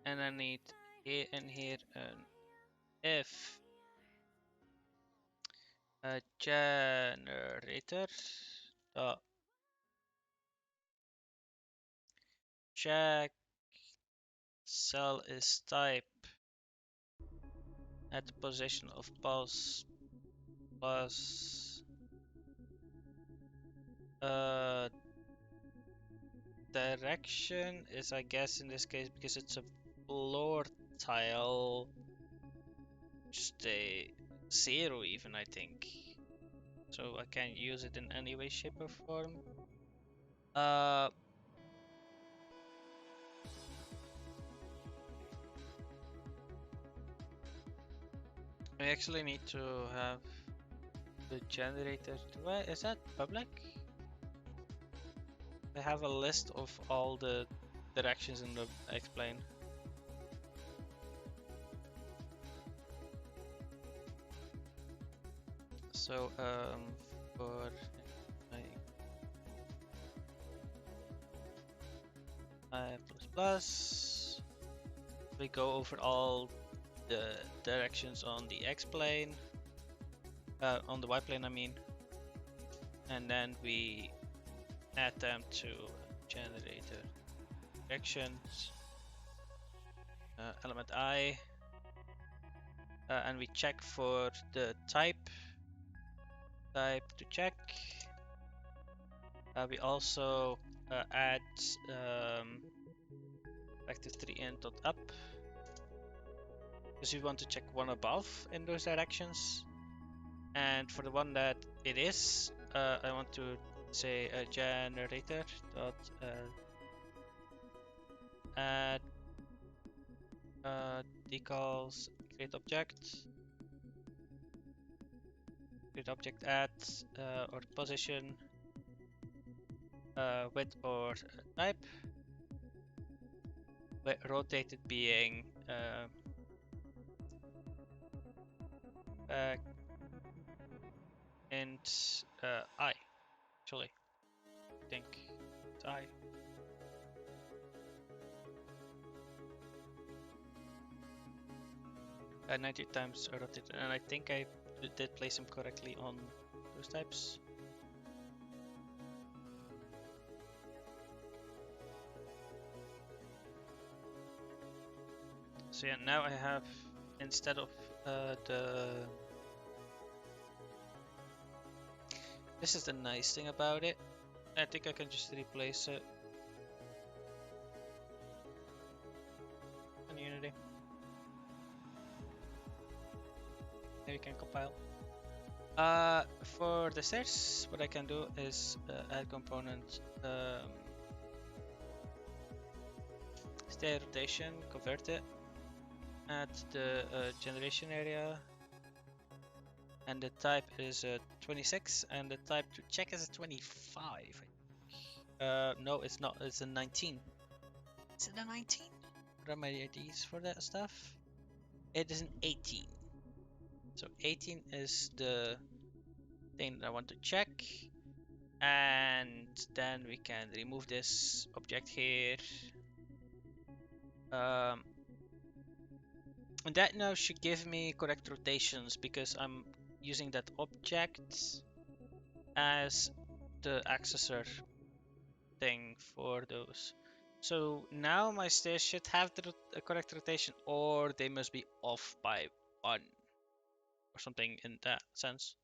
and I need here and here an if generator dot check cell is type at the position of pulse plus direction is, I guess in this case, because it's a floor tile, just a 0 even, I think. So I can't use it in any way, shape or form. I actually need to have the generator. Is that public? I have a list of all the directions in the explain. So for I plus we go over all the directions on the x-plane, on the y-plane I mean, and then we add them to generator directions, element I, and we check for the type to check. We also add vector 3in.up because we want to check one above in those directions, and for the one that it is, I want to say a generator dot add decals create object at or position width or type, with rotated being int I, actually I think it's I. 90 times rotated, and I think I did place them correctly on those types. So yeah, now I have, instead of this is the nice thing about it, I think I can just replace it in Unity. Now you can compile. For the stairs, what I can do is add component stair rotation, convert it, add the generation area, and the type is 26, and the type to check is a 25. No, it's not. It's a 19. Is it a 19? What are my IDs for that stuff? It is an 18. So 18 is the thing that I want to check. And then we can remove this object here. Um, and that now should give me correct rotations because I'm using that object as the accessor thing for those. So now my stairs should have the correct rotation, or they must be off by 1 or something in that sense.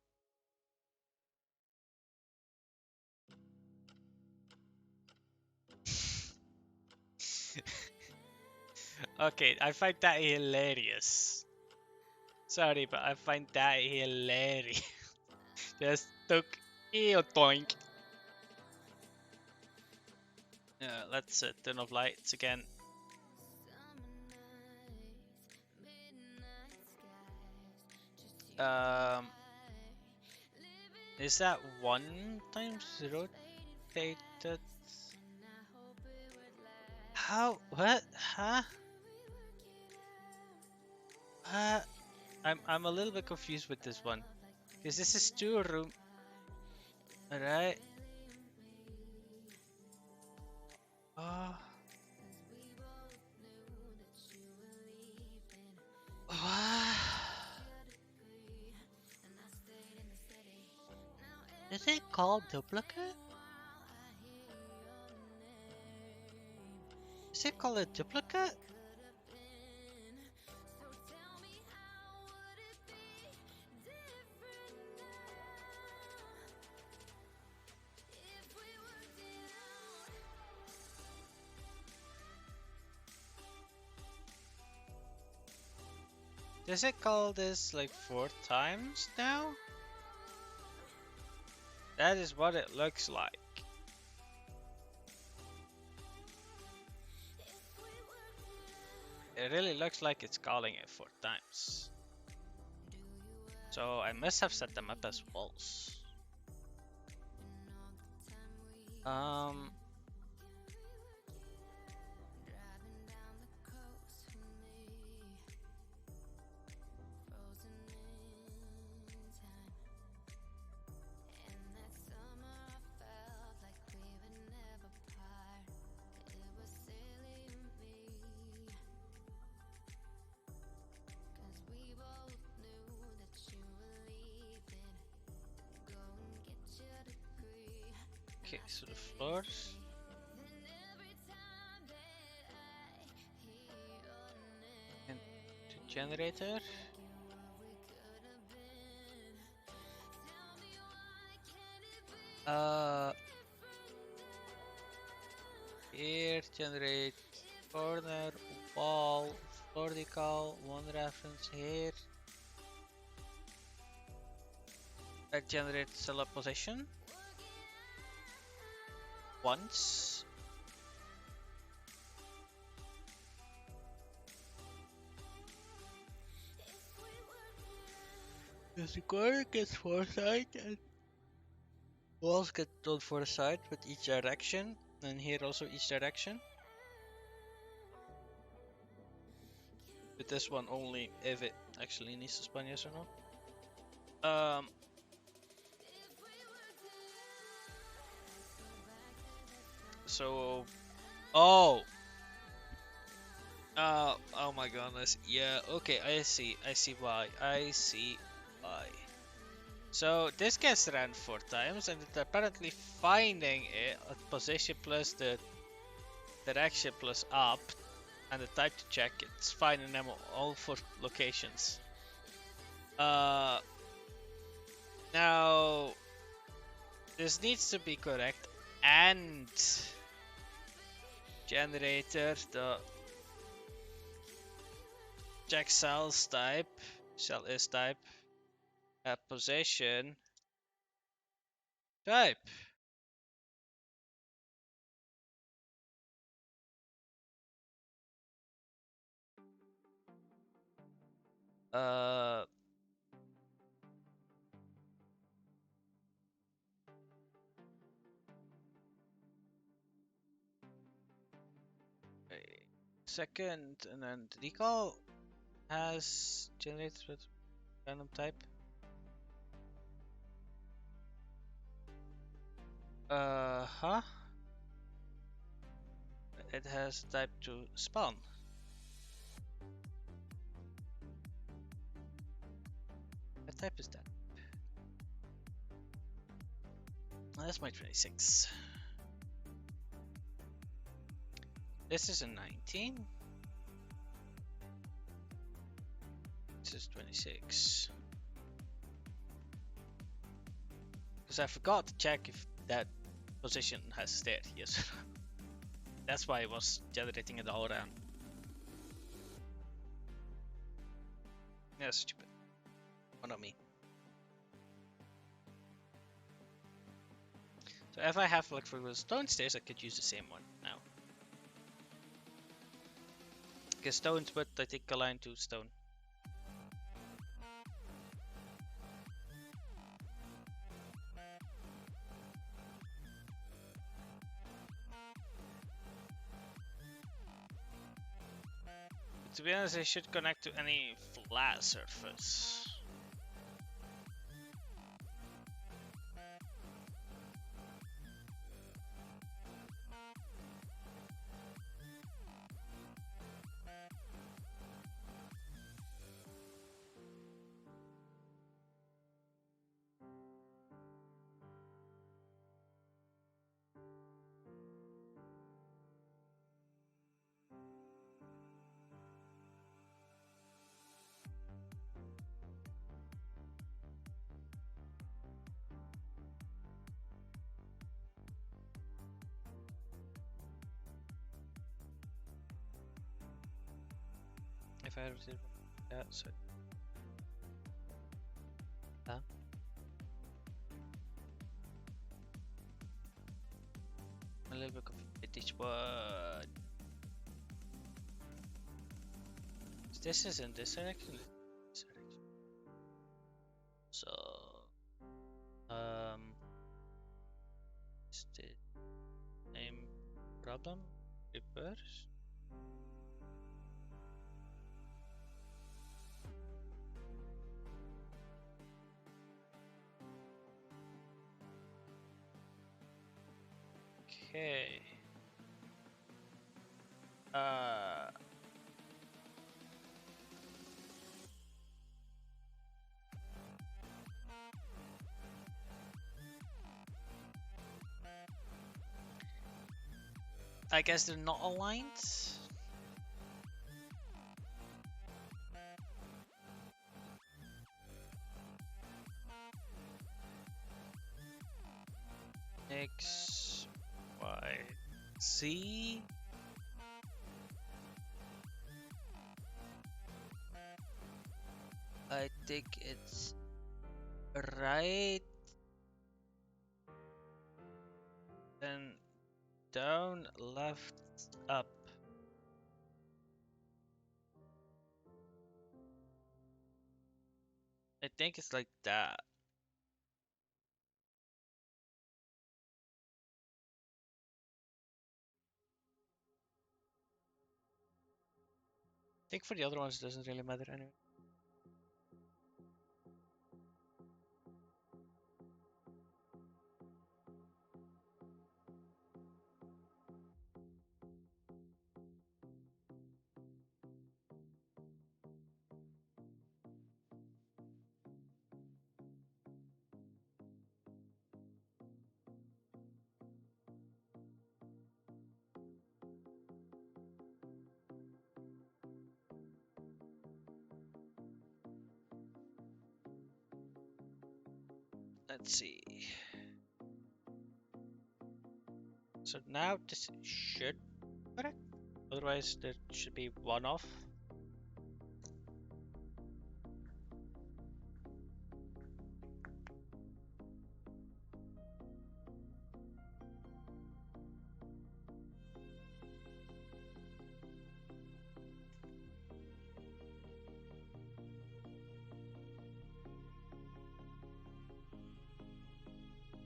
Okay, I find that hilarious. Sorry, but I find that hilarious. Just took ew doink. Let's turn off lights again. Um, is that 1 times rotated? How? What? Huh? I'm a little bit confused with this one, because this is 2 room. Alright. Oh. Is it called duplicate? Is it called a duplicate? Does it call this like 4 times now? That is what it looks like. It really looks like it's calling it 4 times. So I must have set them up as walls. Um, okay, so the floors. And the generator. Here generate corner, wall, vertical, 1 reference here. That generates select position once. The corner gets foresight and walls get told foresight with each direction, and here also each direction. With this one only if it actually needs to spawn, yes or no. So, oh, oh my goodness, yeah, okay, I see why, So this gets ran 4 times, and it's apparently finding it at position plus the direction plus up, and the type to check, it's finding them all 4 locations. Now, this needs to be correct, and generator, the check cells type, cell is type, position type. Uh, second, and then the decal has generated with random type. Huh? It has type to spawn. What type is that? Oh, that's my 26. This is a 19. This is 26. Because I forgot to check if that position has stayed. Yes. That's why it was generating it all around. Yeah, stupid. One on me. So if I have like for the stone stairs, I could use the same one now. Because stones would, I think, align to stone. But to be honest, they should connect to any flat surface. If I did that, so that. A little bit of each one. This is in this direction. This direction. So, is the same problem? Reverse. Okay. I guess they're not aligned. X, Y, Z. I think it's right. Then down, left, up. I think it's like that. I think for the other ones it doesn't really matter anyway. Let's see. So now this should correct. Otherwise there should be one off.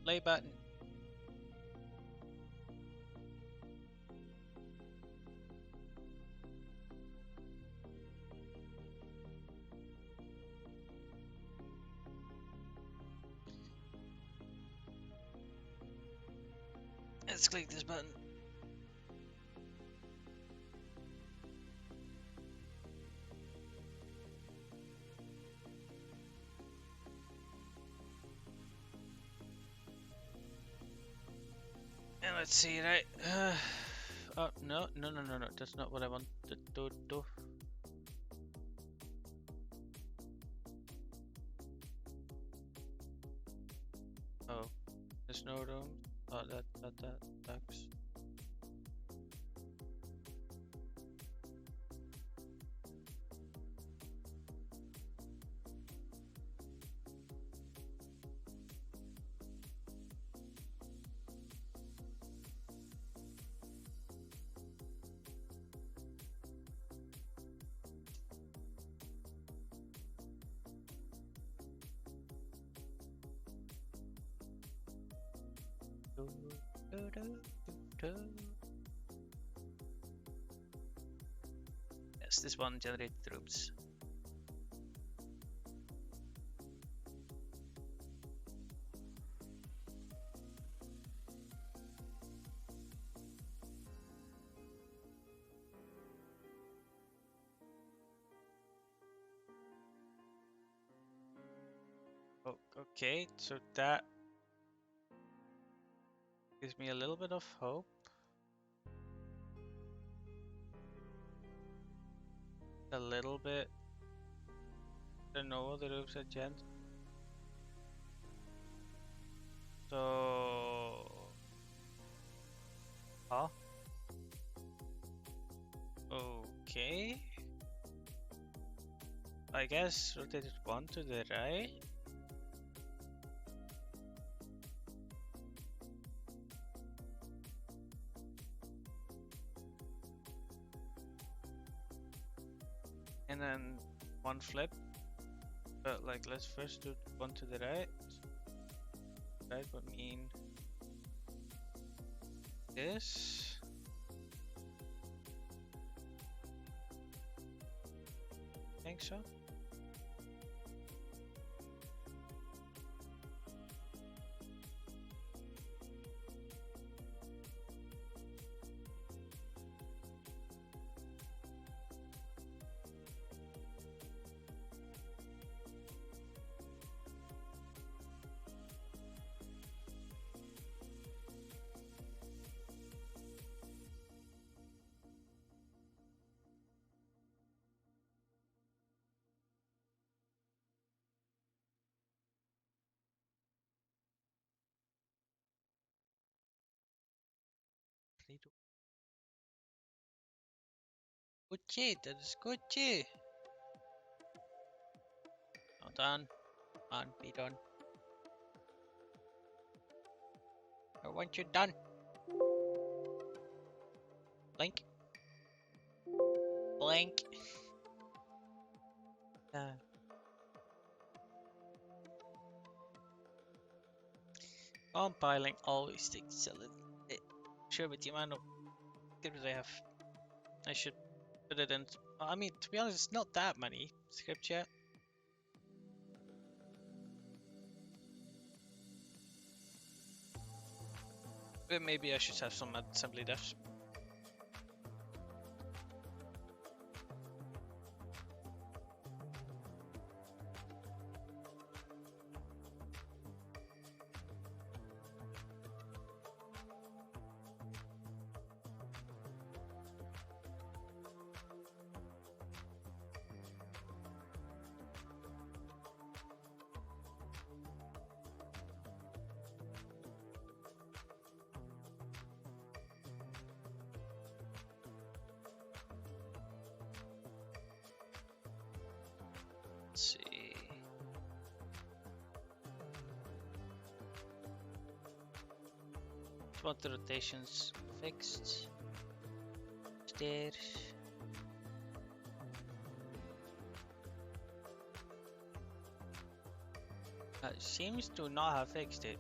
Play button. Let's click this button. And let's see, right? Oh, no, that's not what I want to do. Oh, there's no room. Oh, that sucks. Yes, this one generated rooms. Oh, okay, so that gives me a little bit of hope. A little bit. There are no other roofs at Gent. So... Huh? Okay. I guess rotate it one to the right. And then one flip. But like, let's first do one to the right. Right would mean this. Think so. Gucci, that is Gucci. Not done. On, be done. I want you done. Blink. Blink. Compiling always takes a little bit. Sure, with the amount of scripts I have, I should put it in. I mean, to be honest, it's not that many scripts yet. But maybe I should have some assembly devs. Let's see. Want the rotations fixed. Stairs. Seems to not have fixed it.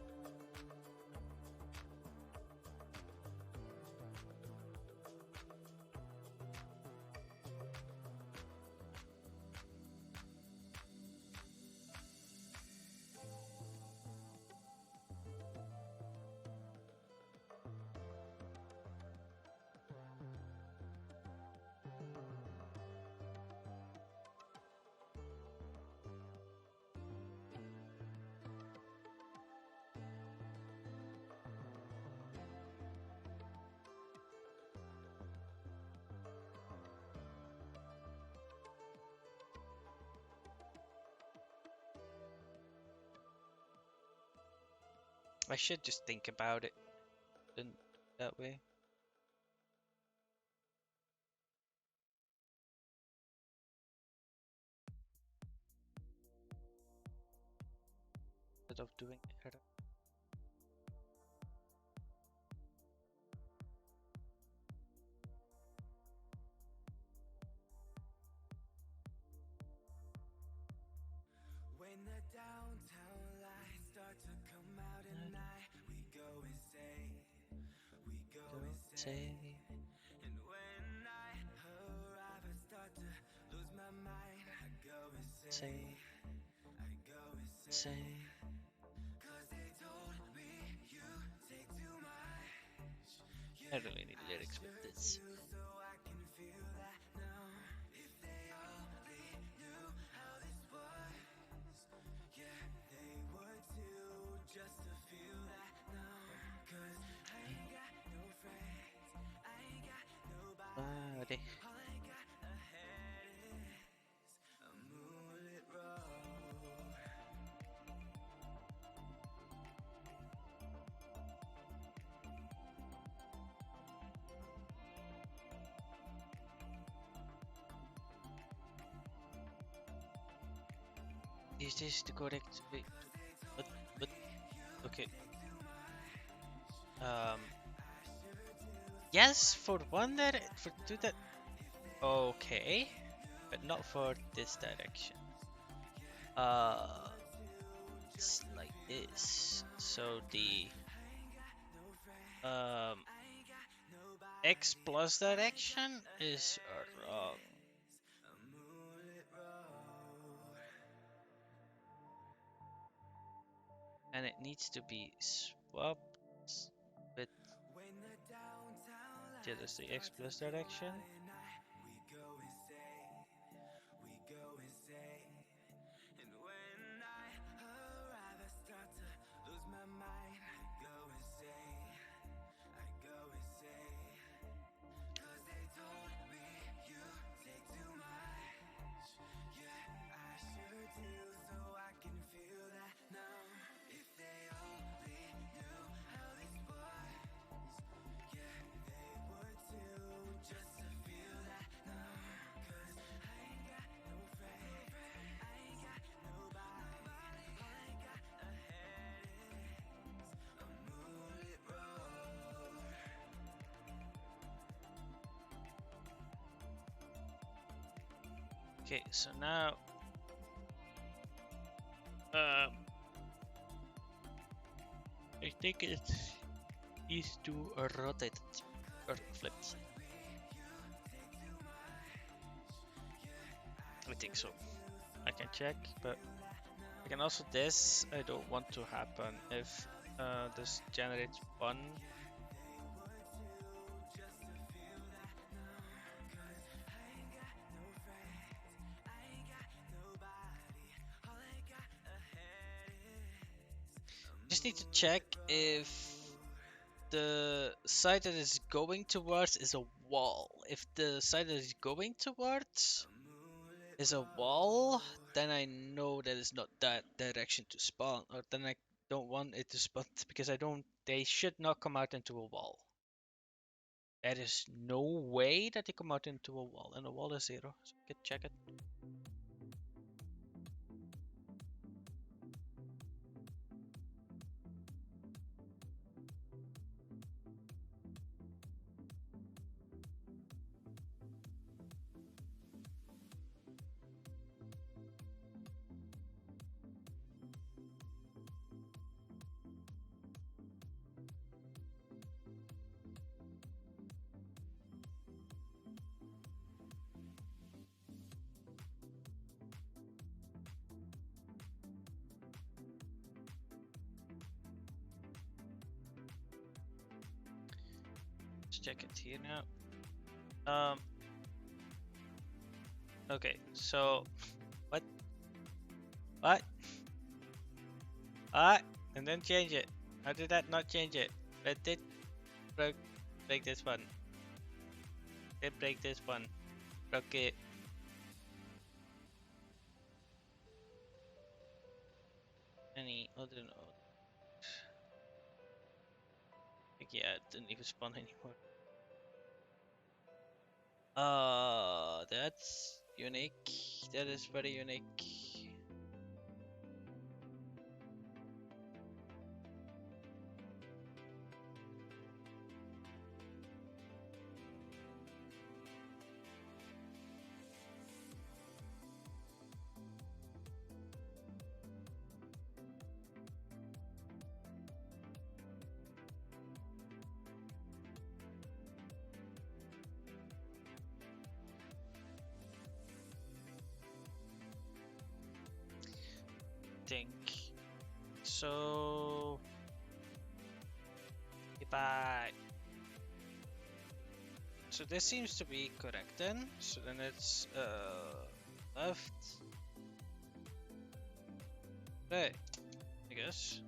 I should just think about it in that way. Instead of doing it. When the downtown lights start to come out at night, we go insane. We go insane. And when I arrive, I start to lose my mind. I go insane. I go insane. Cause they told me you take too much. I really need lyrics with this. So I can feel that now. If they only knew how this was. Yeah, they would too, just to feel that now. Cause I ain't got no friends, I ain't got nobody. All I got ahead is a moonlit road. Is this the correct way? But okay. Yes, for one for two that. Okay, but not for this direction. It's like this. So the X plus direction is wrong. And it needs to be swapped with the X plus direction. Okay, so now I think it needs to rotate it or flip it. I think so. I can check, but I can also this. I don't want to happen if this generates one. Just need to check if the side that is going towards is a wall. If the side that is going towards is a wall, then I know that it's not that direction to spawn, or then I don't want it to spawn because they should not come out into a wall. There is no way that they come out into a wall, and a wall is 0, so we can check it. Let's check it here now. Okay, so what? What? And then change it. How did that not change it? Let it break this one. Then break this one. Okay. Any other node? Yeah, it didn't even spawn anymore. That's unique. That is very unique. Think so. If I So this seems to be correct then. So then it's left, right, I guess.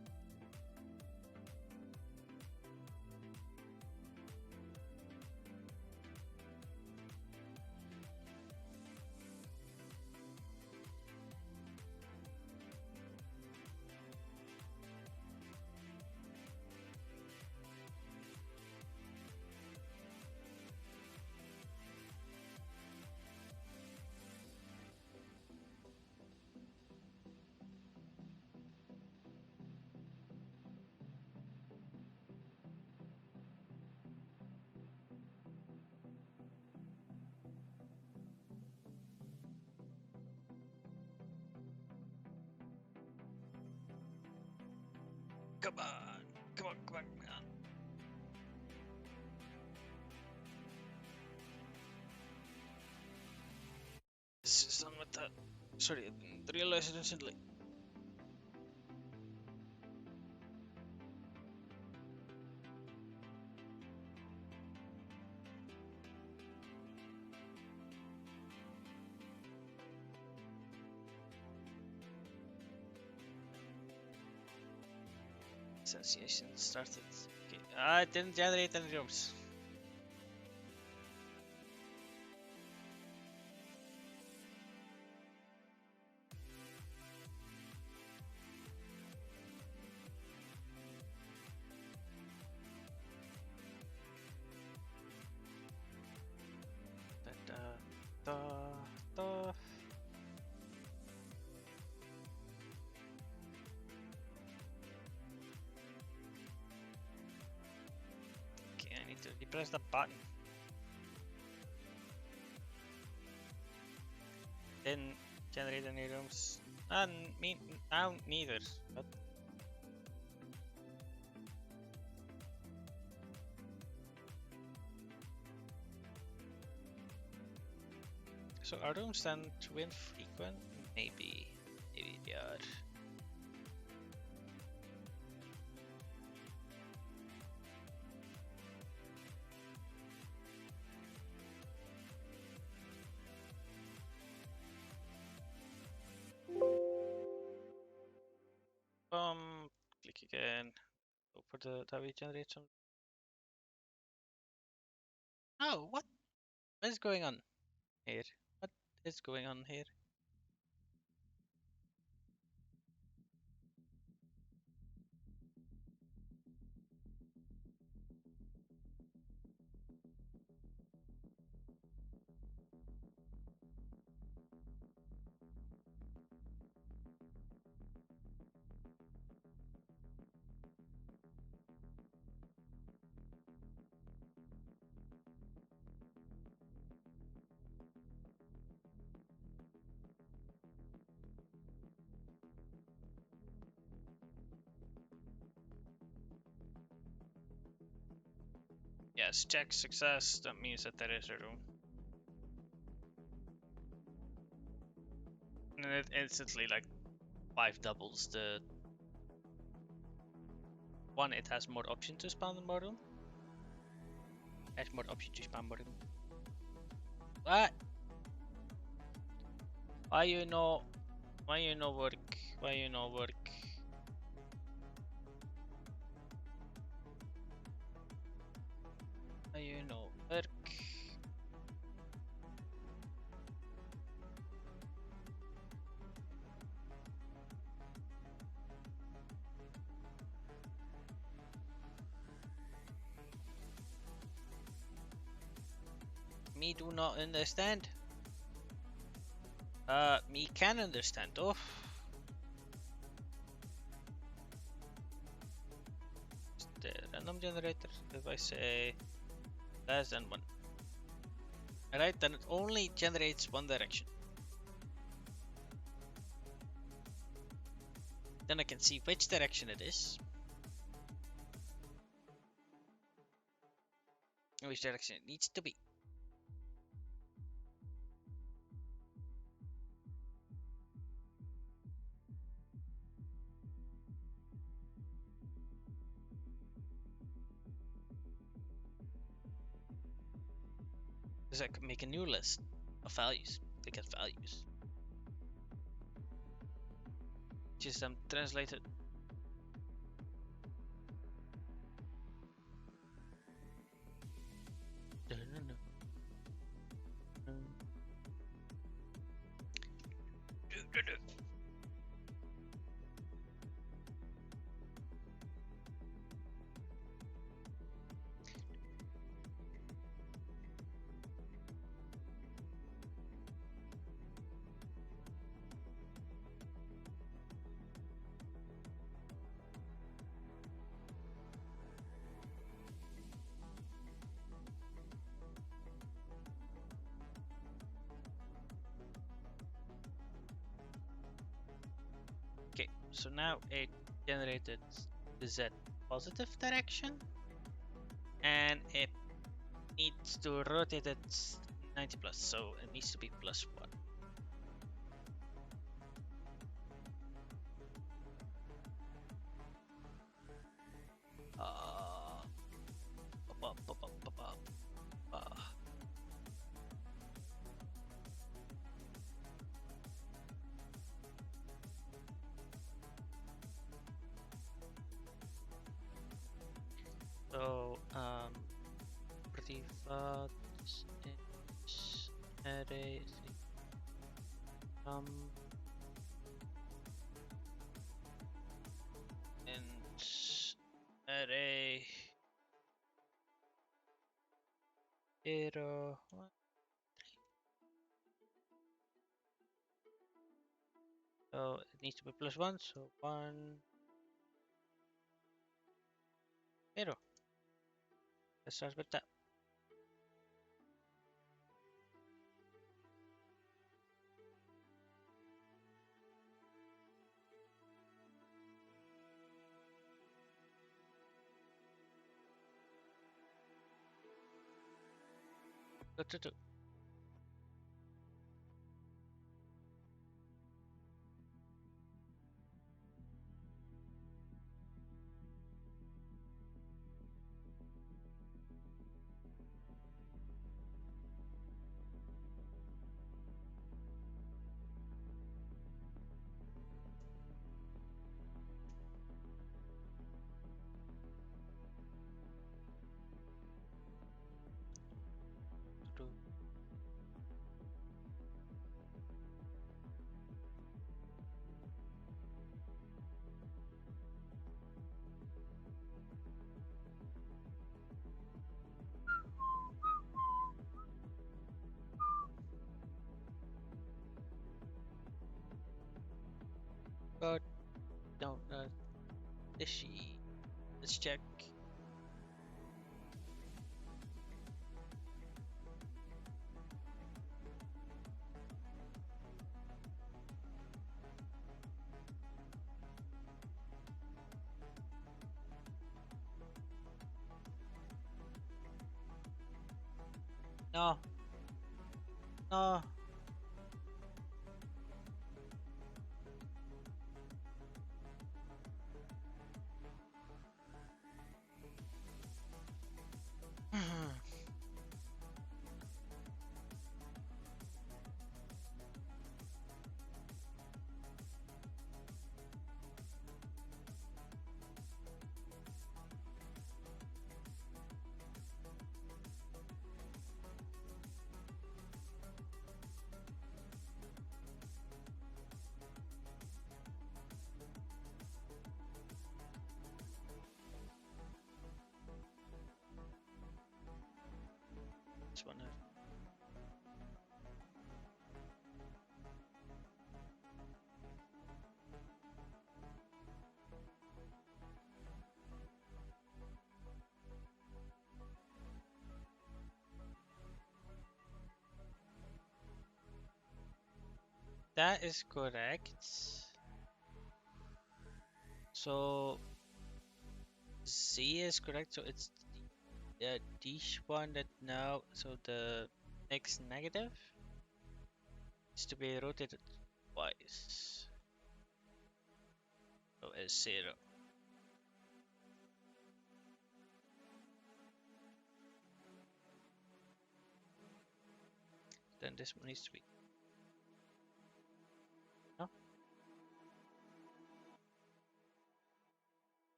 Come on, come on, come on, come on. This is done with that. Sorry, I didn't realize it instantly. Association started. Okay, I didn't generate any rooms. Da, da, da, da. Okay, I need to depress the button. Didn't generate any rooms. Me, now neither. But so are rooms then too infrequent? Maybe they are. Click again. Go for the that we generate some. Oh, what is going on here? What is going on here? Yes, check success. That means that there is a room. And it instantly like 5 doubles the one. It has more option to spawn more room. Has more option to spawn more room. What? Why you know? Why you no work? Why you no work? Why you no work? me do not understand. Me can understand though. The random generator, if I say less than 1. Alright, then it only generates one direction. Then I can see which direction it is. And which direction it needs to be. Because I can make a new list of values. To get values. Just translated. Okay, so now it generated the Z positive direction, and it needs to rotate it 90 plus, so it needs to be plus 1. So, private is array and array 0 1 3. So it needs to be plus 1, so 1 0. Let's start with that. Go to 2. Go down the sheet. Let's check. No. No. This one. That is correct. So Z is correct. So it's this one that now. So the X negative is to be rotated twice. So it's 0. Then this one needs to be. No?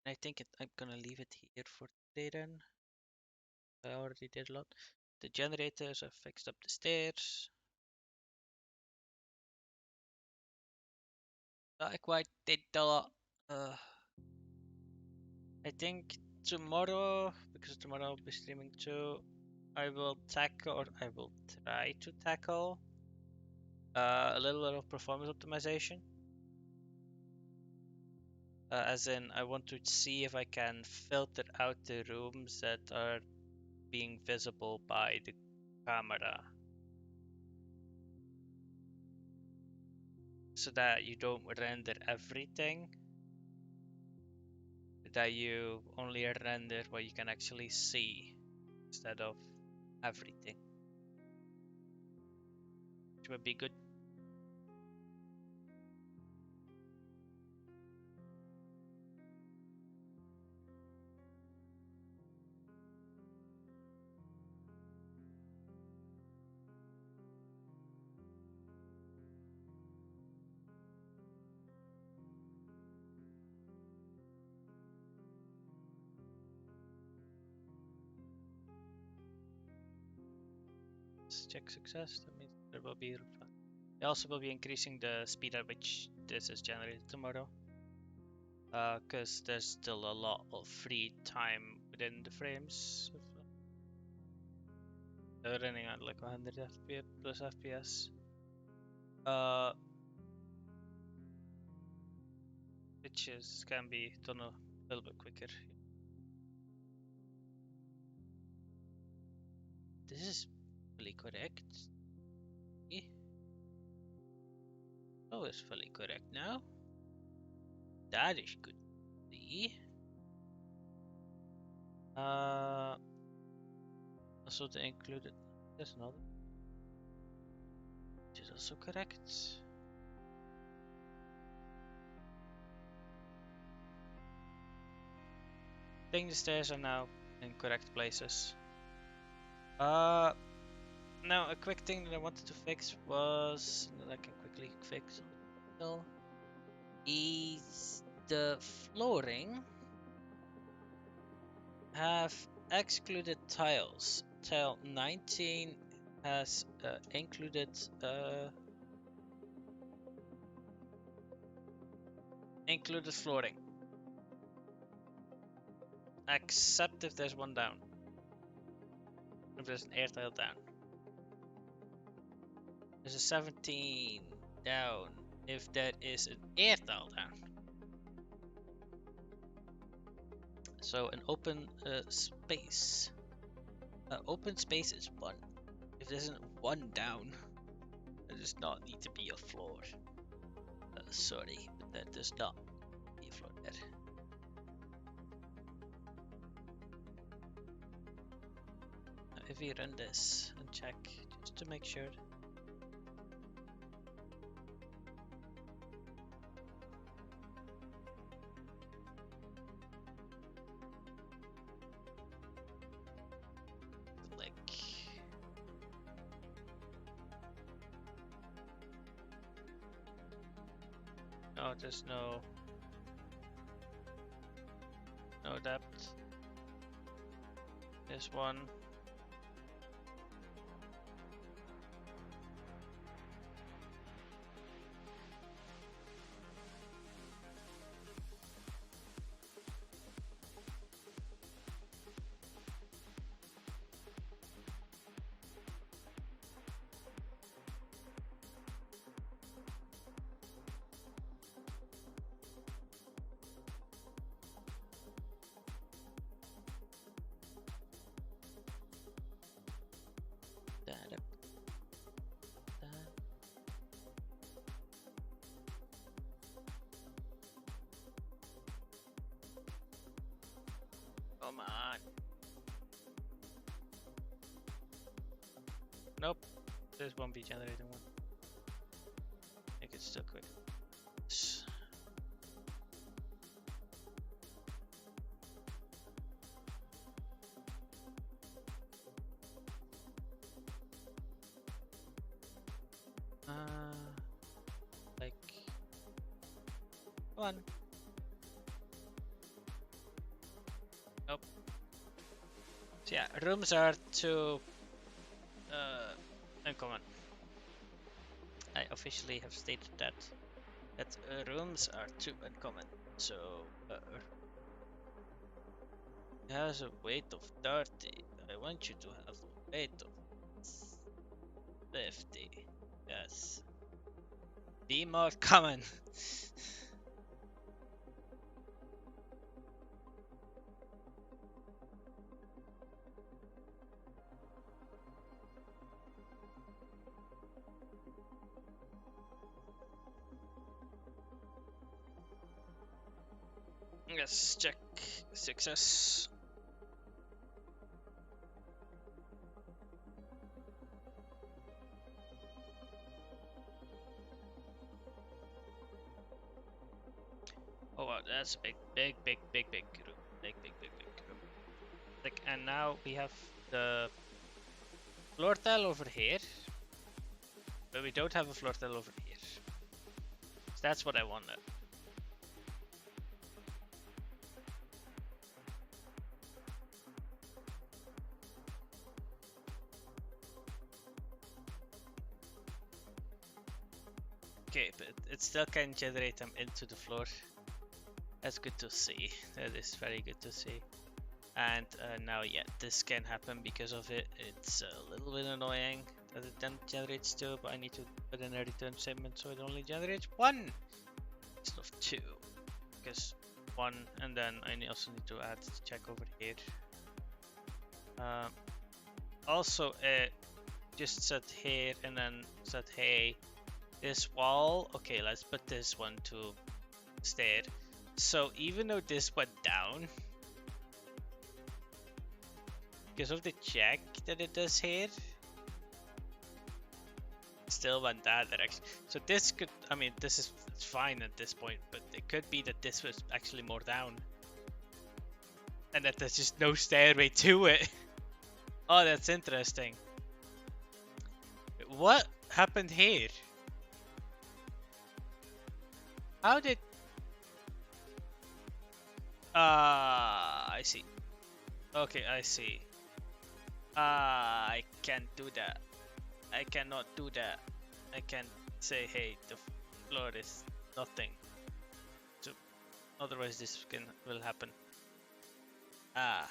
I think I'm gonna leave it here for today then. I already did a lot. The generators, I fixed up the stairs. I quite did a lot. I think tomorrow, because tomorrow I'll be streaming too, I will tackle, or I will try to tackle a little bit of performance optimization. As in, I want to see if I can filter out the rooms that are being visible by the camera, so that you don't render everything, that you only render what you can actually see instead of everything, which would be good. Let's check success. That means there will be. They also will be increasing the speed at which this is generated tomorrow, because there's still a lot of free time within the frames. They're running at like 100 FPS plus FPS. Which can be done a little bit quicker. This is fully correct. Oh, it's fully correct now. That is good. Also the included. There's another. Which is also correct. I think the stairs are now in correct places. Now a quick thing that I wanted to fix was that I can quickly fix is the flooring have excluded tiles. Tile 19 has included flooring, except if there's one down. If there's an air tile down, there's a 17 down. If there is an air tile down, so an open space. Open space is 1. If there isn't 1 down, there does not need to be a floor. Sorry, but there does not be a floor there. If we run this and check, just to make sure. Click. No, there's no depth. This one. Come on. Nope. This won't be generating one. Make it still quick. Like one. Nope. So yeah, rooms are too uncommon. I officially have stated that rooms are too uncommon. So it has a weight of 30. I want you to have a weight of 50. Yes. Be more common. Yes, check success. Oh wow, that's a big room. Big room. Like, and now we have the floor tile over here, but we don't have a floor tile over here. So that's what I wanted. Okay, but it still can generate them into the floor. That's good to see. That is very good to see. And now, yeah, this can happen because of it. It's a little bit annoying that it then generates 2, but I need to put in a return statement so it only generates 1 instead of 2. Because 1, and then I also need to add the check over here. Also, it just said here and then said, hey, this wall, okay, let's put this one to stair. So even though this went down, because of the check that it does here, it still went that direction. So this could, I mean, this is fine at this point, but it could be that this was actually more down. And that there's just no stairway to it. Oh, that's interesting. What happened here? How did... I see. Okay, I see. I can't do that. I cannot do that. I can't say, hey, the floor is nothing. So, otherwise this will happen. Ah.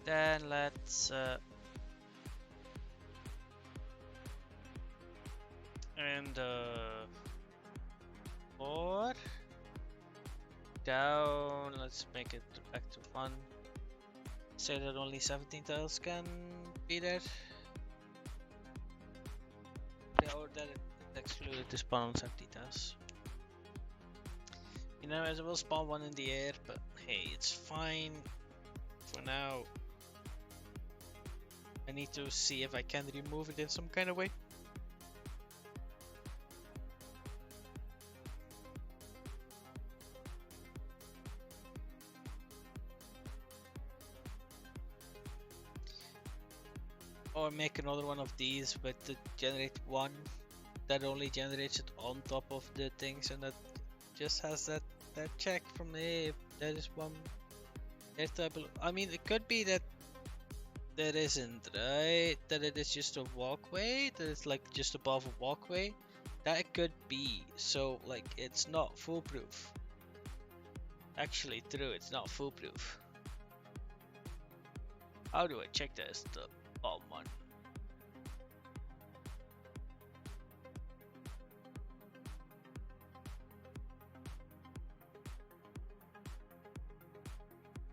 Then let's and 4 down. Let's make it back to 1. Say that only 17 tiles can be there. Yeah, or that it excluded the spawn on 70 tiles. You know, as well spawn 1 in the air, but hey, it's fine for now. I need to see if I can remove it in some kind of way. Or make another one of these with the generate 1 that only generates it on top of the things, and that just has that check from the that is 1 air type. I mean, it could be that there isn't, right? That it is just a walkway, that it's like just above a walkway. That could be. So like it's not foolproof. Actually true, it's not foolproof. How do I check this? The bottom one.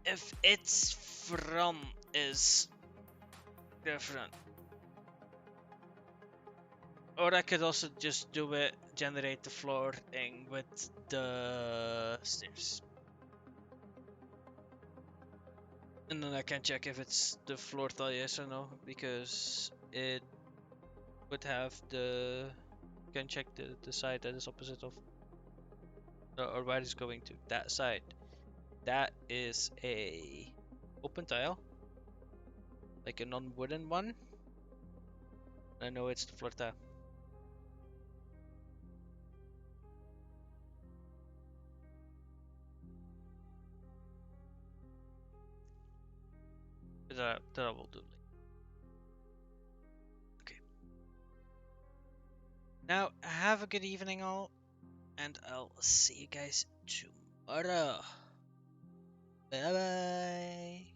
If it's from is different. Or I could also just do it, generate the floor thing with the stairs. And then I can check if it's the floor tile, yes or no, because it would have the... You can check the side that is opposite of... Or where it's going to, that side. That is a open tile. Like a non-wooden one. I know it's the floor tile. That I will do later. Okay. Now, have a good evening all. And I'll see you guys tomorrow. Bye bye.